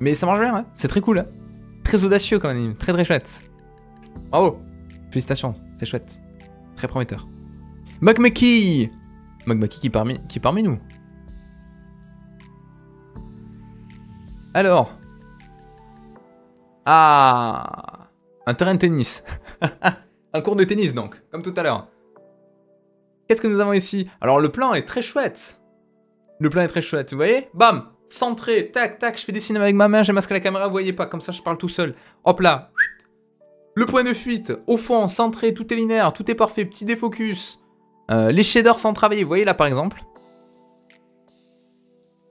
Mais ça marche bien, hein. C'est très cool, hein. Très audacieux quand même, très très chouette. Bravo. Félicitations, c'est chouette. Très prometteur. Mugmucky qui est parmi nous. Alors. Ah. Un terrain de tennis. Un cours de tennis donc, comme tout à l'heure. Qu'est-ce que nous avons ici? Alors le plan est très chouette. Le plan est très chouette, vous voyez? Bam. Centré, tac, tac, je fais des cinémas avec ma main, j'ai masqué la caméra, vous voyez pas, comme ça je parle tout seul. Hop là. Le point de fuite, au fond, centré, tout est linéaire, tout est parfait, petit défocus. Les shaders sont travaillés, vous voyez là par exemple.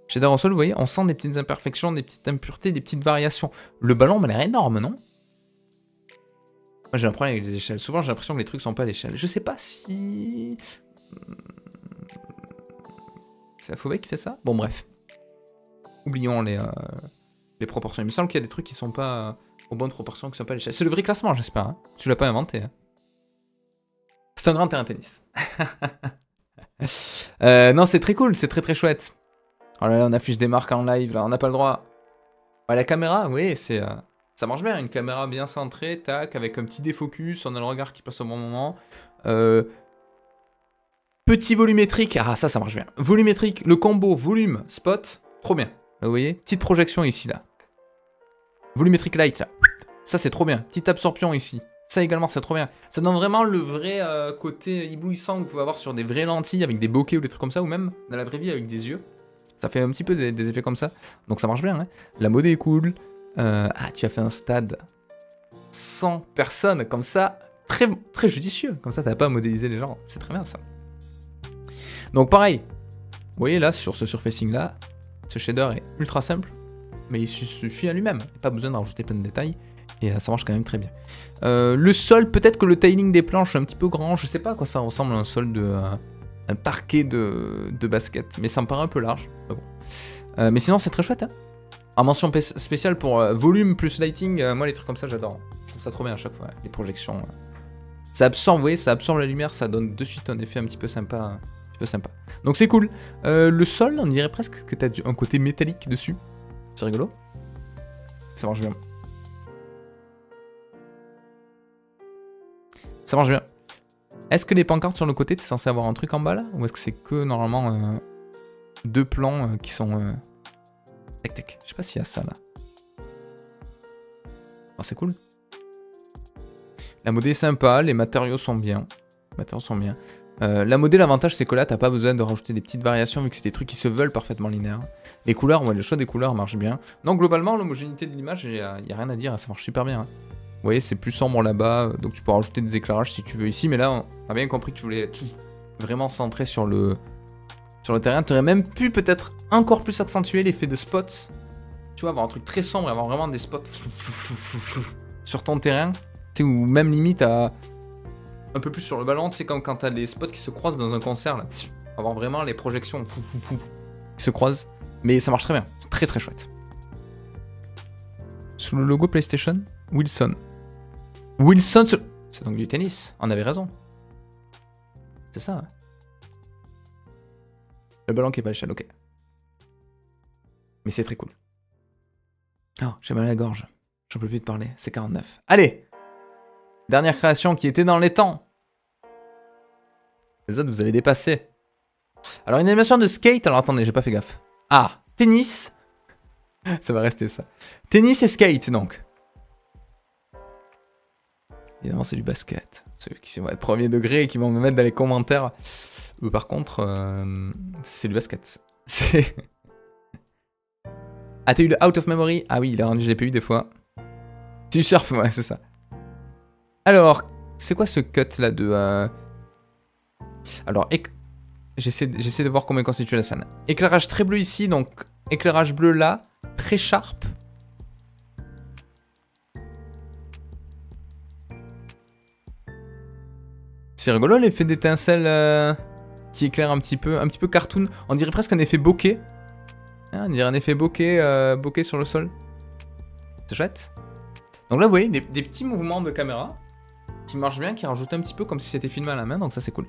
Shader au sol, vous voyez, on sent des petites imperfections, des petites impuretés, des petites variations. Le ballon m'a l'air énorme, non? Moi j'ai un problème avec les échelles. Souvent j'ai l'impression que les trucs sont pas à l'échelle. Je sais pas si... C'est Afobé qui fait ça? Bon bref. Oublions les proportions. Il me semble qu'il y a des trucs qui sont pas... aux bonnes proportions qui sont pas à l'échelle. C'est le vrai classement, j'espère. Hein. Tu l'as pas inventé. Hein. C'est un grand terrain de tennis. Non, c'est très cool, c'est très très chouette. Oh là là, on affiche des marques en live, là, on n'a pas le droit. Ouais, la caméra, oui, c'est... ça marche bien, une caméra bien centrée, tac, avec un petit défocus, on a le regard qui passe au bon moment. Petit volumétrique, ah ça marche bien. Volumétrique, le combo volume, spot, trop bien. Là, vous voyez, petite projection ici, là. Volumétrique light, là. Ça c'est trop bien. Petite absorption ici. Ça également c'est trop bien. Ça donne vraiment le vrai côté éblouissant que vous pouvez avoir sur des vraies lentilles avec des bokeh ou des trucs comme ça, ou même dans la vraie vie avec des yeux. Ça fait un petit peu des effets comme ça. Donc ça marche bien. Hein. La mode est cool. Ah, tu as fait un stade 100 personnes comme ça. Très, très judicieux. Comme ça t'as pas à modéliser les gens. C'est très bien ça. Donc pareil. Vous voyez là sur ce surfacing là. Ce shader est ultra simple. Mais il suffit à lui-même. Pas besoin d'en rajouter plein de détails. Et ça marche quand même très bien. Le sol, peut-être que le tiling des planches est un petit peu grand. Je sais pas à quoi ça ressemble un sol de... un parquet de basket. Mais ça me paraît un peu large. Bon. Mais sinon, c'est très chouette. Hein. En mention spéciale pour volume plus lighting. Moi, les trucs comme ça, j'adore. Je trouve ça trop bien à chaque fois. Les projections. Ça absorbe, vous voyez, ça absorbe la lumière. Ça donne de suite un effet un petit peu sympa. Donc c'est cool. Le sol, on dirait presque que tu as un côté métallique dessus. C'est rigolo. Ça marche bien. Ça marche bien. Est-ce que les pancartes sur le côté, t'es censé avoir un truc en bas là? Ou est-ce que c'est que normalement deux plans qui sont... Tac tac. Je sais pas s'il y a ça là. Oh, c'est cool. La mode est sympa, les matériaux sont bien. La modèle, l'avantage, c'est que là, t'as pas besoin de rajouter des petites variations vu que c'est des trucs qui se veulent parfaitement linéaires. Les couleurs, ouais, le choix des couleurs marche bien. Non, globalement, l'homogénéité de l'image, y a rien à dire, ça marche super bien. Hein. Vous voyez, c'est plus sombre là-bas, donc tu peux rajouter des éclairages si tu veux ici. Mais là, on a bien compris que tu voulais tout vraiment centré sur le terrain. Tu aurais même pu peut-être encore plus accentuer l'effet de spots. Tu vois, avoir un truc très sombre et avoir vraiment des spots sur ton terrain. Tu sais, ou même limite à un peu plus sur le ballon, tu sais, quand t'as des spots qui se croisent dans un concert, là, avoir vraiment les projections qui se croisent. Mais ça marche très bien, c'est très très chouette. Sous le logo PlayStation, Wilson. Wilson, c'est donc du tennis, on avait raison. C'est ça. Hein. Le ballon qui est pas à l'échelle, ok. Mais c'est très cool. Oh, j'ai mal à la gorge. J'en peux plus de parler, c'est 49. Allez! Dernière création qui était dans les temps. Les autres, vous avez dépassé. Alors, une animation de skate. Alors, attendez, j'ai pas fait gaffe. Ah, tennis. Ça va rester ça. Tennis et skate, donc. Évidemment, c'est du basket. Ceux qui vont être premier degré et qui vont me mettre dans les commentaires. Par contre, c'est du basket. C'est... Ah, t'as eu le out of memory? Ah oui, il a rendu GPU des fois. Tu surfes, ouais, c'est ça. Alors, c'est quoi ce cut là de... Alors, j'essaie de voir comment est constitue la scène. Éclairage très bleu ici, donc éclairage bleu là, très sharp. C'est rigolo l'effet d'étincelle qui éclaire un petit peu cartoon. On dirait presque un effet bokeh. Hein, on dirait un effet bokeh, bokeh sur le sol. C'est chouette. Donc là, vous voyez, des petits mouvements de caméra qui marchent bien, qui rajoutent un petit peu comme si c'était filmé à la main, donc ça c'est cool.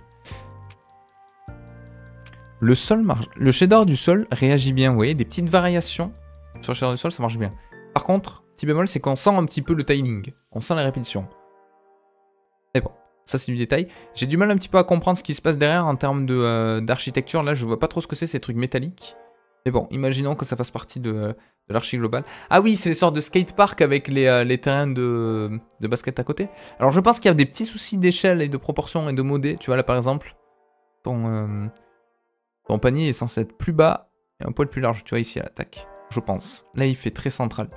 Le sol marche. Le shader du sol réagit bien, vous voyez, des petites variations sur le shader du sol, ça marche bien. Par contre, petit bémol, c'est qu'on sent un petit peu le tiling, on sent la répétition. Mais bon, ça c'est du détail. J'ai du mal un petit peu à comprendre ce qui se passe derrière en termes d'architecture. Là, je vois pas trop ce que c'est, ces trucs métalliques. Mais bon, imaginons que ça fasse partie de l'archi globale. Ah oui, c'est les sortes de skatepark avec les terrains de basket à côté. Alors je pense qu'il y a des petits soucis d'échelle et de proportion et de modé. Tu vois là par exemple, ton panier est censé être plus bas et un poil plus large. Tu vois ici à l'attaque, je pense. Là il fait très central.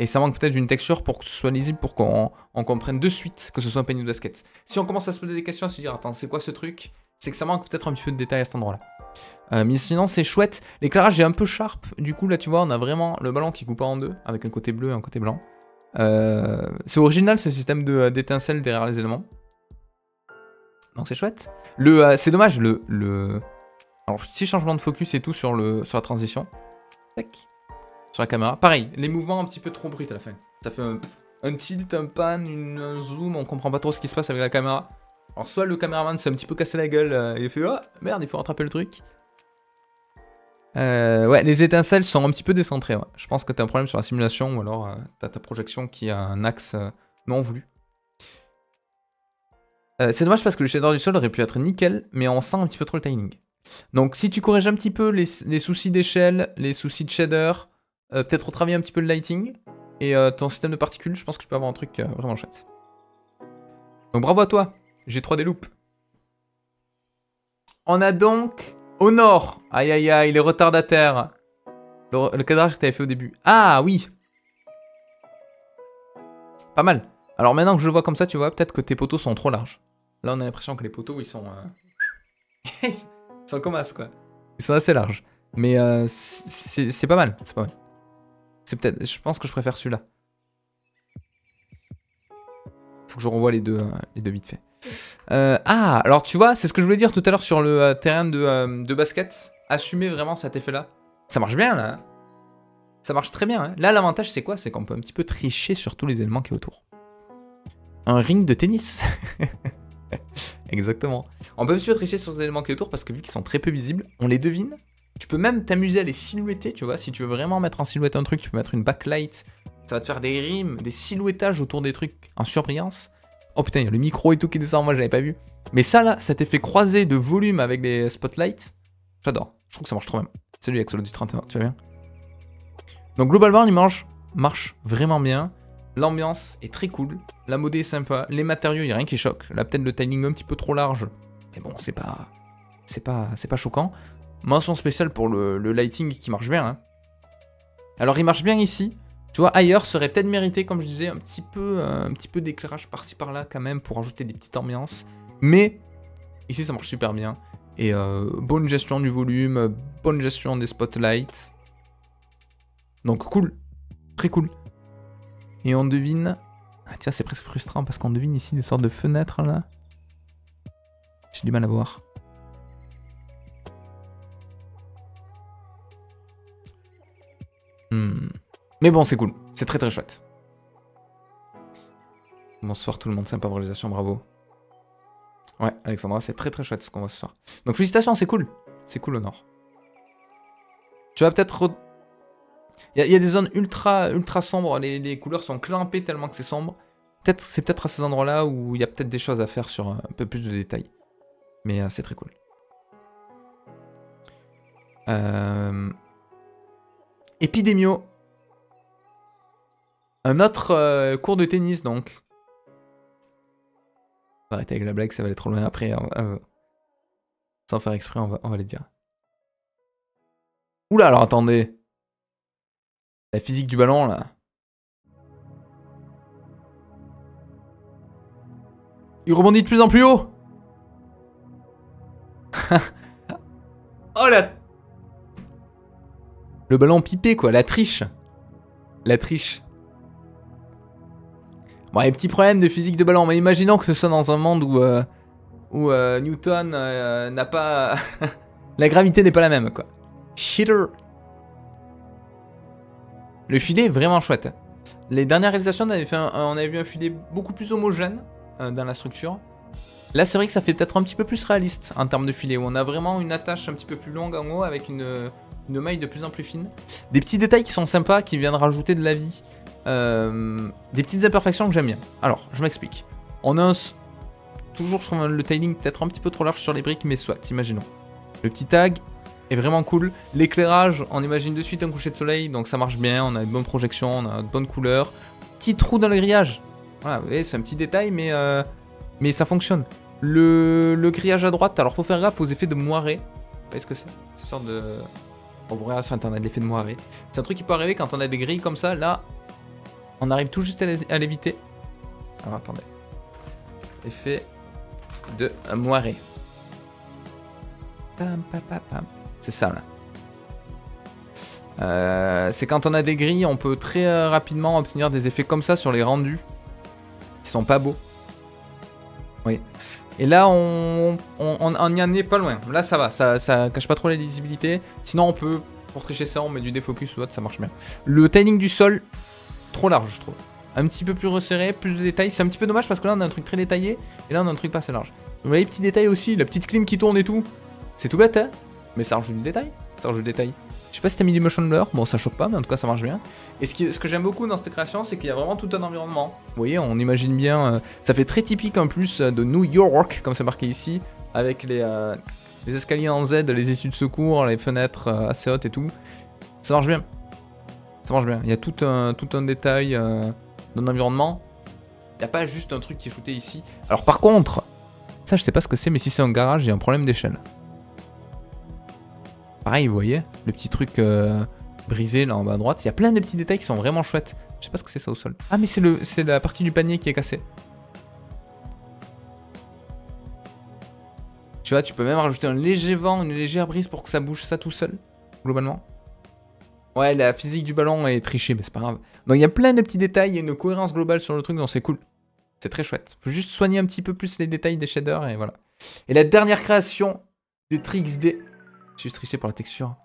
Et ça manque peut-être d'une texture pour que ce soit lisible, pour qu'on comprenne de suite que ce soit un panier de basket. Si on commence à se poser des questions, à se dire attends c'est quoi ce truc, c'est que ça manque peut-être un petit peu de détail à cet endroit là. Mais sinon c'est chouette, l'éclairage est un peu sharp, du coup là tu vois on a vraiment le ballon qui coupe en deux, avec un côté bleu et un côté blanc. C'est original ce système d'étincelles derrière les éléments. Donc c'est chouette. C'est dommage, alors petit changement de focus et tout sur la transition. Tac. Sur la caméra. Pareil, les mouvements un petit peu trop bruts à la fin. Ça fait un tilt, un pan, un zoom, on comprend pas trop ce qui se passe avec la caméra. Alors soit le caméraman s'est un petit peu cassé la gueule et il fait « Oh merde, il faut rattraper le truc ». Ouais, les étincelles sont un petit peu décentrées. Ouais. Je pense que t'as un problème sur la simulation ou alors t'as ta projection qui a un axe non voulu. C'est dommage parce que le shader du sol aurait pu être nickel, mais on sent un petit peu trop le timing. Donc si tu corriges un petit peu les soucis d'échelle, les soucis de shader, peut-être retravailler un petit peu le lighting et ton système de particules, je pense que tu peux avoir un truc vraiment chouette. Donc bravo à toi, j'ai 3D loop. On a donc au nord, aïe aïe aïe, les retardataires. Le cadrage que tu avais fait au début. Ah oui. Pas mal. Alors maintenant que je le vois comme ça, tu vois, peut-être que tes poteaux sont trop larges. Là on a l'impression que les poteaux ils sont... ils sont comme as quoi. Ils sont assez larges. Mais c'est pas mal, c'est pas mal. C'est peut-être... Je pense que je préfère celui-là. Faut que je revoie les deux vite fait. Ah, alors tu vois, c'est ce que je voulais dire tout à l'heure sur le terrain de basket. Assumer vraiment cet effet-là. Ça marche bien, là. Hein. Ça marche très bien. Hein. Là, l'avantage, c'est quoi? C'est qu'on peut un petit peu tricher sur tous les éléments qui est autour. Un ring de tennis. Exactement. On peut un petit peu tricher sur les éléments qui est autour parce que vu qu'ils sont très peu visibles, on les devine. Tu peux même t'amuser à les silhouetter, tu vois. Si tu veux vraiment mettre en silhouette un truc, tu peux mettre une backlight. Ça va te faire des rimes, des silhouettages autour des trucs en surbrillance. Oh putain, il y a le micro et tout qui descend, moi je l'avais pas vu. Mais ça là, cet effet croisé de volume avec les spotlights, j'adore. Je trouve que ça marche trop bien. Salut Axolo du 31, tu vas bien? Donc globalement, l'image marche vraiment bien. L'ambiance est très cool. La modée est sympa. Les matériaux, il n'y a rien qui choque. Là, peut-être le tiling un petit peu trop large. Mais bon, c'est pas choquant. Mention spéciale pour le lighting qui marche bien. Hein. Alors, il marche bien ici. Tu vois, ailleurs, ça aurait peut-être mérité, comme je disais, un petit peu d'éclairage par-ci par-là quand même pour ajouter des petites ambiances. Mais ici, ça marche super bien. Et bonne gestion du volume, bonne gestion des spotlights. Donc cool, très cool. Et on devine... Ah tiens, c'est presque frustrant parce qu'on devine ici des sortes de fenêtres là. J'ai du mal à voir. Mais bon, c'est cool. C'est très très chouette. Bonsoir tout le monde, sympa réalisation, bravo. Ouais, Alexandra, c'est très très chouette ce qu'on voit ce soir. Donc félicitations, c'est cool. C'est cool au nord. Tu vas peut-être... Il y a des zones ultra sombres, les couleurs sont clampées tellement que c'est sombre. C'est peut-être à ces endroits-là où il y a peut-être des choses à faire sur un peu plus de détails. Mais c'est très cool. Epidemio. Un autre cours de tennis, donc. On va arrêter avec la blague, ça va aller trop loin après. Sans faire exprès, on va les dire. Oula, alors attendez. La physique du ballon, là. Il rebondit de plus en plus haut. Oh la... Le ballon pipé, quoi. La triche. La triche. Bon, il y a un petit problème de physique de ballon. Mais imaginons que ce soit dans un monde où Newton n'a pas... La gravité n'est pas la même, quoi. Shitter. Le filet est vraiment chouette. Les dernières réalisations, on avait vu un filet beaucoup plus homogène dans la structure. Là, c'est vrai que ça fait peut-être un petit peu plus réaliste en termes de filet, où on a vraiment une attache un petit peu plus longue en haut avec une maille de plus en plus fine. Des petits détails qui sont sympas, qui viennent rajouter de la vie. Des petites imperfections que j'aime bien. Alors, je m'explique. On a toujours le tiling peut-être un petit peu trop large sur les briques, mais soit, imaginons. Le petit tag est vraiment cool. L'éclairage, on imagine de suite un coucher de soleil, donc ça marche bien. On a une bonne projection, on a de bonnes couleurs. Petit trou dans le grillage. Voilà, vous voyez, c'est un petit détail, mais ça fonctionne. Le grillage à droite, alors faut faire gaffe aux effets de moiré. Vous voyez ce que c'est? C'est une sorte de... On vous regarde sur internet, l'effet de moiré. C'est un truc qui peut arriver quand on a des grilles comme ça. Là, on arrive tout juste à l'éviter. Alors attendez. Effet de moiré. Pam, pam, pam, pam. C'est ça là. C'est quand on a des grilles, on peut très rapidement obtenir des effets comme ça sur les rendus. Qui sont pas beaux. Oui. Et là, on y en est pas loin. Là, ça va. Ça cache pas trop la lisibilité. Sinon, on peut, pour tricher ça, on met du défocus ou autre, ça marche bien. Le tiling du sol, trop large, je trouve. Un petit peu plus resserré, plus de détails. C'est un petit peu dommage parce que là, on a un truc très détaillé. Et là, on a un truc pas assez large. Vous voyez, les petits détails aussi. La petite clim qui tourne et tout. C'est tout bête, hein. Mais ça rajoute du détail. Ça rajoute du détail. Je sais pas si t'as mis du motion blur. Bon, ça choque pas, mais en tout cas, ça marche bien. Et ce que j'aime beaucoup dans cette création, c'est qu'il y a vraiment tout un environnement. Vous voyez, on imagine bien. Ça fait très typique en plus de New York, comme c'est marqué ici. Avec les escaliers en Z, les issues de secours, les fenêtres assez hautes et tout. Ça marche bien. Ça marche bien. Il y a tout un détail dans l'environnement. Il n'y a pas juste un truc qui est shooté ici. Alors par contre, ça je sais pas ce que c'est, mais si c'est un garage, il y a un problème d'échelle. Pareil, vous voyez, le petit truc brisé là en bas à droite. Il y a plein de petits détails qui sont vraiment chouettes. Je sais pas ce que c'est ça au sol. Ah mais c'est la partie du panier qui est cassée. Tu vois, tu peux même rajouter un léger vent, une légère brise pour que ça bouge ça tout seul, globalement. Ouais, la physique du ballon est trichée, mais c'est pas grave. Donc il y a plein de petits détails, il y a une cohérence globale sur le truc, donc c'est cool. C'est très chouette. Faut juste soigner un petit peu plus les détails des shaders et voilà. Et la dernière création de TriXD. J'ai juste triché pour la texture.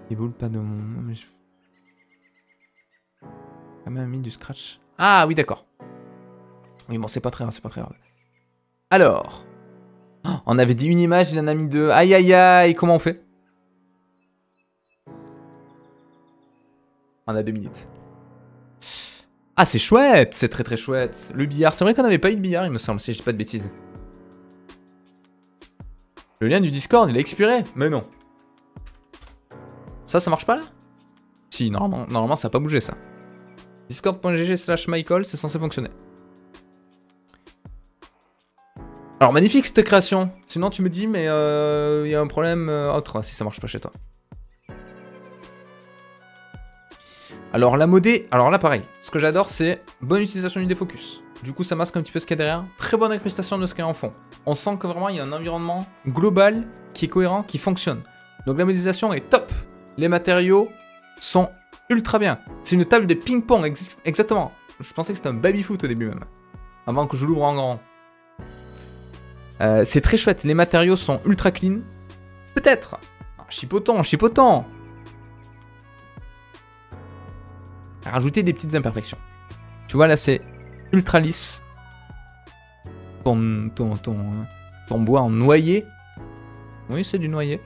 Les boules, pas de mon... Mais je... quand même mis du scratch. Ah oui, d'accord. Oui, bon, c'est pas très grave, c'est pas très grave. Alors... Oh, on avait dit une image, il en a mis deux. Aïe, aïe, aïe, comment on fait? On a 2 minutes. Ah, c'est chouette, c'est très très chouette. Le billard, c'est vrai qu'on n'avait pas eu de billard, il me semble, si je dis pas de bêtises. Le lien du Discord, il a expiré. Mais non. Ça marche pas là? Si, normalement ça a pas bougé ça. Discord.gg/Michael, c'est censé fonctionner. Alors, magnifique cette création. Sinon, tu me dis, mais il y a un problème autre si ça marche pas chez toi. Alors, la modée, alors là, pareil. Ce que j'adore, c'est bonne utilisation du défocus. Du coup, ça masque un petit peu ce qu'il y a derrière. Très bonne incrustation de ce qu'il y a en fond. On sent que vraiment, il y a un environnement global qui est cohérent, qui fonctionne. Donc, la modélisation est top. Les matériaux sont ultra bien. C'est une table de ping-pong, exactement. Je pensais que c'était un baby-foot au début même. Avant que je l'ouvre en grand. C'est très chouette. Les matériaux sont ultra clean. Peut-être. Chipotant. Rajouter des petites imperfections. Tu vois, là, c'est ultra lisse. Ton bois en noyer. Oui, c'est du noyer.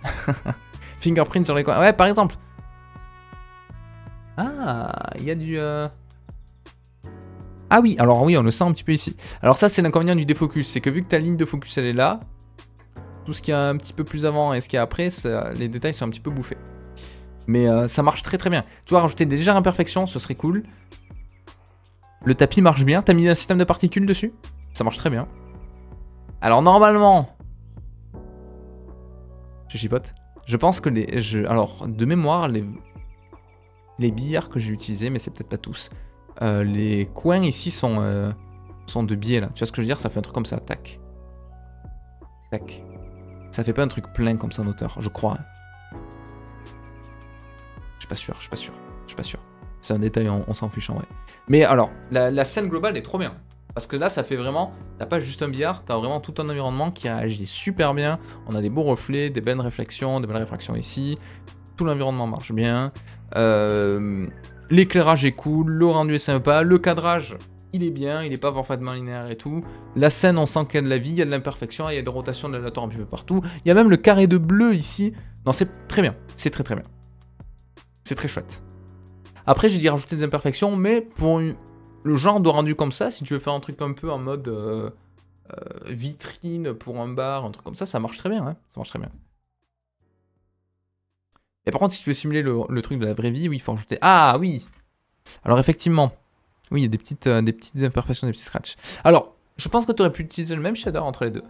Fingerprint sur les coins. Ouais, par exemple. Ah, il y a du... Ah oui, alors oui, on le sent un petit peu ici. Alors ça, c'est l'inconvénient du défocus. C'est que vu que ta ligne de focus, elle est là, tout ce qu'il y a un petit peu plus avant et ce qu'il y a après, les détails sont un petit peu bouffés. Mais ça marche très très bien. Tu vois, rajouter des légères imperfections, ce serait cool. Le tapis marche bien. T'as mis un système de particules dessus? Ça marche très bien. Alors normalement... Je chipote. Je pense que alors, de mémoire, les billards que j'ai utilisés, mais c'est peut-être pas tous, les coins ici sont de biais là. Tu vois ce que je veux dire? Ça fait un truc comme ça. Tac. Tac. Ça fait pas un truc plein comme ça en hauteur, je crois. Je suis pas sûr. C'est un détail, on s'en fiche en vrai. Mais alors, la scène globale est trop bien. Parce que là, ça fait vraiment... T'as pas juste un billard, t'as vraiment tout un environnement qui réagit super bien. On a des beaux reflets, des belles réflexions, des belles réfractions ici. Tout l'environnement marche bien. L'éclairage est cool, le rendu est sympa. Le cadrage, il est bien, il est pas parfaitement linéaire et tout. La scène, on sent qu'il y a de la vie, il y a de l'imperfection, il y a des rotations d'aléatoires un petit peu partout. Il y a même le carré de bleu ici. Non, c'est très bien. C'est très très bien. C'est très chouette. Après, j'ai dit rajouter des imperfections, mais pour le genre de rendu comme ça, si tu veux faire un truc un peu en mode vitrine pour un bar, un truc comme ça marche très bien. Hein, ça marche très bien. Et par contre, si tu veux simuler le truc de la vraie vie, oui, il faut rajouter... Ah oui. Alors effectivement, oui, il y a des petites imperfections, des petits scratchs. Alors, je pense que tu aurais pu utiliser le même shader entre les deux.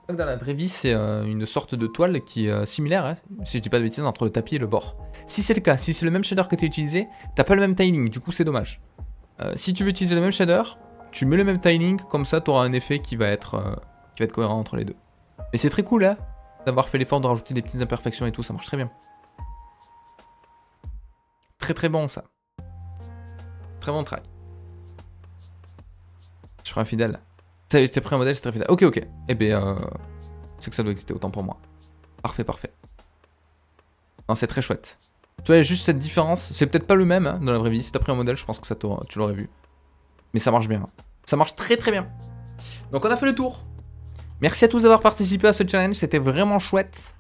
Dans la vraie vie, c'est une sorte de toile qui est similaire, hein, si je dis pas de bêtises, entre le tapis et le bord. Si c'est le cas, si c'est le même shader que tu as utilisé, t'as pas le même tiling, du coup c'est dommage. Si tu veux utiliser le même shader, tu mets le même tiling, comme ça tu auras un effet qui va être cohérent entre les deux. Mais c'est très cool, hein, d'avoir fait l'effort de rajouter des petites imperfections et tout, ça marche très bien. Très très bon ça. Très bon travail. Je ferai un fidèle. T'as pris un modèle, c'est très fidèle. Ok. Eh bien, c'est que ça doit exister, autant pour moi. Parfait. Non, c'est très chouette. Tu vois, il y a juste cette différence. C'est peut-être pas le même hein, dans la vraie vie. Si t'as pris un modèle, je pense que tu l'aurais vu. Mais ça marche bien. Ça marche très très bien. Donc on a fait le tour. Merci à tous d'avoir participé à ce challenge. C'était vraiment chouette.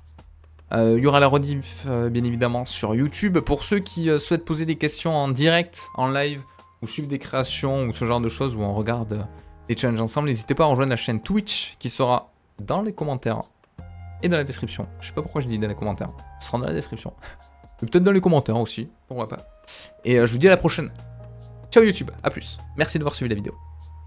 Il y aura la rediff, bien évidemment, sur YouTube. Pour ceux qui souhaitent poser des questions en direct, en live, ou suivre des créations, ou ce genre de choses où on regarde... les challenges ensemble, n'hésitez pas à rejoindre la chaîne Twitch qui sera dans les commentaires et dans la description. Je sais pas pourquoi je dis dans les commentaires, ce sera dans la description. Peut-être dans les commentaires aussi, pourquoi pas. Et je vous dis à la prochaine. Ciao YouTube, à plus. Merci d'avoir suivi la vidéo.